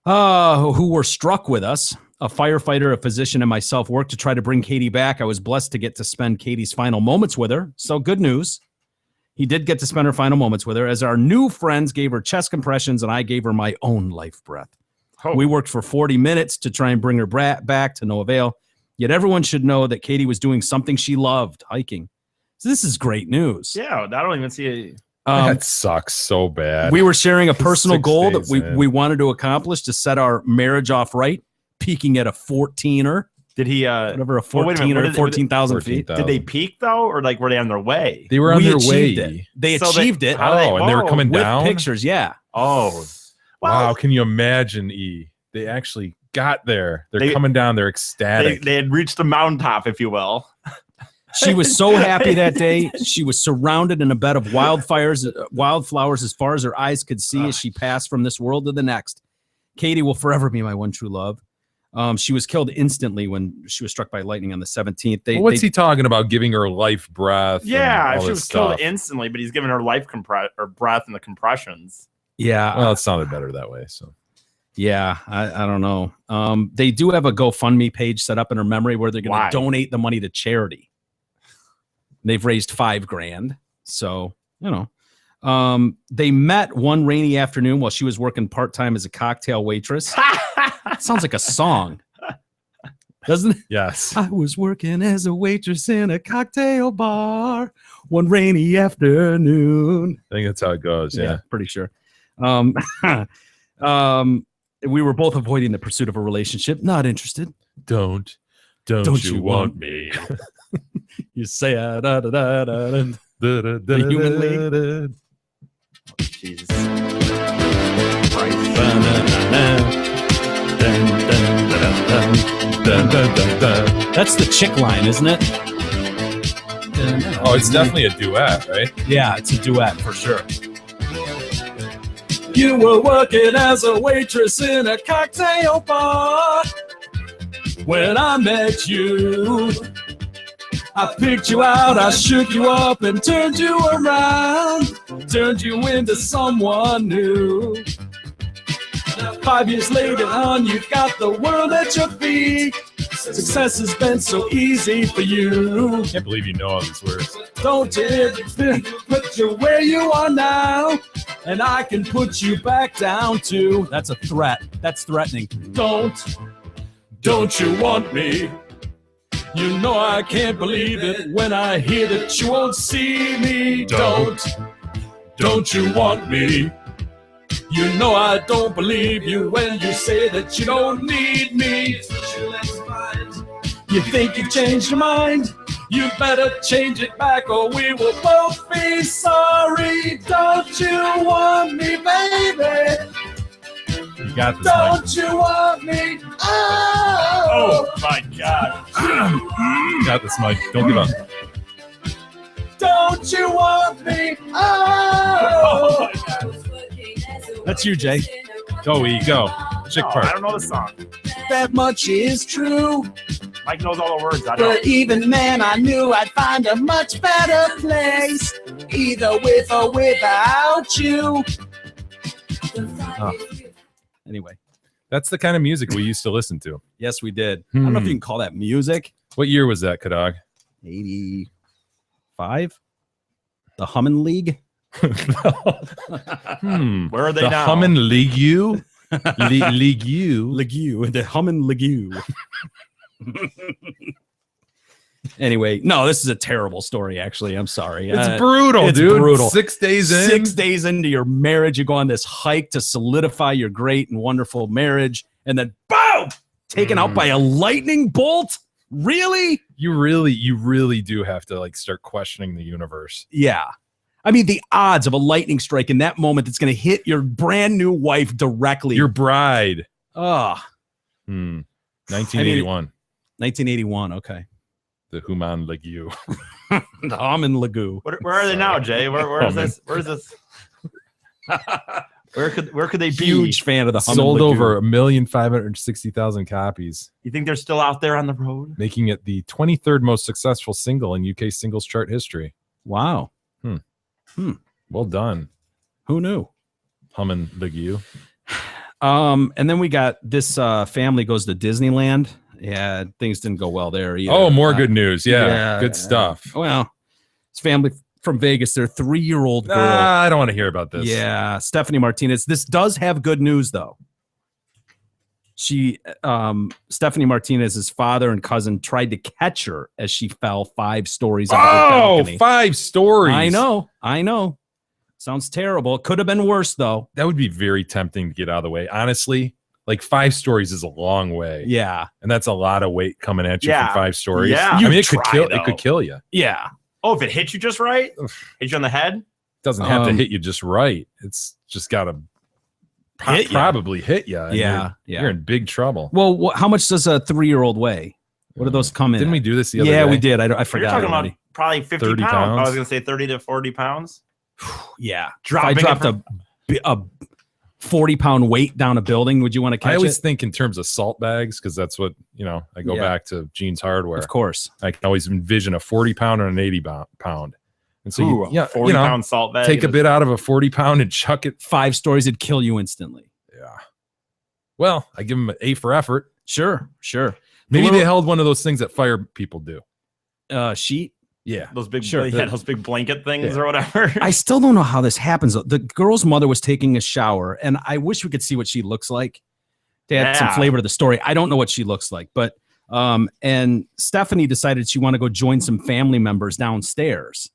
who were struck with us. A firefighter, a physician, and myself worked to try to bring Katie back. I was blessed to get to spend Katie's final moments with her. So good news. He did get to spend her final moments with her as our new friends gave her chest compressions and I gave her my own life breath. Oh. We worked for 40 minutes to try and bring her back to no avail. Yet everyone should know that Katie was doing something she loved, hiking. So this is great news. Yeah, I don't even see That sucks so bad. We were sharing a personal 6 goal that days we wanted to accomplish to set our marriage off right, peaking at a 14er. Did he Whatever, a well, wait a 14 minute, or 14,000 feet. 14,000. Did they peak though, or like were they on their way? They were on We their achieved way. it. They So achieved it. how do they- And they were coming with down. pictures, yeah. Oh, Wow, can you imagine? They actually got there. They're coming down. They're ecstatic. they had reached the mountaintop, if you will. She was so happy that day. She was surrounded in a bed of wildflowers as far as her eyes could see as she passed from this world to the next. Katie will forever be my one true love. She was killed instantly when she was struck by lightning on the 17th. Well, what's he talking about? Giving her life breath? Yeah, and all she this was killed stuff. instantly, but he's giving her life or breath and the compressions. Yeah. Well, it sounded better that way. So Yeah, I don't know. They do have a GoFundMe page set up in her memory where they're going Why? to donate the money to charity. They've raised $5,000. So, they met one rainy afternoon while she was working part-time as a cocktail waitress. Sounds like a song. Doesn't it? yes. I was working as a waitress in a cocktail bar one rainy afternoon. I think that's how it goes. Yeah. Pretty sure. We were both avoiding the pursuit of a relationship. Not interested. Don't you want me? You say the human lead. Jesus. That's the chick line, isn't it? Oh, it's definitely a duet, right? Yeah, it's a duet for sure. You were working as a waitress in a cocktail bar when I met you. I picked you out, I shook you up and turned you around, turned you into someone new. Now 5 years later on, you've got the world at your feet. Success has been so easy for you. I can't believe you know all these words. Don't you put you where you are now, and I can put you back down too. That's a threat. That's threatening. Don't you want me? You know I can't believe it when I hear that you won't see me. Don't you want me? You know I don't believe you when you say that you don't need me. You think you changed your mind? You better change it back or we will both be sorry. Don't you want me, baby? You got this. Don't you want me? Oh my God. You got this, Mike. Don't give up. Don't you want me? Oh. That's you, Jay. Go, E, go. Chick No, part. I don't know the song. That much is true. Mike knows all the words. I don't. But even then, I knew I'd find a much better place, either with or without you. Anyway, That's the kind of music we used to listen to. yes, we did. I don't know if you can call that music. What year was that, Kadog? 85? The Hummin' League? Where are they The now? Hummin' League U? League U? Legue, the Hummin' Legue. Anyway, no, this is a terrible story, actually. I'm sorry. It's brutal, it's dude. brutal. 6 days in. 6 days into your marriage, you go on this hike to solidify your great and wonderful marriage, and then boom, taken out by a lightning bolt. Really? You really do have to like start questioning the universe. Yeah. I mean, the odds of a lightning strike in that moment that's going to hit your brand new wife directly. Your bride. Oh, 1981. 1981. Okay. The Human League U. The Hummin' Legue. Where are they now, Jay? Where is this? Where is this? Where could they be? Huge fan of the Hummin' Sold Legue. over 1,560,000 copies, You think they're still out there on the road? making it the 23rd most successful single in UK singles chart history. Wow. Well done, Who knew? Hummin' League U. And then we got this family goes to Disneyland. Yeah, things didn't go well there either. Oh, more good news. Yeah, yeah. good stuff. Well, this family from Vegas, their 3-year-old girl. I don't want to hear about this. Yeah, Stephanie Martinez. This does have good news though. Stephanie Martinez's father and cousin tried to catch her as she fell 5 stories out of the balcony. 5 stories. I know. Sounds terrible. It could have been worse, though. That would be very tempting to get out of the way. Honestly, like 5 stories is a long way. Yeah. And that's a lot of weight coming at you Yeah. from 5 stories. Yeah. I mean, You it could try, kill. though. It could kill you. Yeah. Oh, if it hits you just right, hit you on the head. Doesn't have to Um, hit you just right. It's just got to Hit ya. probably hit you. Yeah, yeah. You're in big trouble. Well, how much does a 3-year-old weigh? What do those come in? Didn't we at? do this the other Yeah, day? we did. I You're forgot. talking already. about probably 50 30 pounds. pounds. I was going to say 30 to 40 pounds. Yeah. Dropping if it I dropped a 40-pound weight down a building, would you want to catch I always it? think in terms of salt bags because that's what, I go Yeah. back to Gene's Hardware. Of course. I can always envision a 40 pound and an 80 pound. And so, Ooh, 40-pound salt bag. take a bit out of a 40 pound and chuck it. 5 stories would kill you instantly. Yeah. Well, I give them an A for effort. Sure. Maybe The they little- held one of those things that fire people do. Sheet. Yeah. Those big, Sure. those big blanket things Yeah. or whatever. I still don't know how this happens. The girl's mother was taking a shower, and I wish we could see what she looks like to add some Yeah. flavor to the story. I don't know what she looks like, but and Stephanie decided she wanted to go join some family members downstairs.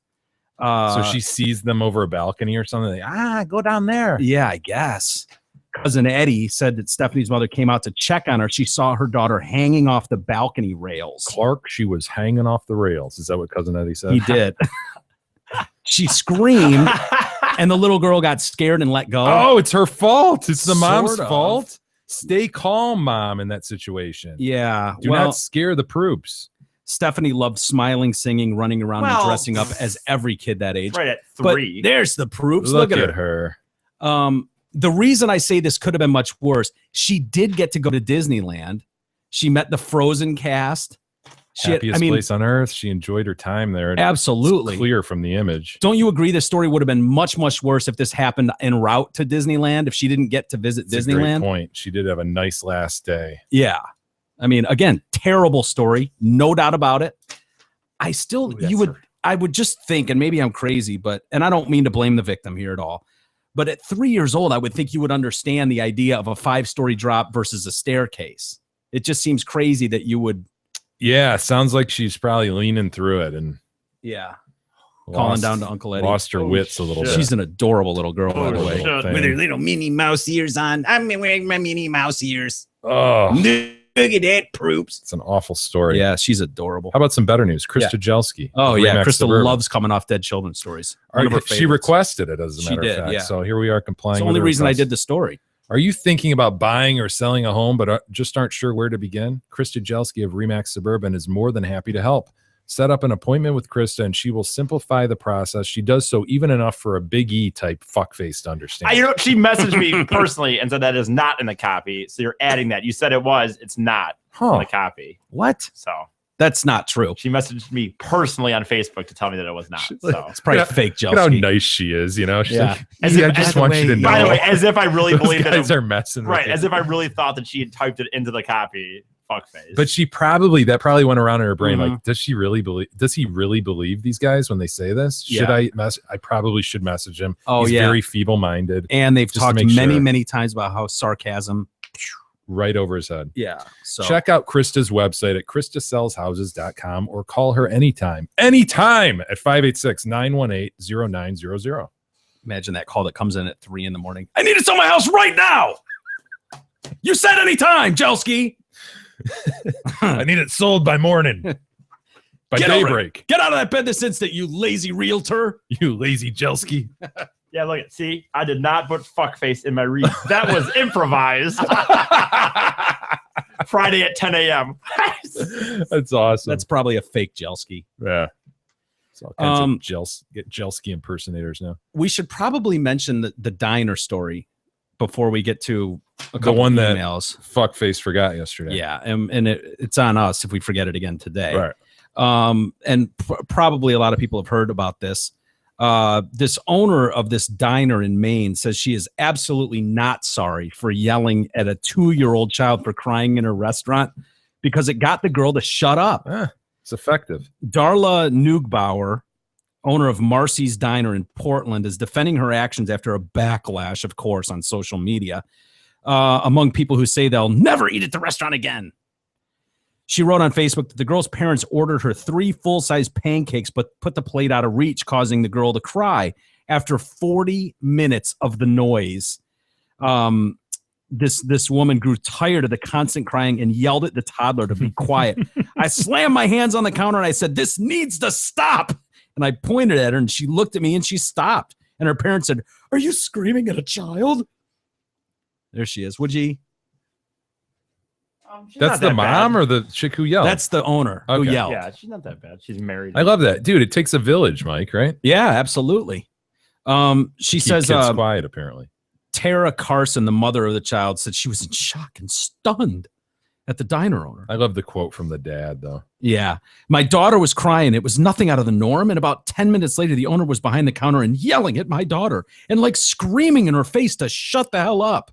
So she sees them over a balcony or something. Like, go down there. Yeah, I guess. Cousin Eddie said that Stephanie's mother came out to check on her. She saw her daughter hanging off the balcony rails. Clark, she was hanging off the rails. Is that what Cousin Eddie said? He did. She screamed, and the little girl got scared and let go. Oh, it's her fault. It's the mom's Sort of. fault. Stay calm, mom, in that situation. Yeah. Do well, not scare the proops. Stephanie loved smiling, singing, running around, and Well, dressing up as every kid that age. Right at But 3. there's the proofs. Look Look at at her. her. The reason I say this could have been much worse, she did get to go to Disneyland. She met the Frozen cast. Happiest place on earth. She enjoyed her time there. Absolutely. It's clear from the image. Don't you agree this story would have been much, much worse if this happened en route to Disneyland, if she didn't get to visit It's a great Disneyland? point. She did have a nice last day. Yeah. I mean, again, terrible story. No doubt about it. I would just think, and maybe I'm crazy, and I don't mean to blame the victim here at all, but at 3 years old, I would think you would understand the idea of a 5-story drop versus a staircase. It just seems crazy that you would. Yeah, sounds like she's probably leaning through it and Yeah. Calling down to Uncle Eddie. Lost her wits a little bit. She's an adorable little girl, by the way. shit. With her little Minnie Mouse ears on. I'm wearing my Minnie Mouse ears. Oh, Look at that, proops. it's an awful story. Yeah, she's adorable. How about some better news? Krista Jelski. Oh, of yeah. Remax Krista Suburban. loves coming off dead children's stories. One of her She favorites. requested it, as a She matter did, of fact. yeah. So here we are complying. It's the with only her reason I request. did the story. Are you thinking about buying or selling a home, but just aren't sure where to begin? Krista Jelski of Remax Suburban is more than happy to help. Set up an appointment with Krista, and she will simplify the process. She does so even enough for a Big E type fuckface to understand. She messaged me personally and said that is not in the copy. So you're adding that. You said it was. It's not in the copy. What? So That's not true. she messaged me personally on Facebook to tell me that it was not. So It's probably Yeah. fake Look at how Jelski. nice she is, you know? She's Yeah. like, As "Yeah, I if- just by want the you to way- know. by the way, as if I really Those believed that guys it, are messing with right, you. as if I really thought that she had typed it into the copy. Fuckface. But that probably went around in her brain. Mhm. Like, does he really believe these guys when they say this? Should Yeah. I probably should message him. Oh, He's yeah. very feeble-minded, And they've Just to talked make many, sure. many times about how sarcasm. right over his head. Yeah. So Check out Krista's website at kristasellshouses.com or call her anytime at 586-918-0900. imagine that call that comes in at 3 a.m. I need to sell my house right now. You said anytime, Jelski. I need it sold by morning. By Get over it. daybreak. Get out of that bed this instant, you lazy realtor. You lazy Jelski. yeah, look at see, I did not put fuckface in my read. That was improvised. Friday at 10 a.m. That's awesome. That's probably a fake Jelski. yeah. It's all kinds of Jelski impersonators now. We should probably mention the diner story before we get to a The couple one that emails. Fuckface forgot yesterday. Yeah, and it's on us if we forget it again today. Right. And probably a lot of people have heard about this. This owner of this diner in Maine says she is absolutely not sorry for yelling at a 2-year-old child for crying in her restaurant because it got the girl to shut up. It's effective. Darla Neugbauer, owner of Marcy's Diner in Portland, is defending her actions after a backlash, of course, on social media among people who say they'll never eat at the restaurant again. She wrote on Facebook that the girl's parents ordered her 3 full-size pancakes but put the plate out of reach, causing the girl to cry. After 40 minutes of the noise, this woman grew tired of the constant crying and yelled at the toddler to be quiet. I slammed my hands on the counter and I said, "This needs to stop." And I pointed at her and she looked at me and she stopped. And her parents said, "Are you screaming at a child?" There she is. Would you? That's the mom or the chick who yelled? That's the owner who yelled. Yeah, she's not that bad. She's married. I love that. Dude, it takes a village, Mike, right? Yeah, absolutely. She says, kids quiet, apparently. Tara Carson, the mother of the child, said she was in shock and stunned at the diner owner. I love the quote from the dad, though. Yeah. "My daughter was crying. It was nothing out of the norm. And about 10 minutes later, the owner was behind the counter and yelling at my daughter and like screaming in her face to shut the hell up.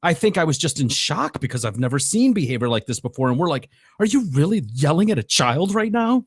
I think I was just in shock because I've never seen behavior like this before." And we're like, "Are you really yelling at a child right now?"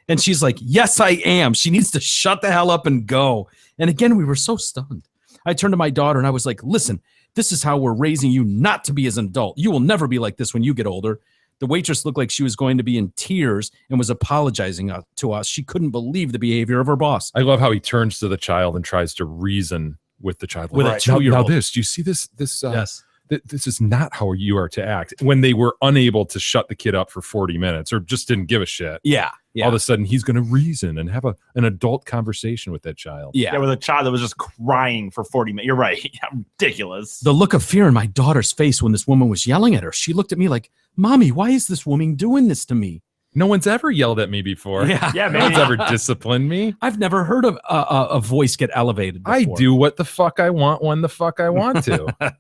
And she's like, "Yes, I am. She needs to shut the hell up and go." And again, we were so stunned. I turned to my daughter and I was like, "Listen, this is how we're raising you not to be as an adult. You will never be like this when you get older." The waitress looked like she was going to be in tears and was apologizing to us. She couldn't believe the behavior of her boss. I love how he turns to the child and tries to reason with the child. With a 2-year-old. Now this, do you see this? Yes. This is not how you are to act. When they were unable to shut the kid up for 40 minutes or just didn't give a shit. Yeah. All of a sudden, he's going to reason and have an adult conversation with that child. Yeah, with a child that was just crying for 40 minutes. You're right. Yeah, ridiculous. The look of fear in my daughter's face when this woman was yelling at her. She looked at me like, "Mommy, why is this woman doing this to me?" No one's ever yelled at me before. Yeah, no one's ever disciplined me. I've never heard of a voice get elevated before. I do what the fuck I want when the fuck I want to.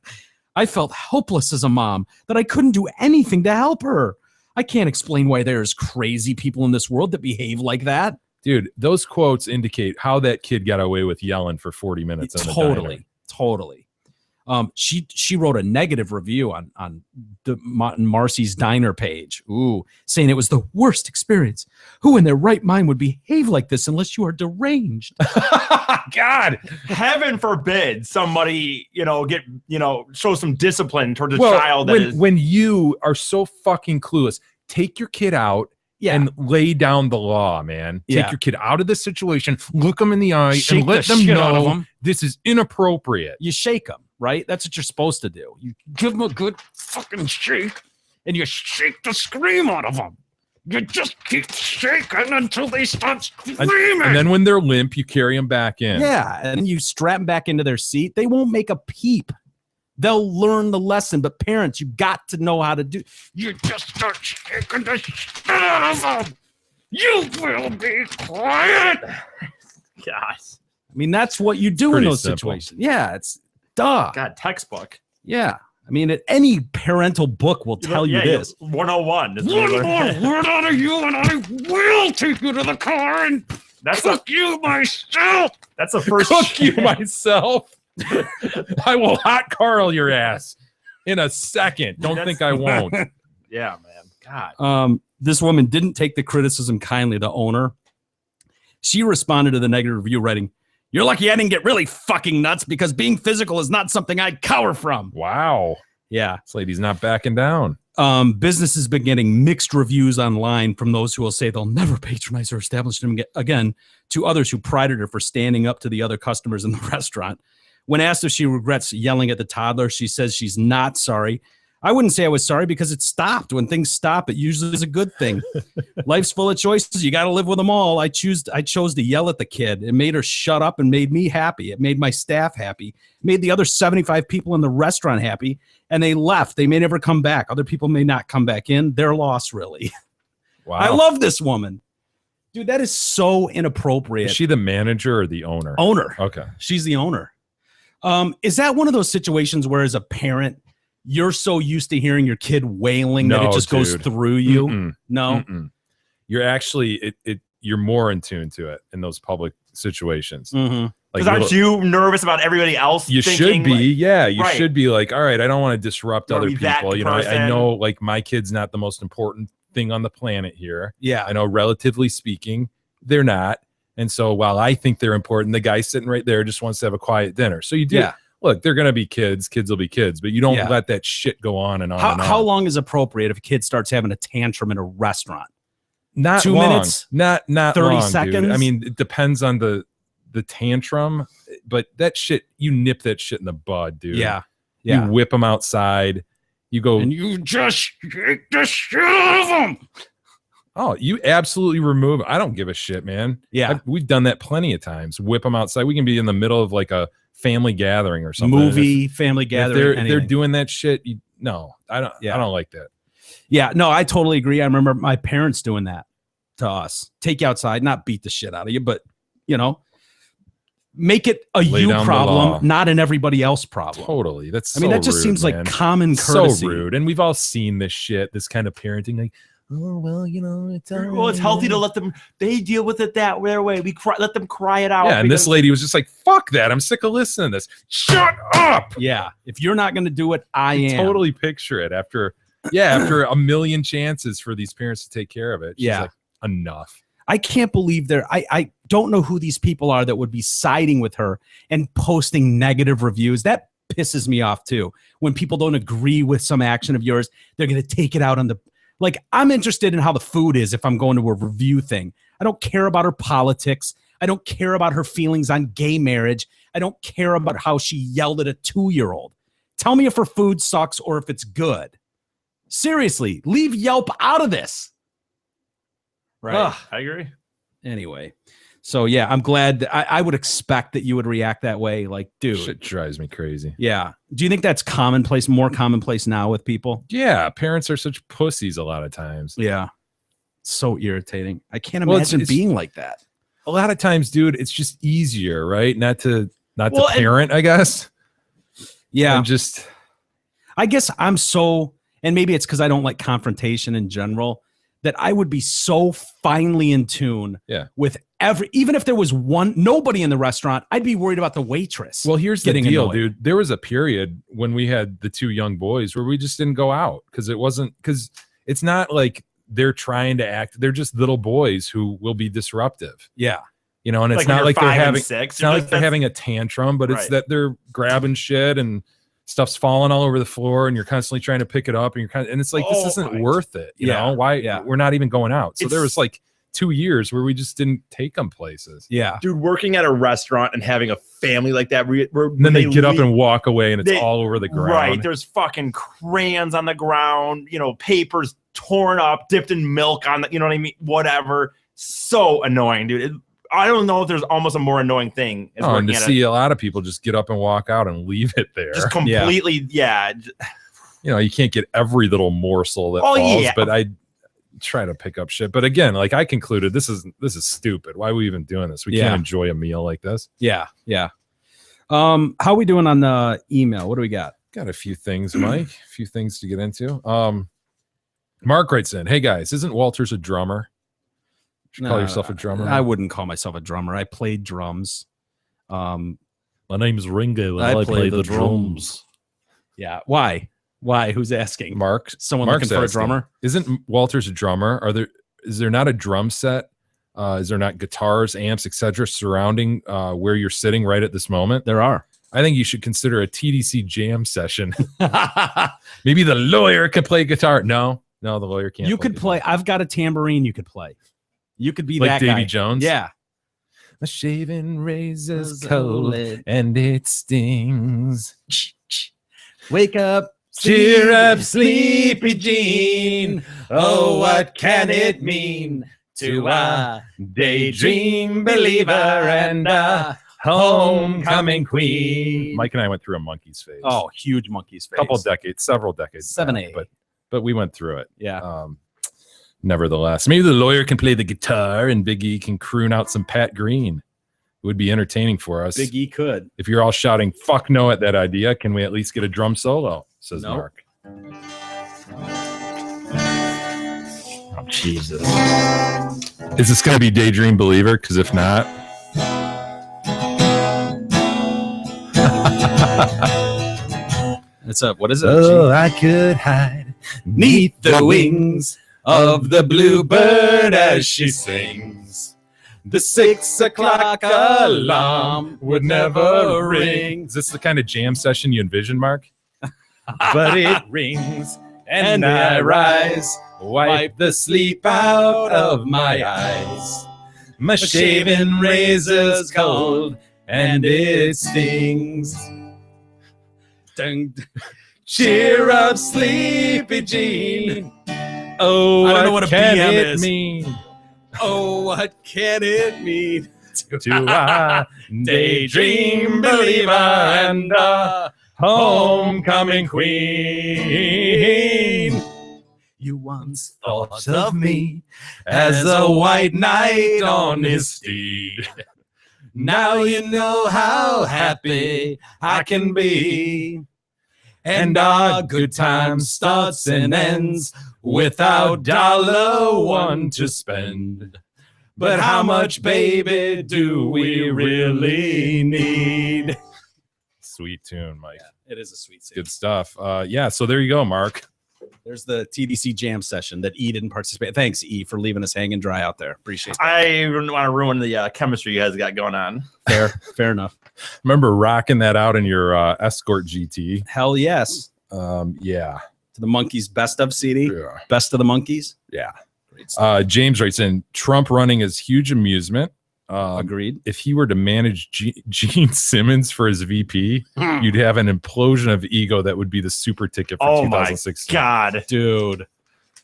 I felt helpless as a mom that I couldn't do anything to help her. I can't explain why there's crazy people in this world that behave like that. Dude, those quotes indicate how that kid got away with yelling for 40 minutes. Totally. She wrote a negative review on Marcy's Diner page. Ooh, saying it was the worst experience. Who in their right mind would behave like this unless you are deranged? God, heaven forbid somebody, show some discipline towards a child. When you are so fucking clueless, take your kid out and lay down the law, man. Take your kid out of the situation, look them in the eye, and let them know this is inappropriate. You shake them, right? That's what you're supposed to do. You give them a good fucking shake, and you shake the scream out of them. You just keep shaking until they stop screaming. And then when they're limp, you carry them back in. Yeah, and you strap them back into their seat. They won't make a peep. They'll learn the lesson. But parents, you got to know how to do. You just start shaking the shit out of them. You will be quiet. Gosh. I mean, that's what you do in those situations. Yeah, it's duh. God, textbook. Yeah. I mean, any parental book will tell you this. 101. One more word out of you, and I will take you to the car and cook you myself. That's the first. Cook you myself. I will hot Carl your ass in a second. Don't think I won't. Yeah, man. God. This woman didn't take the criticism kindly. The owner. She responded to the negative review, writing, "You're lucky I didn't get really fucking nuts because being physical is not something I cower from." Wow. Yeah. This lady's not backing down. Business has been getting mixed reviews online from those who will say they'll never patronize her establishment again, to others who prided her for standing up to the other customers in the restaurant. When asked if she regrets yelling at the toddler, she says she's not sorry. I wouldn't say I was sorry because it stopped. When things stop, it usually is a good thing. Life's full of choices. You got to live with them all. I chose to yell at the kid. It made her shut up and made me happy. It made my staff happy. It made the other 75 people in the restaurant happy, and they left. They may never come back. Other people may not come back in. Their loss, really. Wow. I love this woman. Dude, that is so inappropriate. Is she the manager or the owner? Owner. Okay. She's the owner. Is that one of those situations where, as a parent, you're so used to hearing your kid wailing that it just goes through you? Mm-mm. No. Mm-mm. You're actually you're more in tune to it in those public situations. Mm-hmm. Because aren't you nervous about everybody else? You should be. You should be like, all right, I don't want to disrupt other people. I know like my kid's not the most important thing on the planet here. Yeah. I know, relatively speaking, they're not. And so while I think they're important, the guy sitting right there just wants to have a quiet dinner. So you do. Yeah. Look, they're going to be kids. Kids will be kids, but you don't let that shit go on and on. How long is appropriate if a kid starts having a tantrum in a restaurant? Not 2 long. minutes? Not 30 long, seconds? Dude. I mean, it depends on the the tantrum, but that shit, you nip that shit in the bud, dude. Yeah. You whip them outside. You go, and you just shake the shit out of them. Oh, you absolutely remove. I don't give a shit, man. Yeah. We've done that plenty of times. Whip them outside. We can be in the middle of like a family gathering or something. Movie, family gathering. If they're doing that shit. No, I don't. Yeah. I don't like that. Yeah, no, I totally agree. I remember my parents doing that to us. Take you outside, not beat the shit out of you, but make it a Lay you down the law. problem, not an everybody else problem. Totally. That's. I mean, so that just rude, seems man. like common courtesy. So rude, and we've all seen this shit. This kind of parenting, like, oh well, it's all Well, it's healthy to let them. They deal with it their way. Let them cry it out. Yeah, and this lady was just like, "Fuck that! I'm sick of listening to this. Shut up!" Yeah, if you're not going to do it, I am. Totally picture it after a million chances for these parents to take care of it. She's like, enough. I can't believe I don't know who these people are that would be siding with her and posting negative reviews. That pisses me off too. When people don't agree with some action of yours, they're going to take it out on the. Like, I'm interested in how the food is if I'm going to a review thing. I don't care about her politics. I don't care about her feelings on gay marriage. I don't care about how she yelled at a 2-year-old. Tell me if her food sucks or if it's good. Seriously, leave Yelp out of this. Right. Ugh, I agree. Anyway, so yeah, I'm glad. I would expect that you would react that way. Like, dude, Shit drives me crazy. yeah. Do you think that's commonplace, more commonplace now with people? Yeah, parents are such pussies a lot of times. Yeah. So irritating. I can't Well, imagine it's- being like that. A lot of times, dude, it's just easier, right? Not to Well, and- parent, I guess. Yeah. And just I guess I'm so, and maybe it's because I don't like confrontation in general, that I would be so finely in tune with even if there was nobody in the restaurant, I'd be worried about the waitress. Well, here's the getting deal, annoyed. dude. There was a period when we had the 2 young boys where we just didn't go out because it's not like they're trying to act. They're just little boys who will be disruptive. Yeah. And it's Like when not you're like they're 5 and having 6, it's not like they're having a tantrum, but it's Right. that they're grabbing shit and stuff's falling all over the floor and you're constantly trying to pick it up and it's like this isn't worth it. You know why? Yeah. We're not even going out. So there It's- was like 2 years where we just didn't take them places. Yeah. Dude, working at a restaurant and having a family like that, And then they get up and walk away and it's all over the ground. Right. There's fucking crayons on the ground, papers torn up, dipped in milk on the, you know what I mean? Whatever. So annoying, dude. I don't know if there's almost a more annoying thing as Oh, and working to at see a lot of people just get up and walk out and leave it there. just completely, yeah. You can't get every little morsel that Oh, falls, yeah. but I try to pick up shit. But again, like I concluded, this is stupid. Why are we even doing this? We Yeah. can't enjoy a meal like this. Yeah. Yeah. How are we doing on the email? What do we got? Got a few things, Mike. A few things to get into. Mark writes in, "Hey guys, isn't Walters a drummer? Should you call yourself a drummer? I wouldn't call myself a drummer. I played drums. My name's Ringo. I play the drums. Yeah. Why? Who's asking? Mark. Someone Mark's looking for a asking, drummer? Isn't Walters a drummer? Is there not a drum set? Is there not guitars, amps, etc. surrounding where you're sitting right at this moment? There are. I think you should consider a TDC jam session. Maybe the lawyer could play guitar. No, the lawyer can't. You could play. I've got a tambourine you could play. You could be like that Davy guy. Jones. Yeah. A shaving razor's cold and it stings. Wake up. Cheer up, sleepy Jean. Oh, what can it mean to a daydream believer and a homecoming queen? Mike and I went through a monkey's phase. Oh, huge monkey's face. Several decades. 7A. But we went through it. Yeah. Nevertheless, maybe the lawyer can play the guitar and Big E can croon out some Pat Green. It would be entertaining for us. Big E could. If you're all shouting "fuck no" at that idea, can we at least get a drum solo? Says Nope. Mark. Oh, Jesus. Is this going to be Daydream Believer? Because if not, It's a, what is it? oh, I could hide neath the wings of the bluebird as she sings. The 6 o'clock alarm would never ring. Is this the kind of jam session you envision, Mark? But it rings and I rise, wipe the sleep out of my eyes. My shaving razor's cold and it stings. Dun, dun. Cheer up, Sleepy Jean. Oh, I don't know what a can PM it is. mean Oh, what can it mean to a daydream believer and a homecoming queen? You once thought of me as a white knight on his steed. Now you know how happy I can be. And our good time starts and ends without $1 to spend. But how much, baby, do we really need? Sweet tune, Mike. It is a sweet Good stuff. Yeah, so there you go, Mark. There's the TDC jam session that E didn't participate. Thanks, E, for leaving us hanging dry out there. Appreciate that. I didn't want to ruin the chemistry you guys got going on. Fair enough. Remember rocking that out in your Escort GT? Hell yes. Yeah. To the Monkeys Best of CD. Yeah. Best of the Monkeys. Yeah. Great stuff. James writes in, Trump running is huge amusement. Agreed. If he were to manage Gene Simmons for his VP, you'd have an implosion of ego that would be the super ticket for Oh my 2016. God, dude.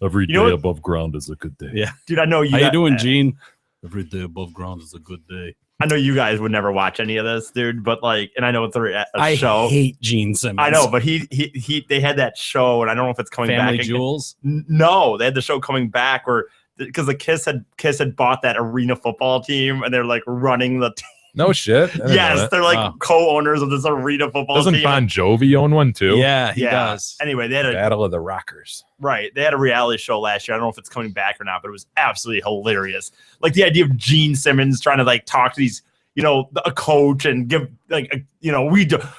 Every You know day what- above ground is a good day. Yeah. dude, I know you. How you got- doing, Gene? Every day above ground is a good day. I know you guys would never watch any of this, dude. But like, and I know it's a show. hate Gene Simmons. I know, but they had that show, and I don't know if it's coming Family back. Jewels. No, they had the show coming back where because the Kiss had bought that arena football team, and they're like running the. No shit. I didn't know Yes, that. they're like Wow. co-owners of this arena football Doesn't team. Bon Jovi own one too? Yeah, he yeah. does. Anyway, they had a Battle of the Rockers. right. They had a reality show last year. I don't know if it's coming back or not, but it was absolutely hilarious. Like the idea of Gene Simmons trying to like talk to these, a coach and give like,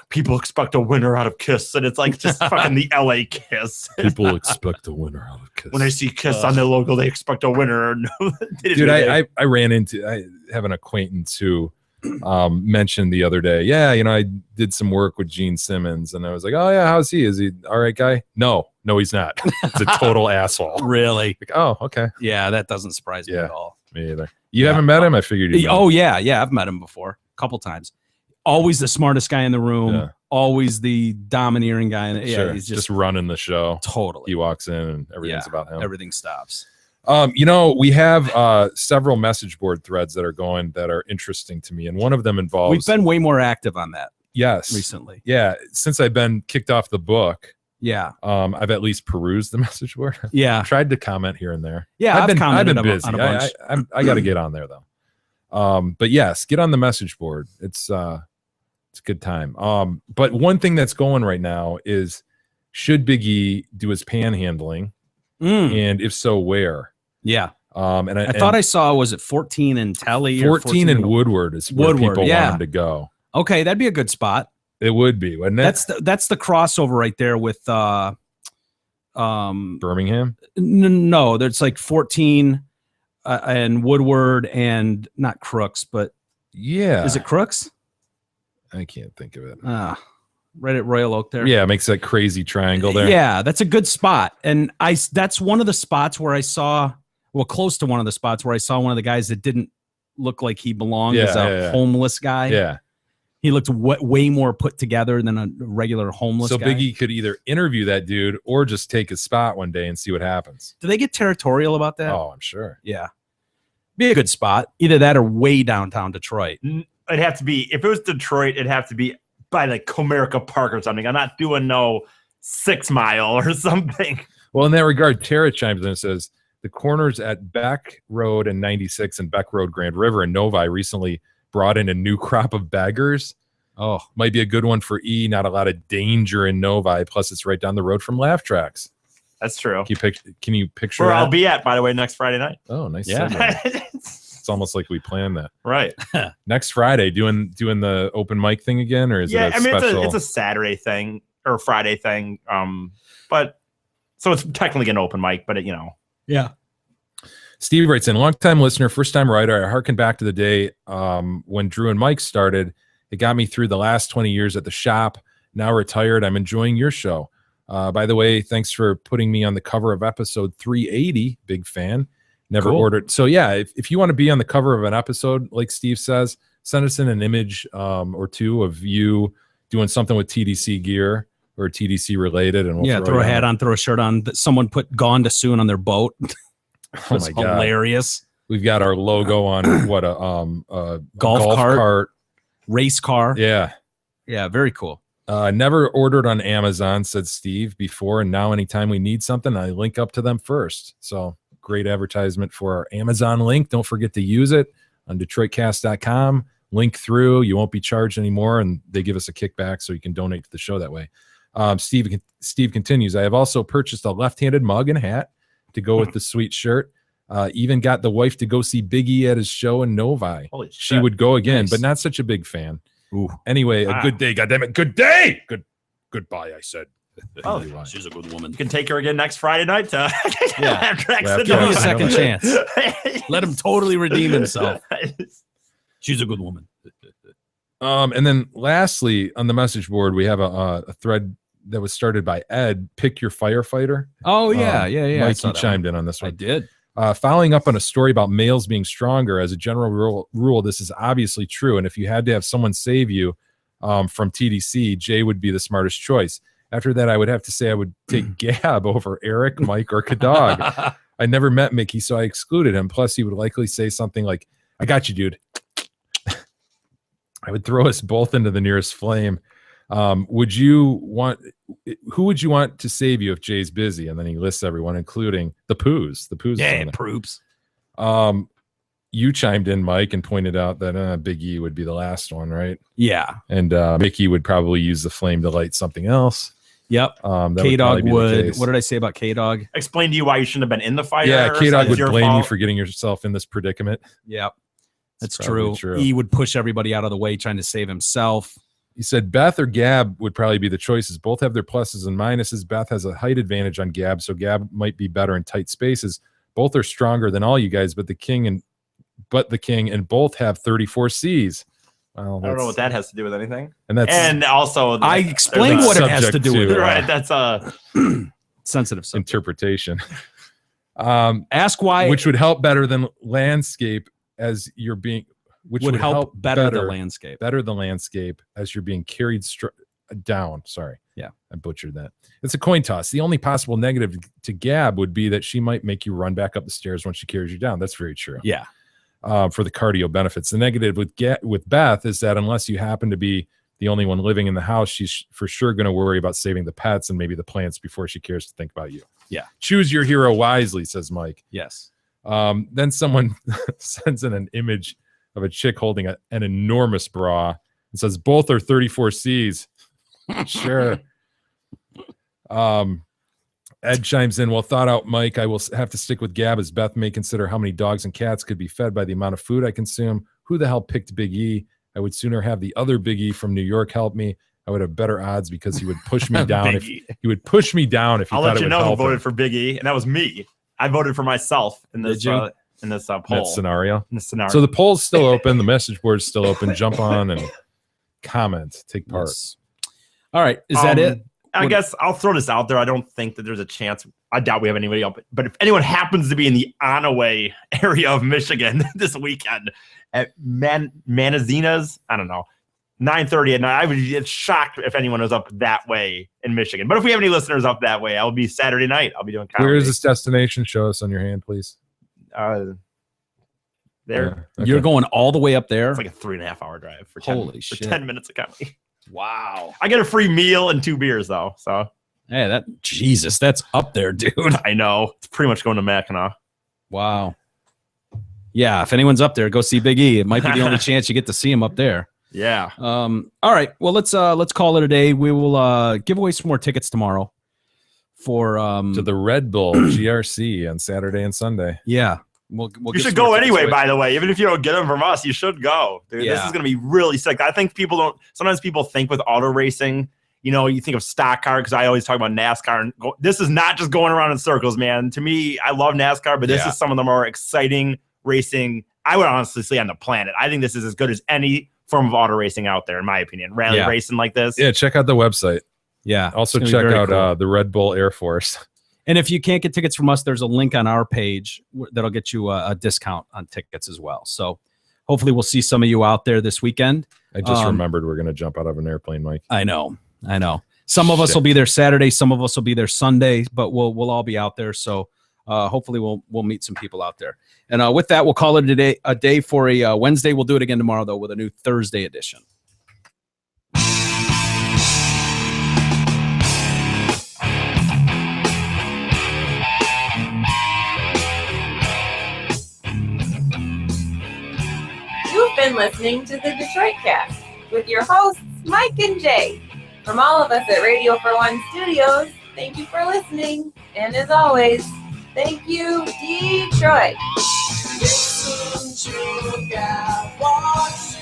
people expect a winner out of Kiss, and it's like just fucking the LA Kiss. People expect a winner out of Kiss. When they see Kiss on their logo, they expect a winner. No, they didn't Dude, do that. I ran into, I have an acquaintance who mentioned the other day, I did some work with Gene Simmons, and I was like, oh yeah, how's he? Is he all right guy? No, he's not. It's a total asshole. Really? Like, oh, okay. Yeah, that doesn't surprise me Yeah. at all. Me either. You haven't met him? I figured you Oh yeah, I've met him before a couple times. Always the smartest guy in the room. Yeah. Always the domineering guy. Yeah, Sure. he's just running the show. totally. He walks in and everything's about him. Everything stops. We have several message board threads that are going that are interesting to me, and one of them involves. We've been way more active on that yes recently. Yeah, since I've been kicked off the book, Yeah, I've at least perused the message board. yeah, Tried to comment here and there. yeah. I've been commented busy. on a bunch. I got to get on there though. But yes, get on the message board. It's a good time. But one thing that's going right now is should Big E do his panhandling, and if so, where? Yeah. And I thought I saw, was it 14 in Telly? 14 in Woodward is where people want him to go. Okay, that'd be a good spot. It would be, wouldn't it? That's the crossover right there with Birmingham. No, there's like 14 and Woodward and not Crooks, but yeah, is it Crooks? I can't think of it. Right at Royal Oak there. Yeah, it makes that crazy triangle there. Yeah, that's a good spot. And that's one of the spots where I saw, close to one of the spots where I saw one of the guys that didn't look like he belonged as a homeless guy. Yeah. He looked way more put together than a regular homeless guy. So Big E could either interview that dude or just take his spot one day and see what happens. Do they get territorial about that? Oh, I'm sure. Yeah. Be a good spot. Either that or way downtown Detroit. It'd have to be, if it was Detroit, it'd have to be by like Comerica Park or something. I'm not doing no 6 Mile or something. Well, in that regard, Tara chimes in and says the corners at Beck Road and 96 and Beck Road, Grand River and Novi recently brought in a new crop of beggars. Oh, might be a good one for E. Not a lot of danger in Novi. Plus, it's right down the road from Laugh Tracks. That's true. Can you picture Where that? I'll be at, by the way, next Friday night. Oh, nice. Yeah. It's almost like we planned that. Right. Next Friday, doing the open mic thing again, or is it a special? It's a Saturday thing or Friday thing. But so it's technically an open mic, but Yeah. Steve writes in, long-time listener, first-time writer. I harken back to the day when Drew and Mike started. It got me through the last 20 years at the shop. Now retired, I'm enjoying your show. By the way, thanks for putting me on the cover of episode 380. Big fan. Never Cool. ordered. So yeah, if you want to be on the cover of an episode, like Steve says, send us in an image or two of you doing something with TDC gear or TDC related, and we'll throw a it hat on, throw a shirt on. Someone put "Gone to Soon" on their boat. Oh It's my God. hilarious. We've got our logo on what a Golf cart. Race car. Yeah. Yeah, very cool. Never ordered on Amazon, said Steve before, and now anytime we need something, I link up to them first. So great advertisement for our Amazon link. Don't forget to use it on DetroitCast.com. Link through. You won't be charged anymore, and they give us a kickback, so you can donate to the show that way. Steve continues. I have also purchased a left-handed mug and hat to go with the sweet shirt. Even got the wife to go see Big E at his show in Novi. Holy She shit. would go again, Nice. but not such a big fan. Ooh. Anyway, a Wow. good day. God damn it. Good day. Goodbye, I said. Oh, She's a good woman. You can take her again next Friday night to Yeah. after Give accident. Give me a Yeah. second chance. Let him totally redeem himself. She's a good woman. And then lastly, on the message board, we have a thread that was started by Ed. Pick your firefighter. Oh yeah, yeah. I Mike, saw you that chimed one. in on this I one. did. Following up on a story about males being stronger, as a general rule, this is obviously true. And if you had to have someone save you from TDC, Jay would be the smartest choice. After that, I would have to say I would take Gab over Eric, Mike, or Kadog. I never met Mickey, so I excluded him. Plus, he would likely say something like, I got you, dude. I would throw us both into the nearest flame. Who would you want to save you if Jay's busy? And then he lists everyone, including the Poos. The Poos. is Yeah, on there. proops. You chimed in, Mike, and pointed out that Big E would be the last one, right? Yeah. And Mickey would probably use the flame to light something else. Yep. That K Dog probably be the would. case. What did I say about K Dog? Explain to you why you shouldn't have been in the fire. Yeah, so K Dog it's would your blame you fault. for getting yourself in this predicament. Yep. That's probably true. He would push everybody out of the way trying to save himself. He said Beth or Gab would probably be the choices. Both have their pluses and minuses. Beth has a height advantage on Gab, so Gab might be better in tight spaces. Both are stronger than all you guys, but the king and both have 34 Cs. Well, I don't know what that has to do with anything. And also, I explained what it has to do with it. Right. That's sensitive subject. Interpretation. Ask why. Which would help better than landscape as you're being. Which would help better the landscape. Better the landscape as you're being carried down. Sorry. Yeah. I butchered that. It's a coin toss. The only possible negative to Gab would be that she might make you run back up the stairs when she carries you down. That's very true. Yeah. For the cardio benefits. The negative with Beth is that unless you happen to be the only one living in the house, she's for sure going to worry about saving the pets and maybe the plants before she cares to think about you. Yeah. Choose your hero wisely, says Mike. Yes. Then someone sends in an image of a chick holding an enormous bra and says both are 34 Cs. Sure. Ed chimes in, well thought out, Mike. I will have to stick with Gab as Beth may consider how many dogs and cats could be fed by the amount of food I consume. Who the hell picked Big E? I would sooner have the other Big E from New York help me. I would have better odds because he would push me down. He would push me down if he I'll thought let it you would know who help voted him. for Big E, and that was me. I voted for myself in this Did you? poll. That scenario. In the scenario. So the poll's still open. The message board's still open. Jump on and comment. Take part. Yes. All right. Is that it? I What- guess I'll throw this out there. I don't think that there's a chance. I doubt we have anybody up. But if anyone happens to be in the Onaway area of Michigan this weekend at Manizina's, I don't know, 9:30 at night, I would get shocked if anyone was up that way in Michigan. But if we have any listeners up that way, I'll be Saturday night. I'll be doing comedy. Where is this destination? Show us on your hand, please. There. Yeah, okay. You're going all the way up there? It's like a 3.5 hour drive for Holy 10 shit. 10 minutes of comedy. Wow. I get a free meal and 2 beers though. So Hey, Jesus, that's up there, dude. I know. It's pretty much going to Mackinac. Wow. Yeah, if anyone's up there, go see Big E. It might be the only chance you get to see him up there. Yeah. All right. Well, let's call it a day. We will give away some more tickets tomorrow for to the Red Bull GRC on Saturday and Sunday. Yeah. We'll You give should some go more tickets anyway, away. by the way. Even if you don't get them from us, you should go. Dude, this Yeah. is going to be really sick. I think sometimes people think with auto racing, you think of stock car because I always talk about NASCAR. And this is not just going around in circles, man. To me, I love NASCAR, but this Yeah. is some of the more exciting racing I would honestly say on the planet. I think this is as good as any form of auto racing out there, in my opinion. Rally racing like this. Yeah, check out the website. Yeah. Also it's gonna check be very out cool. the Red Bull Air Force. And if you can't get tickets from us, there's a link on our page that'll get you a discount on tickets as well. So hopefully we'll see some of you out there this weekend. I just remembered we're going to jump out of an airplane, Mike. I know. Some of us will be there Saturday. Some of us will be there Sunday, but we'll all be out there. So hopefully we'll meet some people out there. And with that, we'll call it a day for a Wednesday. We'll do it again tomorrow, though, with a new Thursday edition. You've been listening to the Detroit Cast with your hosts, Mike and Jay. From all of us at Radio for One Studios, thank you for listening. And as always, thank you, Detroit. Listen to God, watch